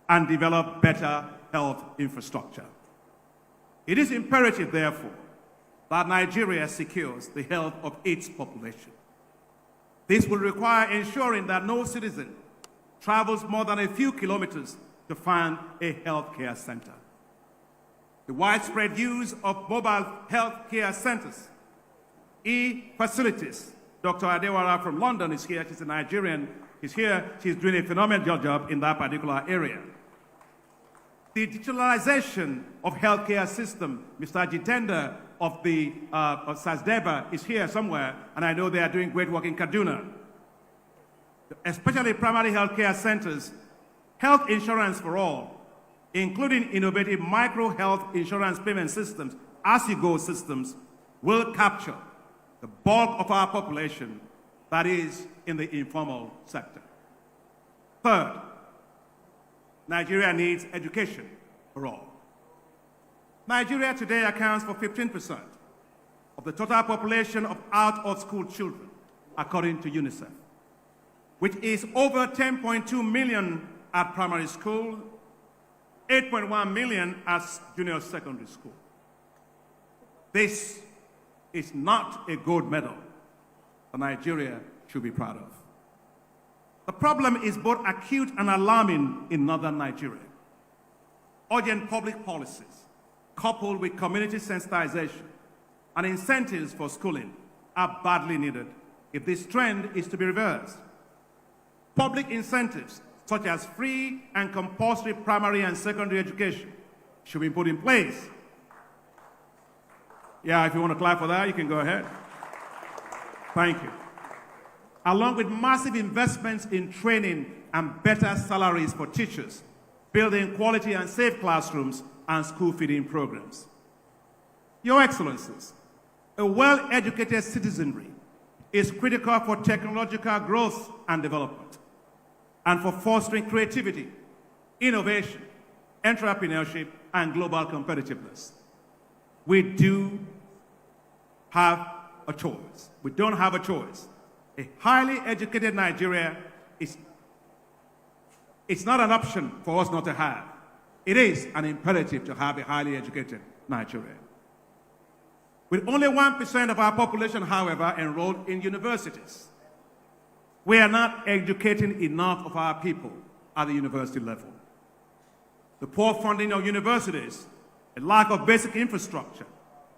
S11: and develop better health infrastructure. It is imperative, therefore, that Nigeria secures the health of its population. This will require ensuring that no citizen travels more than a few kilometers to find a healthcare center. the widespread use of mobile health care centers, e-facilities. Dr. Adewara from London is here. She's a Nigerian. She's here. She's doing a phenomenal job in that particular area. The digitalization of healthcare system. Mr. Jitender of the of SASDEBA is here somewhere, and I know they are doing great work in Kaduna. Especially primary healthcare centers, health insurance for all, including innovative micro-health insurance payment systems, as-you-go systems, will capture the bulk of our population that is in the informal sector. Third, Nigeria needs education for all. Nigeria today accounts for 15% of the total population of out-of-school children, according to UNICEF, which is over 10.2 million at primary school, 8.1 million at junior secondary school. This is not a gold medal that Nigeria should be proud of. The problem is both acute and alarming in northern Nigeria. Urgent public policies, coupled with community sensitization and incentives for schooling, are badly needed if this trend is to be reversed. Public incentives, such as free and compulsory primary and secondary education, should be put in place. Yeah, if you want to clap for that, you can go ahead. Thank you. Along with massive investments in training and better salaries for teachers, building quality and safe classrooms, and school feeding programs. Your Excellencies, a well-educated citizenry is critical for technological growth and development, and for fostering creativity, innovation, entrepreneurship, and global competitiveness. We do have a choice. We don't have a choice. A highly educated Nigeria is not an option for us not to have. It is an imperative to have a highly educated Nigeria. With only 1% of our population, however, enrolled in universities, we are not educating enough of our people at the university level. The poor funding of universities, a lack of basic infrastructure,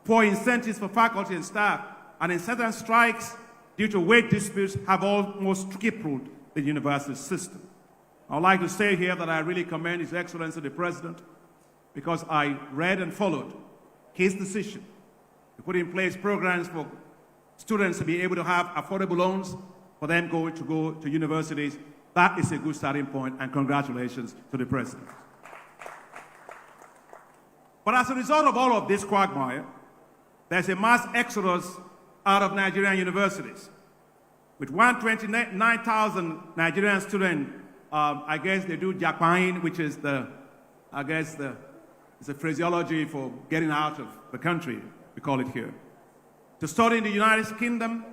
S11: poor incentives for faculty and staff, and incessant strikes due to wage disputes have almost crippled the university system. I would like to say here that I really commend His Excellency the President, because I read and followed his decision to put in place programs for students to be able to have affordable loans for them to go to universities. That is a good starting point, and congratulations to the President. But as a result of all of this quagmire, there's a mass exodus out of Nigerian universities. With 129,000 Nigerian students, I guess they do Japan, which is it's a phraseology for getting out of the country, we call it here, to study in the United Kingdom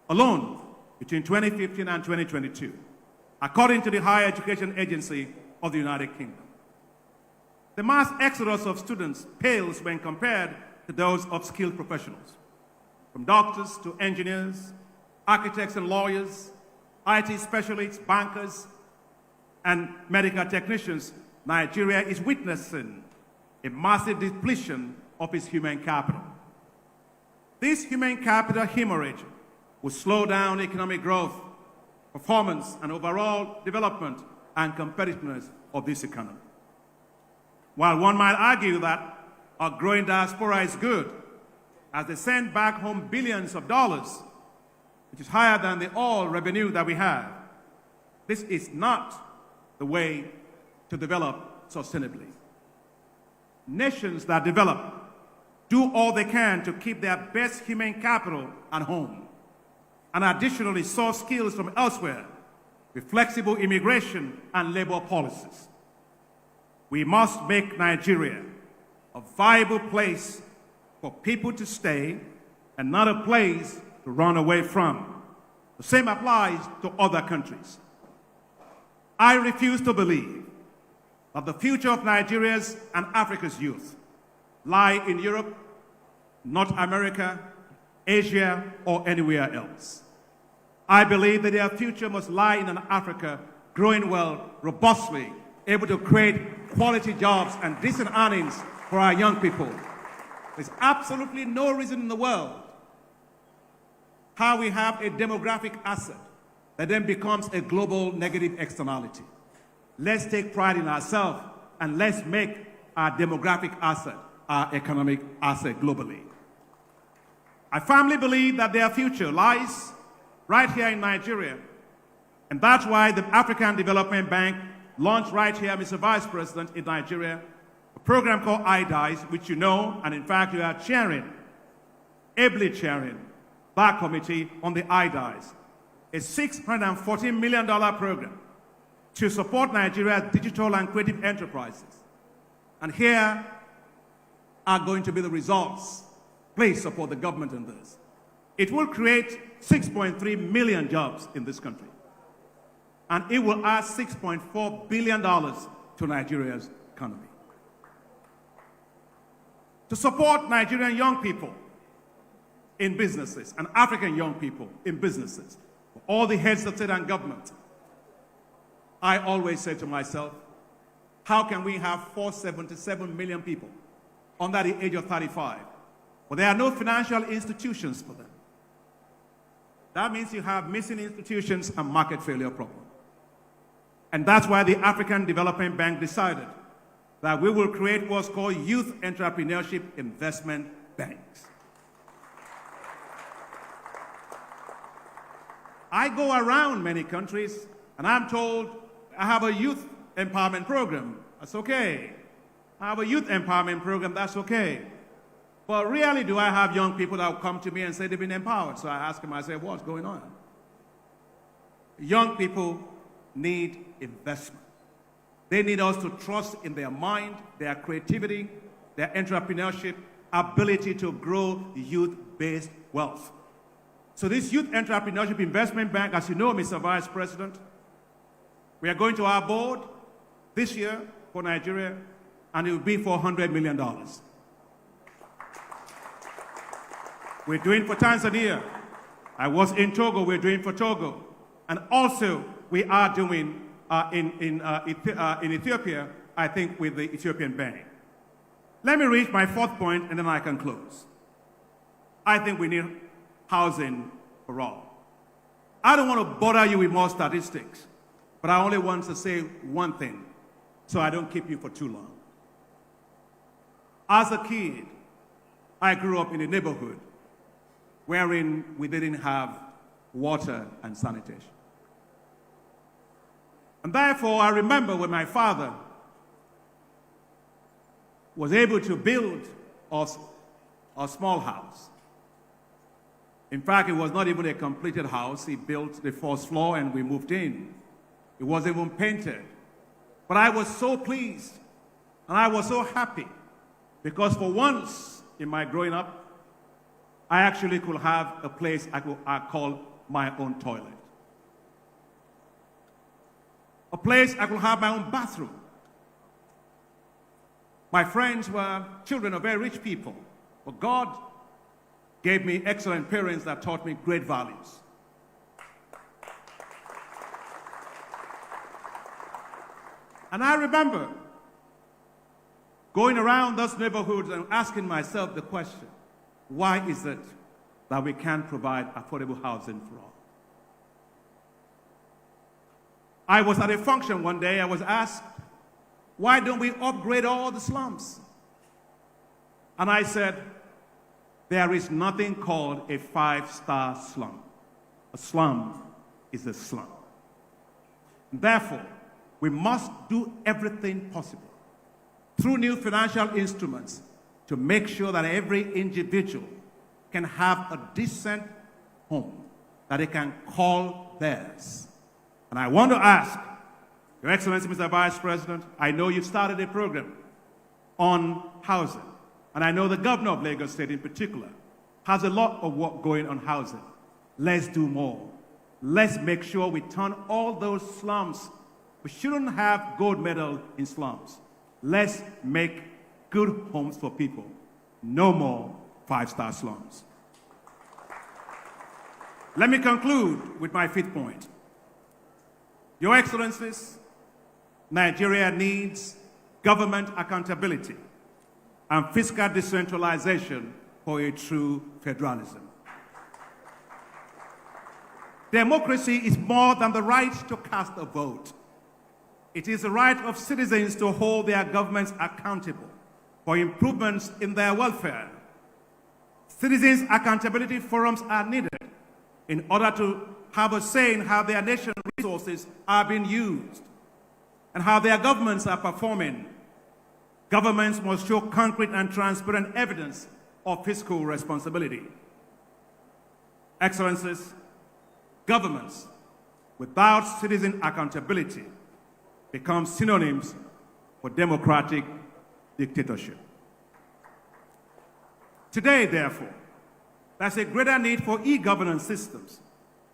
S11: alone between 2015 and 2022, according to the Higher Education Agency of the United Kingdom. The mass exodus of students pales when compared to those of skilled professionals. From doctors to engineers, architects and lawyers, IT specialists, bankers, and medical technicians, Nigeria is witnessing a massive depletion of its human capital. This human capital hemorrhage will slow down economic growth, performance, and overall development and competitiveness of this economy. While one might argue that our growing diaspora is good, as they send back home billions of dollars, which is higher than the oil revenue that we have, this is not the way to develop sustainably. Nations that develop do all they can to keep their best human capital at home, and additionally source skills from elsewhere with flexible immigration and labor policies. We must make Nigeria a viable place for people to stay and not a place to run away from. The same applies to other countries. I refuse to believe that the future of Nigeria's and Africa's youth lie in Europe, North America, Asia, or anywhere else. I believe that their future must lie in an Africa growing well, robustly, able to create quality jobs and decent earnings for our young people. There's absolutely no reason in the world how we have a demographic asset that then becomes a global negative externality. Let's take pride in ourselves and let's make our demographic asset our economic asset globally. I firmly believe that their future lies right here in Nigeria. And that's why the African Development Bank launched right here, Mr. Vice President, in Nigeria, a program called IDICE, which you know, and in fact you are chairing, ably chairing, that committee on the IDICE, a $614 million program to support Nigeria's digital and creative enterprises. And here are going to be the results. Please support the government in this. It will create 6.3 million jobs in this country. And it will add $6.4 billion to Nigeria's economy. To support Nigerian young people in businesses and African young people in businesses, all the heads of state and government, I always say to myself, how can we have 477 million people under the age of 35, but there are no financial institutions for them? That means you have missing institutions and market failure problem. And that's why the African Development Bank decided that we will create what's called Youth Entrepreneurship Investment Banks. I go around many countries and I'm told I have a youth empowerment program. That's okay. I have a youth empowerment program. That's okay. But rarely do I have young people that will come to me and say they've been empowered. So I ask them, I say, what's going on? Young people need investment. They need us to trust in their mind, their creativity, their entrepreneurship, ability to grow youth-based wealth. So this Youth Entrepreneurship Investment Bank, as you know, Mr. Vice President, we are going to our board this year for Nigeria, and it will be for $100 million. We're doing for Tanzania. I was in Togo, we're doing for Togo. And also, we are doing in Ethiopia, I think, with the Ethiopian Bank. Let me reach my fourth point, and then I can close. I think we need housing for all. I don't want to bother you with more statistics, but I only want to say one thing, so I don't keep you for too long. As a kid, I grew up in a neighborhood wherein we didn't have water and sanitation. And therefore, I remember when my father was able to build us a small house. In fact, it was not even a completed house. He built the first floor and we moved in. It wasn't even painted. But I was so pleased and I was so happy because for once in my growing up, I actually could have a place I call my own toilet. A place I could have my own bathroom. My friends were children of very rich people, but God gave me excellent parents that taught me great values. And I remember going around those neighborhoods and asking myself the question, why is it that we can't provide affordable housing for all? I was at a function one day, I was asked, why don't we upgrade all the slums? And I said, there is nothing called a 5-star slum. A slum is a slum. Therefore, we must do everything possible through new financial instruments to make sure that every individual can have a decent home that they can call theirs. And I want to ask, Your Excellency, Mr. Vice President, I know you've started a program on housing, and I know the governor of Lagos State in particular has a lot of work going on housing. Let's do more. Let's make sure we turn all those slums. We shouldn't have gold medal in slums. Let's make good homes for people. No more 5-star slums. Let me conclude with my fifth point. Your Excellencies, Nigeria needs government accountability and fiscal decentralization for a true federalism. Democracy is more than the right to cast a vote. It is the right of citizens to hold their governments accountable for improvements in their welfare. Citizens' accountability forums are needed in order to have a say in how their nation's resources are being used and how their governments are performing. Governments must show concrete and transparent evidence of fiscal responsibility. Excellencies, governments without citizen accountability become synonyms for democratic dictatorship. Today, therefore, there's a greater need for e-governance systems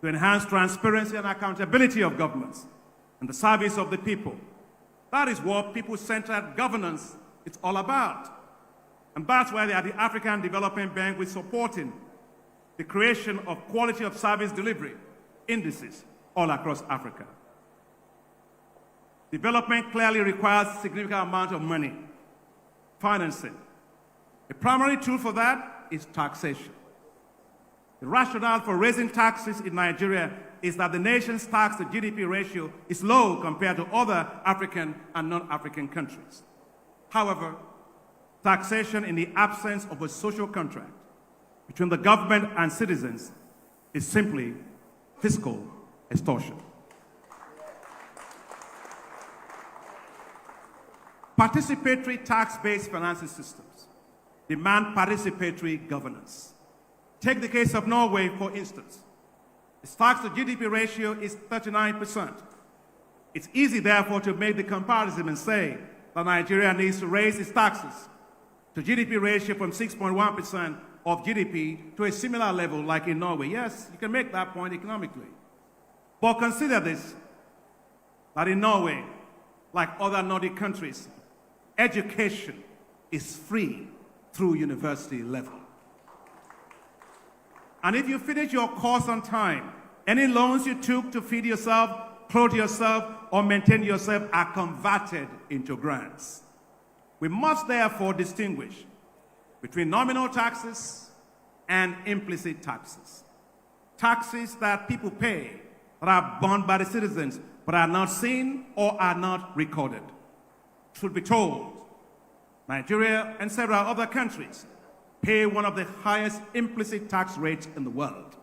S11: to enhance transparency and accountability of governments and the service of the people. That is what people-centered governance is all about. And that's why the African Development Bank is supporting the creation of quality of service delivery indices all across Africa. Development clearly requires a significant amount of money, financing. A primary tool for that is taxation. The rationale for raising taxes in Nigeria is that the nation's tax to GDP ratio is low compared to other African and non-African countries. However, taxation in the absence of a social contract between the government and citizens is simply fiscal extortion. Participatory tax-based financing systems demand participatory governance. Take the case of Norway, for instance. Its tax to GDP ratio is 39%. It's easy, therefore, to make the comparison and say that Nigeria needs to raise its taxes to GDP ratio from 6.1% of GDP to a similar level like in Norway. Yes, you can make that point economically. But consider this, that in Norway, like other Nordic countries, education is free through university level. And if you finish your course on time, any loans you took to feed yourself, clothe yourself, or maintain yourself are converted into grants. We must therefore distinguish between nominal taxes and implicit taxes. Taxes that people pay that are borne by the citizens but are not seen or are not recorded. Truth be told, Nigeria and several other countries pay one of the highest implicit tax rates in the world.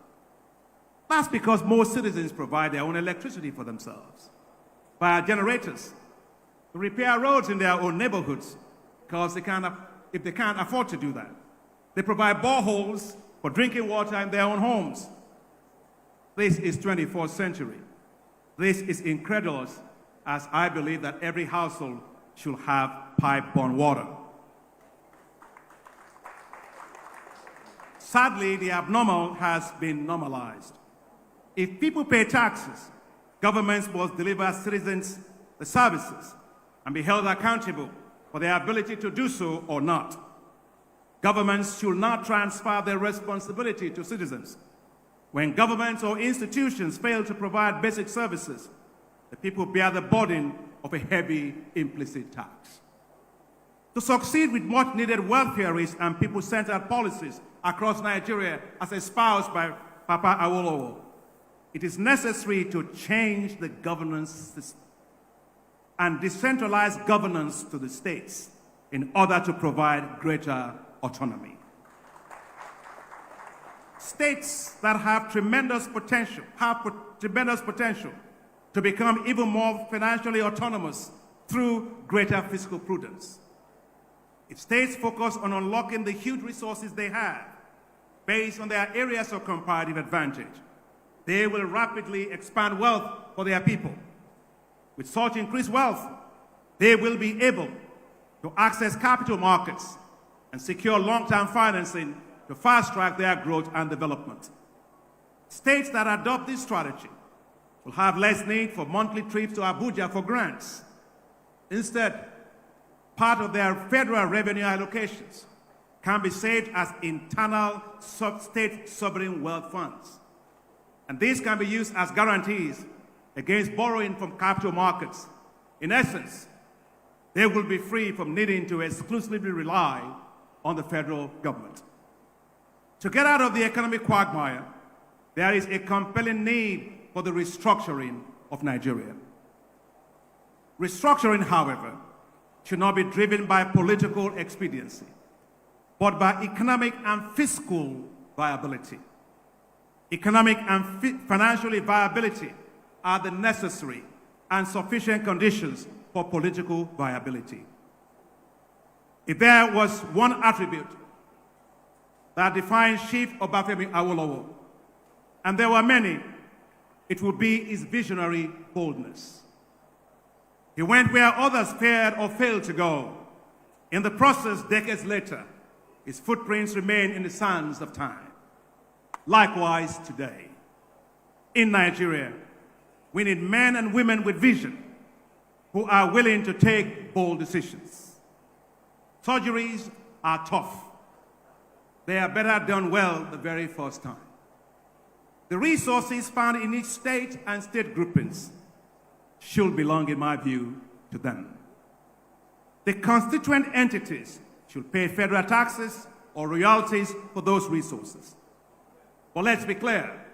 S11: That's because most citizens provide their own electricity for themselves via generators to repair roads in their own neighborhoods, because if they can't afford to do that. They provide boreholes for drinking water in their own homes. This is 24th century. This is incredulous, as I believe that every household should have pipe-borne water. Sadly, the abnormal has been normalized. If people pay taxes, governments must deliver citizens the services and be held accountable for their ability to do so or not. Governments should not transfer their responsibility to citizens. When governments or institutions fail to provide basic services, the people bear the burden of a heavy implicit tax. To succeed with much-needed welfareist and people-centered policies across Nigeria, as espoused by Papa Awolowo, it is necessary to change the governance system and decentralize governance to the states in order to provide greater autonomy. States that have tremendous potential to become even more financially autonomous through greater fiscal prudence. If states focus on unlocking the huge resources they have based on their areas of comparative advantage, they will rapidly expand wealth for their people. With such increased wealth, they will be able to access capital markets and secure long-term financing to fast-track their growth and development. States that adopt this strategy will have less need for monthly trips to Abuja for grants. Instead, part of their federal revenue allocations can be saved as internal state sovereign wealth funds. And these can be used as guarantees against borrowing from capital markets. In essence, they will be free from needing to exclusively rely on the federal government. To get out of the economic quagmire, there is a compelling need for the restructuring of Nigeria. Restructuring, however, should not be driven by political expediency, but by economic and fiscal viability. Economic and financial viability are the necessary and sufficient conditions for political viability. If there was one attribute that defines Chief Obafemi Awolowo, and there were many, it would be his visionary boldness. He went where others feared or failed to go. In the process, decades later, his footprints remain in the sands of time. Likewise, today, in Nigeria, we need men and women with vision who are willing to take bold decisions. Surgeries are tough. They are better done well the very first time. The resources found in each state and state groupings should belong, in my view, to them. The constituent entities should pay federal taxes or royalties for those resources. But let's be clear,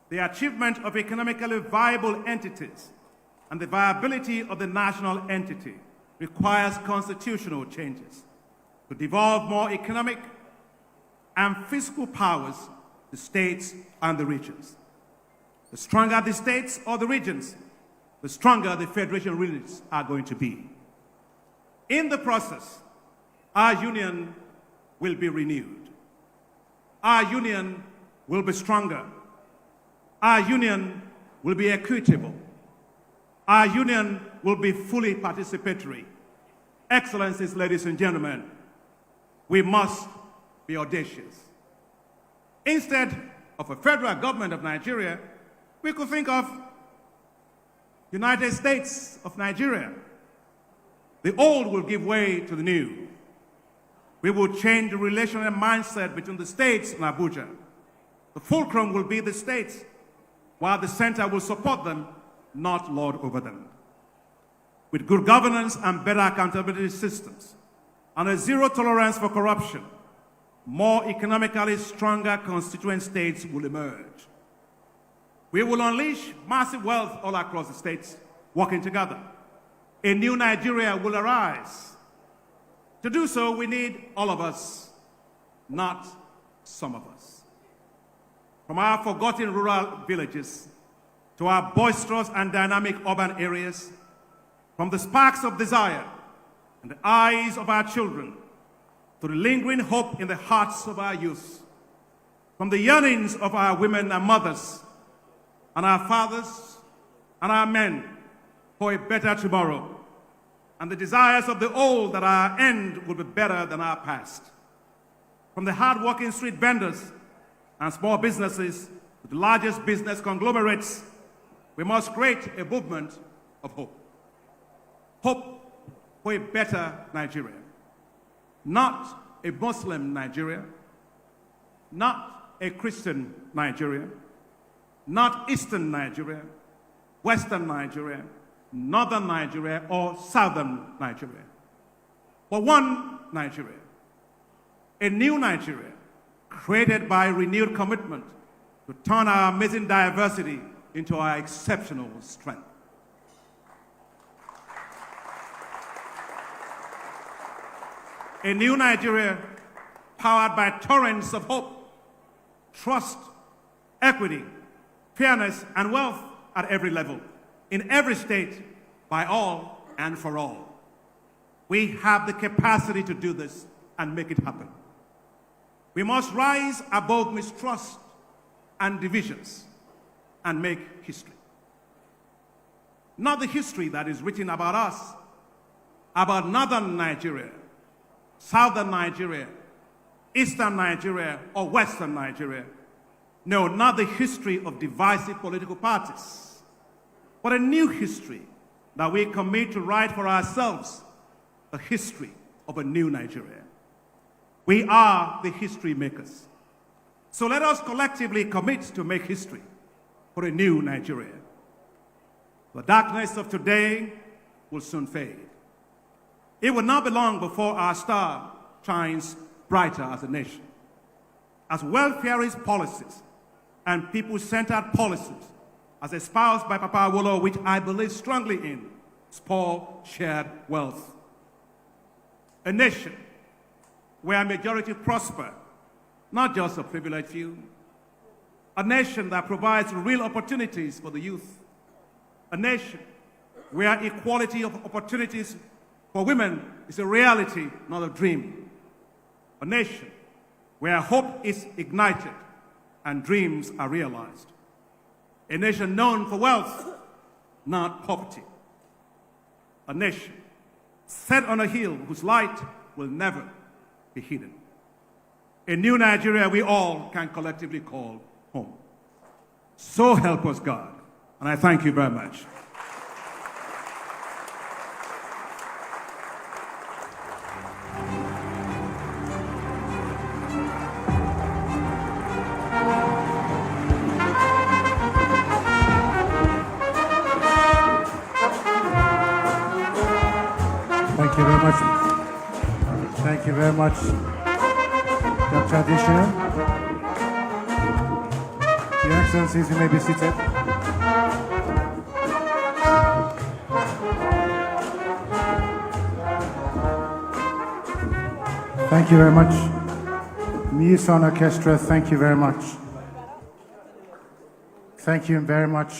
S11: the achievement of economically viable entities and the viability of the national entity requires constitutional changes to devolve more economic and fiscal powers to states and the regions. The stronger the states or the regions, the stronger the federation units are going to be. In the process, our union will be renewed. Our union will be stronger. Our union will be equitable. Our union will be fully participatory. Excellencies, ladies and gentlemen, we must be audacious. Instead of a federal government of Nigeria, we could think of United States of Nigeria. The old will give way to the new. We will change the relational mindset between the states and Abuja. The fulcrum will be the states, while the center will support them, not lord over them. With good governance and better accountability systems, and a zero tolerance for corruption, more economically stronger constituent states will emerge. We will unleash massive wealth all across the states, working together. A new Nigeria will arise. To do so, we need all of us, not some of us. From our forgotten rural villages to our boisterous and dynamic urban areas, from the sparks of desire in the eyes of our children to the lingering hope in the hearts of our youth, from the yearnings of our women and mothers and our fathers and our men for a better tomorrow, and the desires of the old that our end will be better than our past. From the hard-working street vendors and small businesses to the largest business conglomerates, we must create a movement of hope. Hope for a better Nigeria. Not a Muslim Nigeria, not a Christian Nigeria, not Eastern Nigeria, Western Nigeria, Northern Nigeria, or Southern Nigeria, but one Nigeria, a new Nigeria created by renewed commitment to turn our amazing diversity into our exceptional strength. A new Nigeria powered by torrents of hope, trust, equity, fairness, and wealth at every level, in every state, by all and for all. We have the capacity to do this and make it happen. We must rise above mistrust and divisions and make history. Not the history that is written about us, about Northern Nigeria, Southern Nigeria, Eastern Nigeria, or Western Nigeria. No, not the history of divisive political parties, but a new history that we commit to write for ourselves, the history of a new Nigeria. We are the history makers. So let us collectively commit to make history for a new Nigeria. The darkness of today will soon fade. It will not be long before our star shines brighter as a nation. As welfareist policies and people-centered policies, as espoused by Papa Awolowo, which I believe strongly in, spoil shared wealth. A nation where majority prosper, not just a privileged few. A nation that provides real opportunities for the youth. A nation where equality of opportunities for women is a reality, not a dream. A nation where hope is ignited and dreams are realized. A nation known for wealth, not poverty. A nation set on a hill whose light will never be hidden. A new Nigeria we all can collectively call home. So help us God. And I thank you very much.
S30: Thank you very much. Thank you very much, Dr. Adesina. Your Excellencies, you may be seated. Thank you very much. Muse on Orchestra, thank you very much. Thank you very much,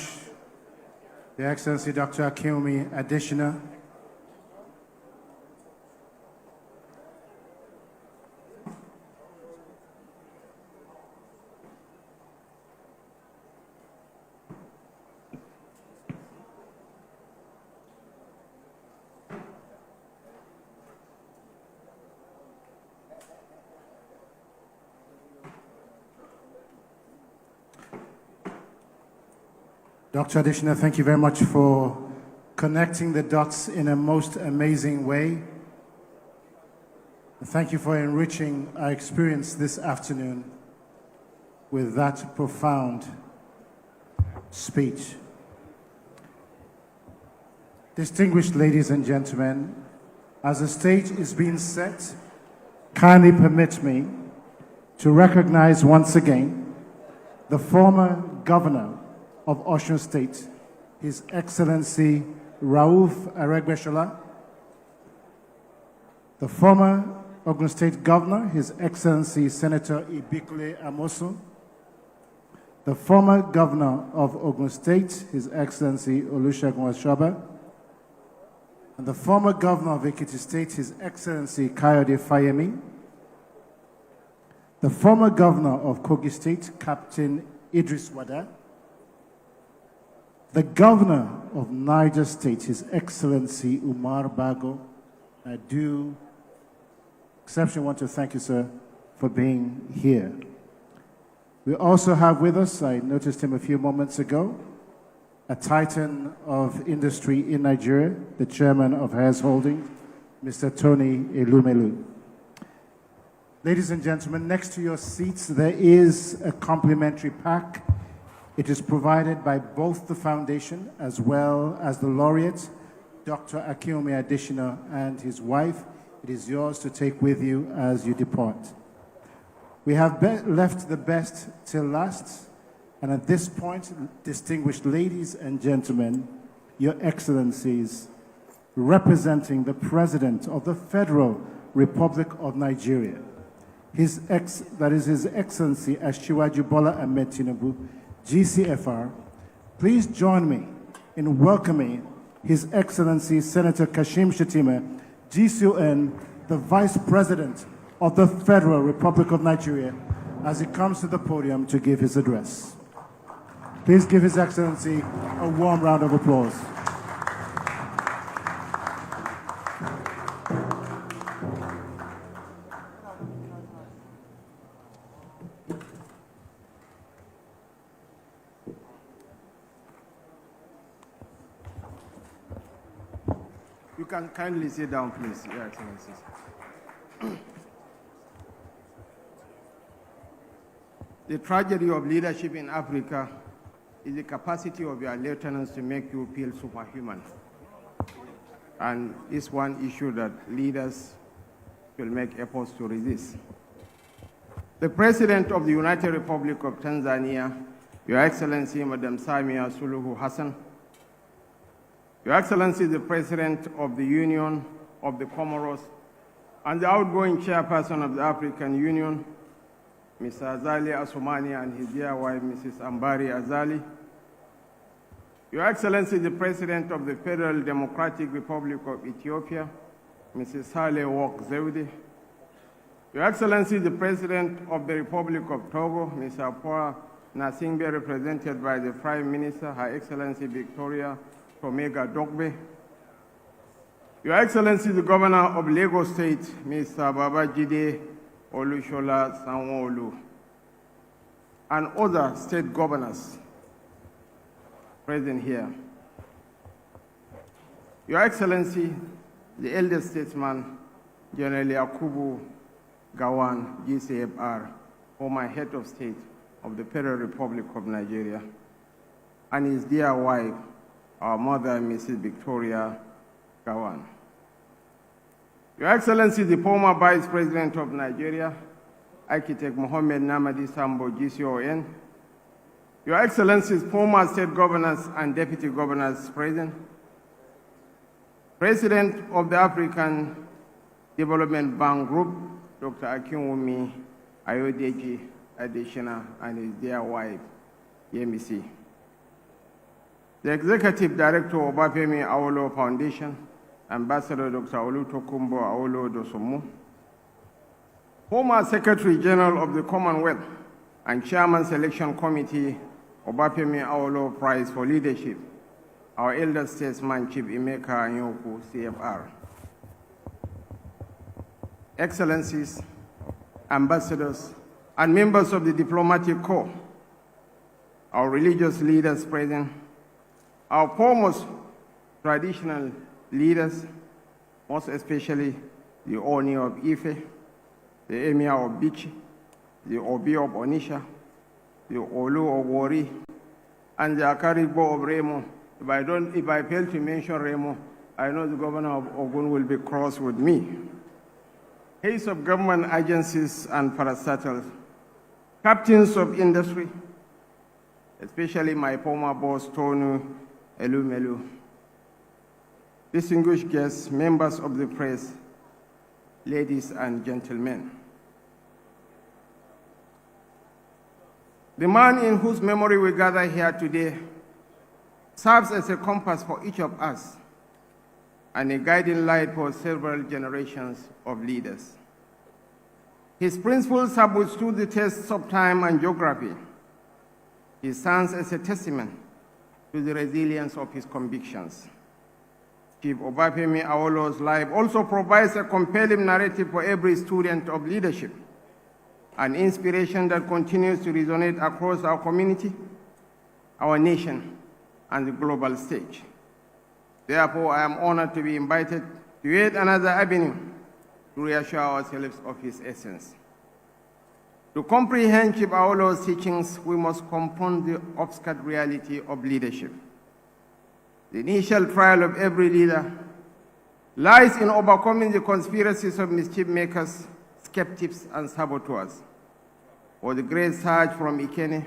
S30: Your Excellency Dr. Akinwumi Adesina. Dr. Adesina, thank you very much for connecting the dots in a most amazing way. Thank you for enriching our experience this afternoon with that profound speech. Distinguished ladies and gentlemen, as the stage is being set, kindly permit me to recognize once again the former governor of Osun State, His Excellency Rauf Aregbesola, the former Ogun State Governor, His Excellency Senator Ibikule Amosun, the former Governor of Ogun State, His Excellency Olusegun Osuoba, and the former Governor of Ekiti State, His Excellency Kayode Fayemi, the former Governor of Kogi State, Captain Idris Wada, the Governor of Niger State, His Excellency Umar Bago. I do exceptionally want to thank you, sir, for being here. We also have with us, I noticed him a few moments ago, a titan of industry in Nigeria, the chairman of Hayes Holdings, Mr. Tony Elumelu. Ladies and gentlemen, next to your seats, there is a complimentary pack. It is provided by both the foundation as well as the laureate, Dr. Akinwumi Adesina, and his wife. It is yours to take with you as you depart. We have left the best till last, and at this point, distinguished ladies and gentlemen, your excellencies, representing the President of the Federal Republic of Nigeria, His Excellency Asiwaju Bola Ahmed Tinubu, GCFR, please join me in welcoming His Excellency Senator Kashim Shettima, GCON, the Vice President of the Federal Republic of Nigeria, as he comes to the podium to give his address. Please give His Excellency a warm round of applause.
S12: You can kindly sit down, please, Your Excellencies. The tragedy of leadership in Africa is the capacity of your lieutenants to make you feel superhuman. And it's one issue that leaders will make efforts to resist. The President of the United Republic of Tanzania, Your Excellency Madam Samia Suluhu Hassan, Your Excellency the President of the Union of the Comoros, and the outgoing chairperson of the African Union, Mr. Azali Assoumani, and his dear wife, Mrs. Ambari Azali, Your Excellency the President of the Federal Democratic Republic of Ethiopia, Mrs. Saleh Work Zewde, Your Excellency the President of the Republic of Togo, Ms. Afua Nasingbe, represented by the Prime Minister, Her Excellency Victoria Tomega Dogbe, Your Excellency the Governor of Lagos State, Mr. Babajide Olushola Sanwo-Olu, and other state governors present here. Your Excellency, the elder statesman, General Yakubu Gowon, GCFR, former head of state of the Federal Republic of Nigeria, and his dear wife, our mother, Mrs. Victoria Gowon. Your Excellency, the former Vice President of Nigeria, Architect Mohammed Namadi Sambo, GCON, Your Excellencies, former state governors and deputy governors present, President of the African Development Bank Group, Dr. Akinwumi Ayodeji Adesina, and his dear wife, Yemisi. The Executive Director of Obafemi Awolowo Foundation, Ambassador Dr. Olutokunbo Awolowo Dosunmu, former Secretary General of the Commonwealth and Chairman Selection Committee, Obafemi Awolowo Prize for Leadership, our elder statesman, Chief Emeka Anyoku, CFR. Excellencies, ambassadors, and members of the diplomatic corps, our religious leaders present, our foremost traditional leaders, most especially the Oni of Ife, the Emir of Bichi, the Obi of Onisha, the Olu of Wari, and the Akaribo of Remo. If I fail to mention Remo, I know the governor of Ogun will be cross with me. Heads of government agencies and parastatals, captains of industry, especially my former boss, Tonu Elumelu, distinguished guests, members of the press, ladies and gentlemen. The man in whose memory we gather here today serves as a compass for each of us and a guiding light for several generations of leaders. His principles have withstood the tests of time and geography. He stands as a testament to the resilience of his convictions. Chief Obafemi Awolowo's life also provides a compelling narrative for every student of leadership, an inspiration that continues to resonate across our community, our nation, and the global stage. Therefore, I am honored to be invited to yet another avenue to reassure ourselves of his essence. To comprehend Chief Awolowo's teachings, we must confront the obscured reality of leadership. The initial trial of every leader lies in overcoming the conspiracies of mischief makers, skeptics, and saboteurs. For the great Sage from Ikene,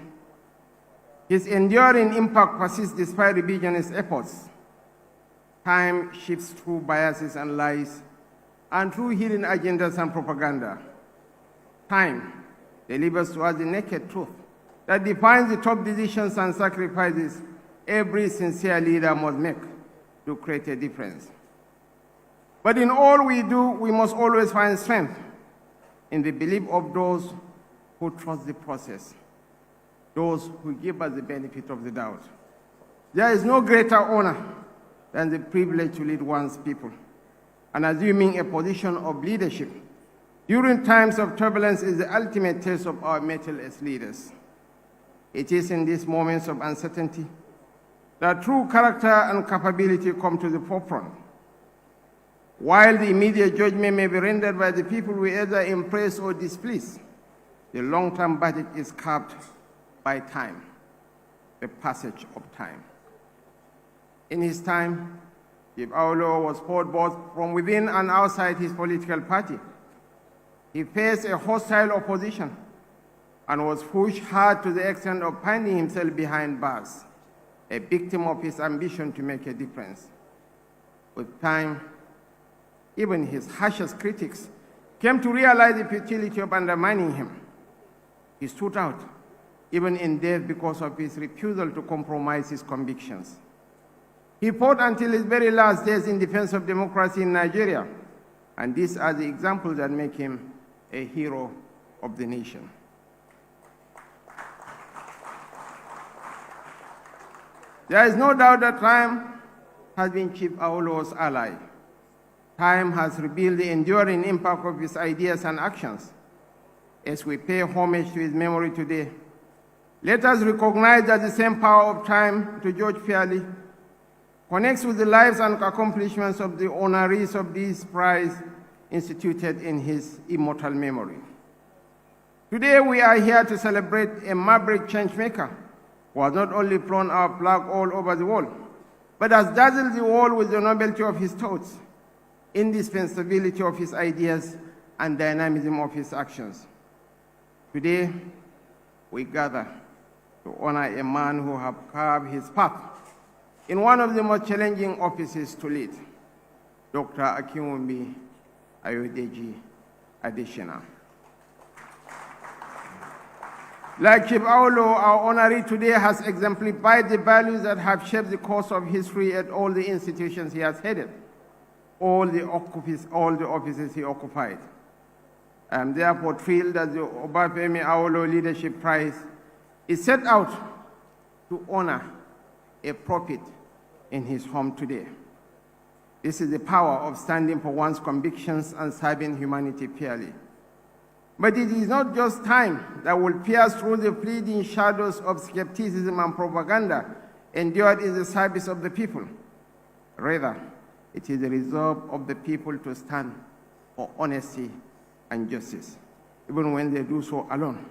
S12: his enduring impact persists despite revisionist efforts. Time shifts through biases and lies, and through hidden agendas and propaganda. Time delivers to us the naked truth that defines the tough decisions and sacrifices every sincere leader must make to create a difference. But in all we do, we must always find strength in the belief of those who trust the process, those who give us the benefit of the doubt. There is no greater honor than the privilege to lead one's people, and assuming a position of leadership during times of turbulence is the ultimate test of our mettle as leaders. It is in these moments of uncertainty that true character and capability come to the forefront. While the immediate judgment may be rendered by the people we either impress or displease, the long-term verdict is carved by time, the passage of time. In his time, Chief Awolowo was fought both from within and outside his political party He faced a hostile opposition and was pushed hard to the extent of finding himself behind bars, a victim of his ambition to make a difference. With time, even his harshest critics came to realize the futility of undermining him. He stood out, even in death, because of his refusal to compromise his convictions. He fought until his very last days in defense of democracy in Nigeria, and these are the examples that make him a hero of the nation. There is no doubt that time has been Chief Awolowo's ally. Time has revealed the enduring impact of his ideas and actions. As we pay homage to his memory today, let us recognize that the same power of time to judge fairly connects with the lives and accomplishments of the honorees of this prize instituted in his immortal memory. Today we are here to celebrate a maverick changemaker who has not only flown our flag all over the world, but has dazzled the world with the nobility of his thoughts, indispensability of his ideas, and dynamism of his actions. Today, we gather to honor a man who has carved his path in one of the most challenging offices to lead, Dr. Akinwumi Ayodeji Adesina. Like Chief Awolowo, our honoree today has exemplified the values that have shaped the course of history at all the institutions he has headed, all the offices he occupied. I am therefore thrilled that the Obafemi Awolowo Leadership Prize is set out to honor a prophet in his home today. This is the power of standing for one's convictions and serving humanity fairly. But it is not just time that will pierce through the fleeting shadows of skepticism and propaganda endured in the service of the people. Rather, it is the resolve of the people to stand for honesty and justice, even when they do so alone,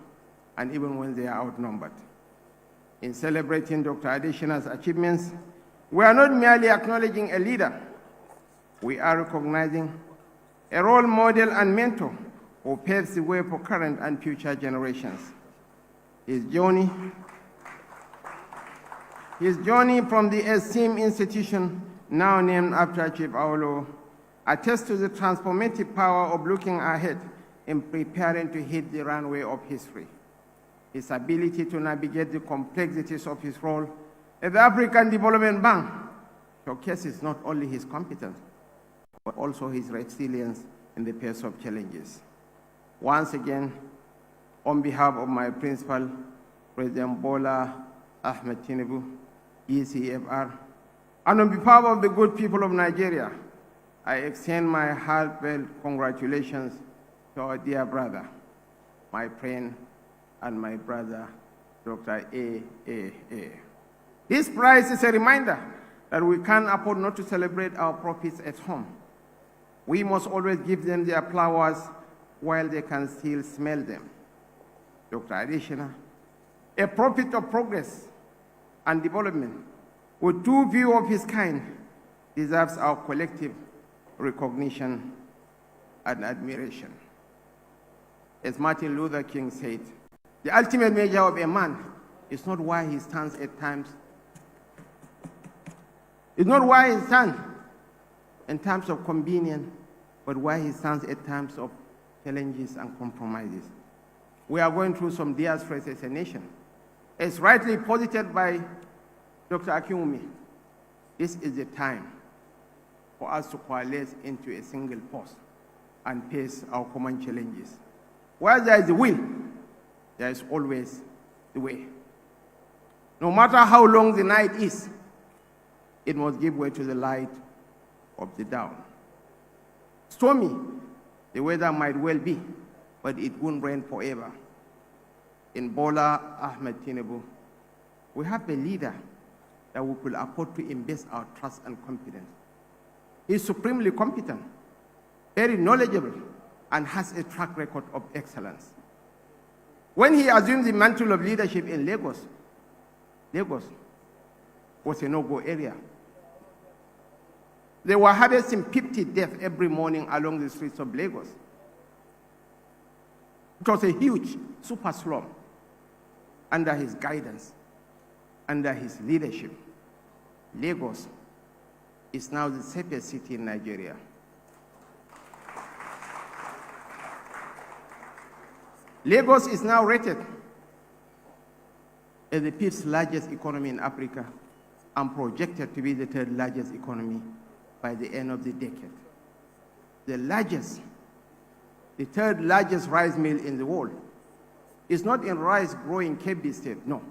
S12: and even when they are outnumbered. In celebrating Dr. Adesina's achievements, we are not merely acknowledging a leader, we are recognizing a role model and mentor who paves the way for current and future generations. His journey from the esteemed institution now named after Chief Awolowo attests to the transformative power of looking ahead in preparing to hit the runway of history. His ability to navigate the complexities of his role at the African Development Bank showcases not only his competence, but also his resilience in the face of challenges. Once again, on behalf of my principal, President Bola Ahmed Tinubu, ECFR, and on behalf of the good people of Nigeria, I extend my heartfelt congratulations to our dear brother, my friend, and my brother, Dr. A. This prize is a reminder that we can't afford not to celebrate our prophets at home. We must always give them their flowers while they can still smell them. Dr. Adesina, a prophet of progress and development, with too few of his kind, deserves our collective recognition and admiration. As Martin Luther King said, the ultimate measure of a man is not why he stands at times. It's not why he stands in times of convenience, but why he stands at times of challenges and compromises. We are going through some dire straits as a nation. As rightly posited by Dr. Akinwumi, this is the time for us to coalesce into a single force and face our common challenges. Where there is the will, there is always the way. No matter how long the night is, it must give way to the light of the dawn. Stormy, the weather might well be, but it won't rain forever. In Bola Ahmed Tinubu, we have a leader that we could afford to invest our trust and confidence. He is supremely competent, very knowledgeable, and has a track record of excellence. When he assumed the mantle of leadership in Lagos was a no-go area. They were harvesting 50 deaths every morning along the streets of Lagos. It was a huge super slum. Under his guidance, under his leadership, Lagos is now the safest city in Nigeria. Lagos is now rated as the fifth largest economy in Africa and projected to be the third largest economy by the end of the decade. The third largest rice mill in the world is not in rice growing Kebbi State, no.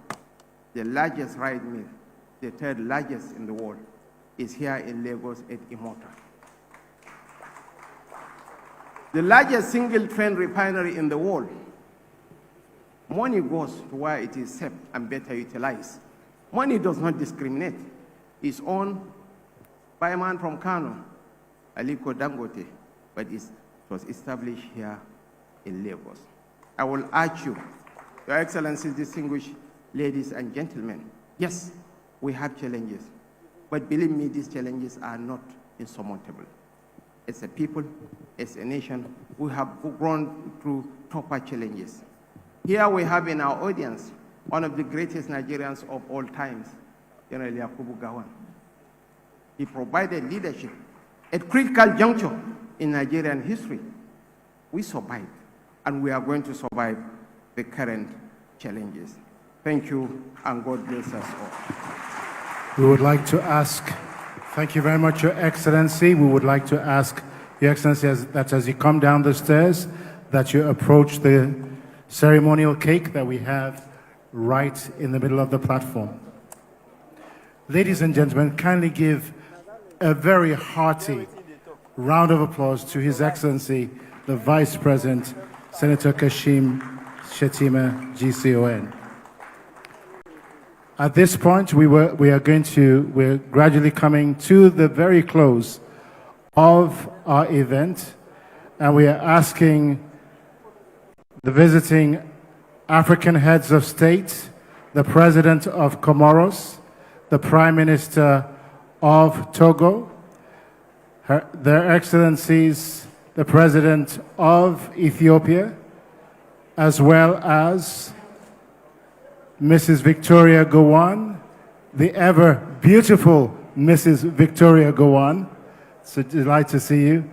S12: The largest rice mill, the third largest in the world, is here in Lagos at Imota. The largest single train refinery in the world. Money goes to where it is safe and better utilized. Money does not discriminate. It's owned by a man from Kano, Aliko Dangote, but it was established here in Lagos. I will urge you, Your Excellencies, distinguished ladies and gentlemen, yes, we have challenges, but believe me, these challenges are not insurmountable. As a people, as a nation, we have gone through tougher challenges. Here we have in our audience one of the greatest Nigerians of all times, General Yakubu Gowon. He provided leadership at critical juncture in Nigerian history. We survived, and we are going to survive the current challenges. Thank you, and God bless us all.
S30: We would like to ask, thank you very much, Your Excellency. We would like to ask Your Excellency that as you come down the stairs, that you approach the ceremonial cake that we have right in the middle of the platform. Ladies and gentlemen, kindly give a very hearty round of applause to His Excellency, the Vice President, Senator Kashim Shettima, GCON. At this point, we're gradually coming to the very close of our event, and we are asking the visiting African heads of state, the President of Comoros, the Prime Minister of Togo, Their Excellencies, the President of Ethiopia, as well as Mrs. Victoria Gowon, the ever beautiful Mrs. Victoria Gowon. It's a delight to see you.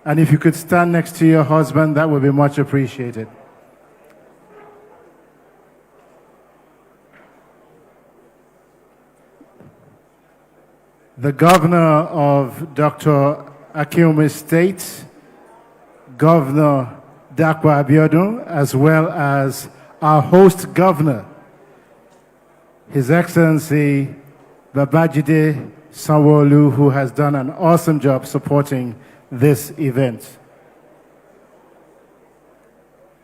S30: And if you could stand next to your husband, that would be much appreciated. The Governor of Dr. Akiume's state, Governor Dakwa Abiodun, as well as our host governor, His Excellency Babajide Sanwo-Olu, who has done an awesome job supporting this event.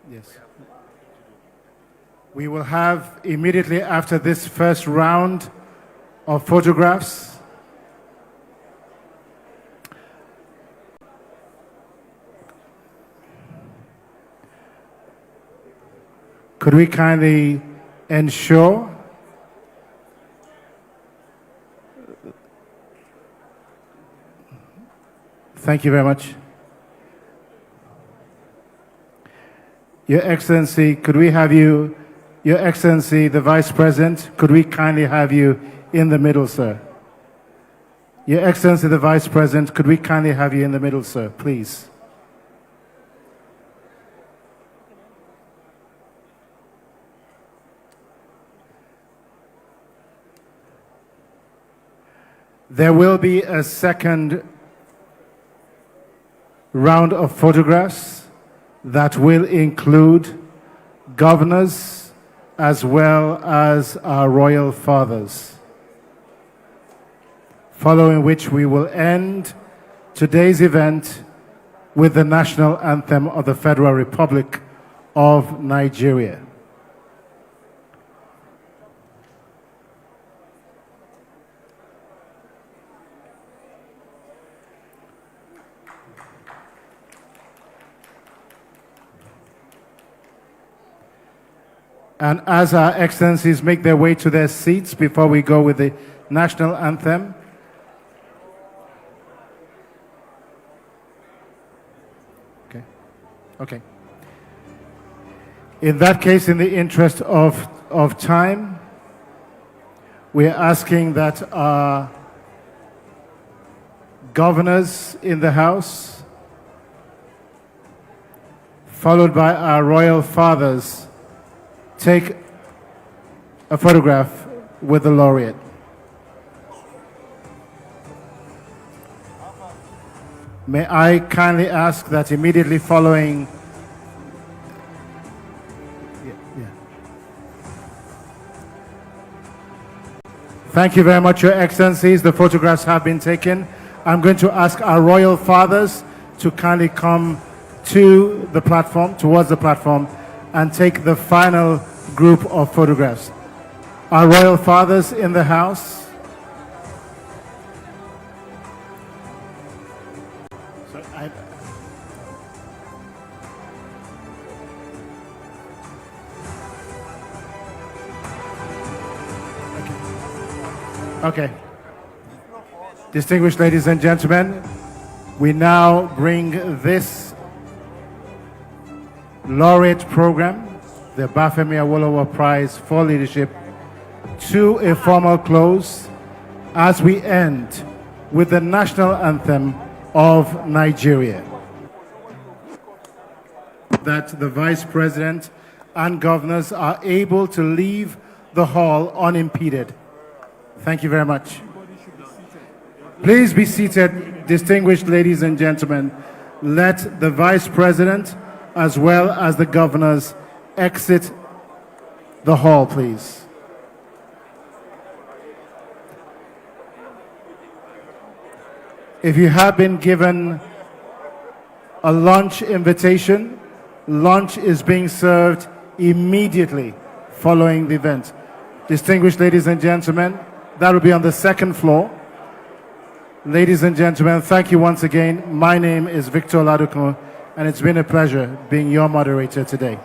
S30: Yes. We will have, immediately after this first round of photographs, could we kindly ensure Thank you very much. Your Excellency, could we have you, Your Excellency, the Vice President, could we kindly have you in the middle, sir? Your Excellency, the Vice President, could we kindly have you in the middle, sir, please? There will be a second round of photographs that will include governors as well as our royal fathers, following which we will end today's event with the national anthem of the Federal Republic of Nigeria. And as our excellencies make their way to their seats before we go with the national anthem, okay. In that case, in the interest of time, we're asking that our governors in the House, followed by our royal fathers, take a photograph with the laureate. May I kindly ask that immediately following Thank you very much, Your Excellencies. The photographs have been taken. I'm going to ask our royal fathers to kindly come to the platform, towards the platform, and take the final group of photographs. Our royal fathers in the house. Okay. Distinguished ladies and gentlemen, we now bring this laureate program, the Obafemi Awolowo Prize for Leadership, to a formal close as we end with the national anthem of Nigeria. That the Vice President and governors are able to leave the hall unimpeded. Thank you very much. Please be seated, distinguished ladies and gentlemen. Let the Vice President as well as the governors exit the hall, please. If you have been given a lunch invitation, lunch is being served immediately following the event. Distinguished ladies and gentlemen, that will be on the second floor. Ladies and gentlemen, thank you once again. My name is Victor Ladukun, and it's been a pleasure being your moderator today.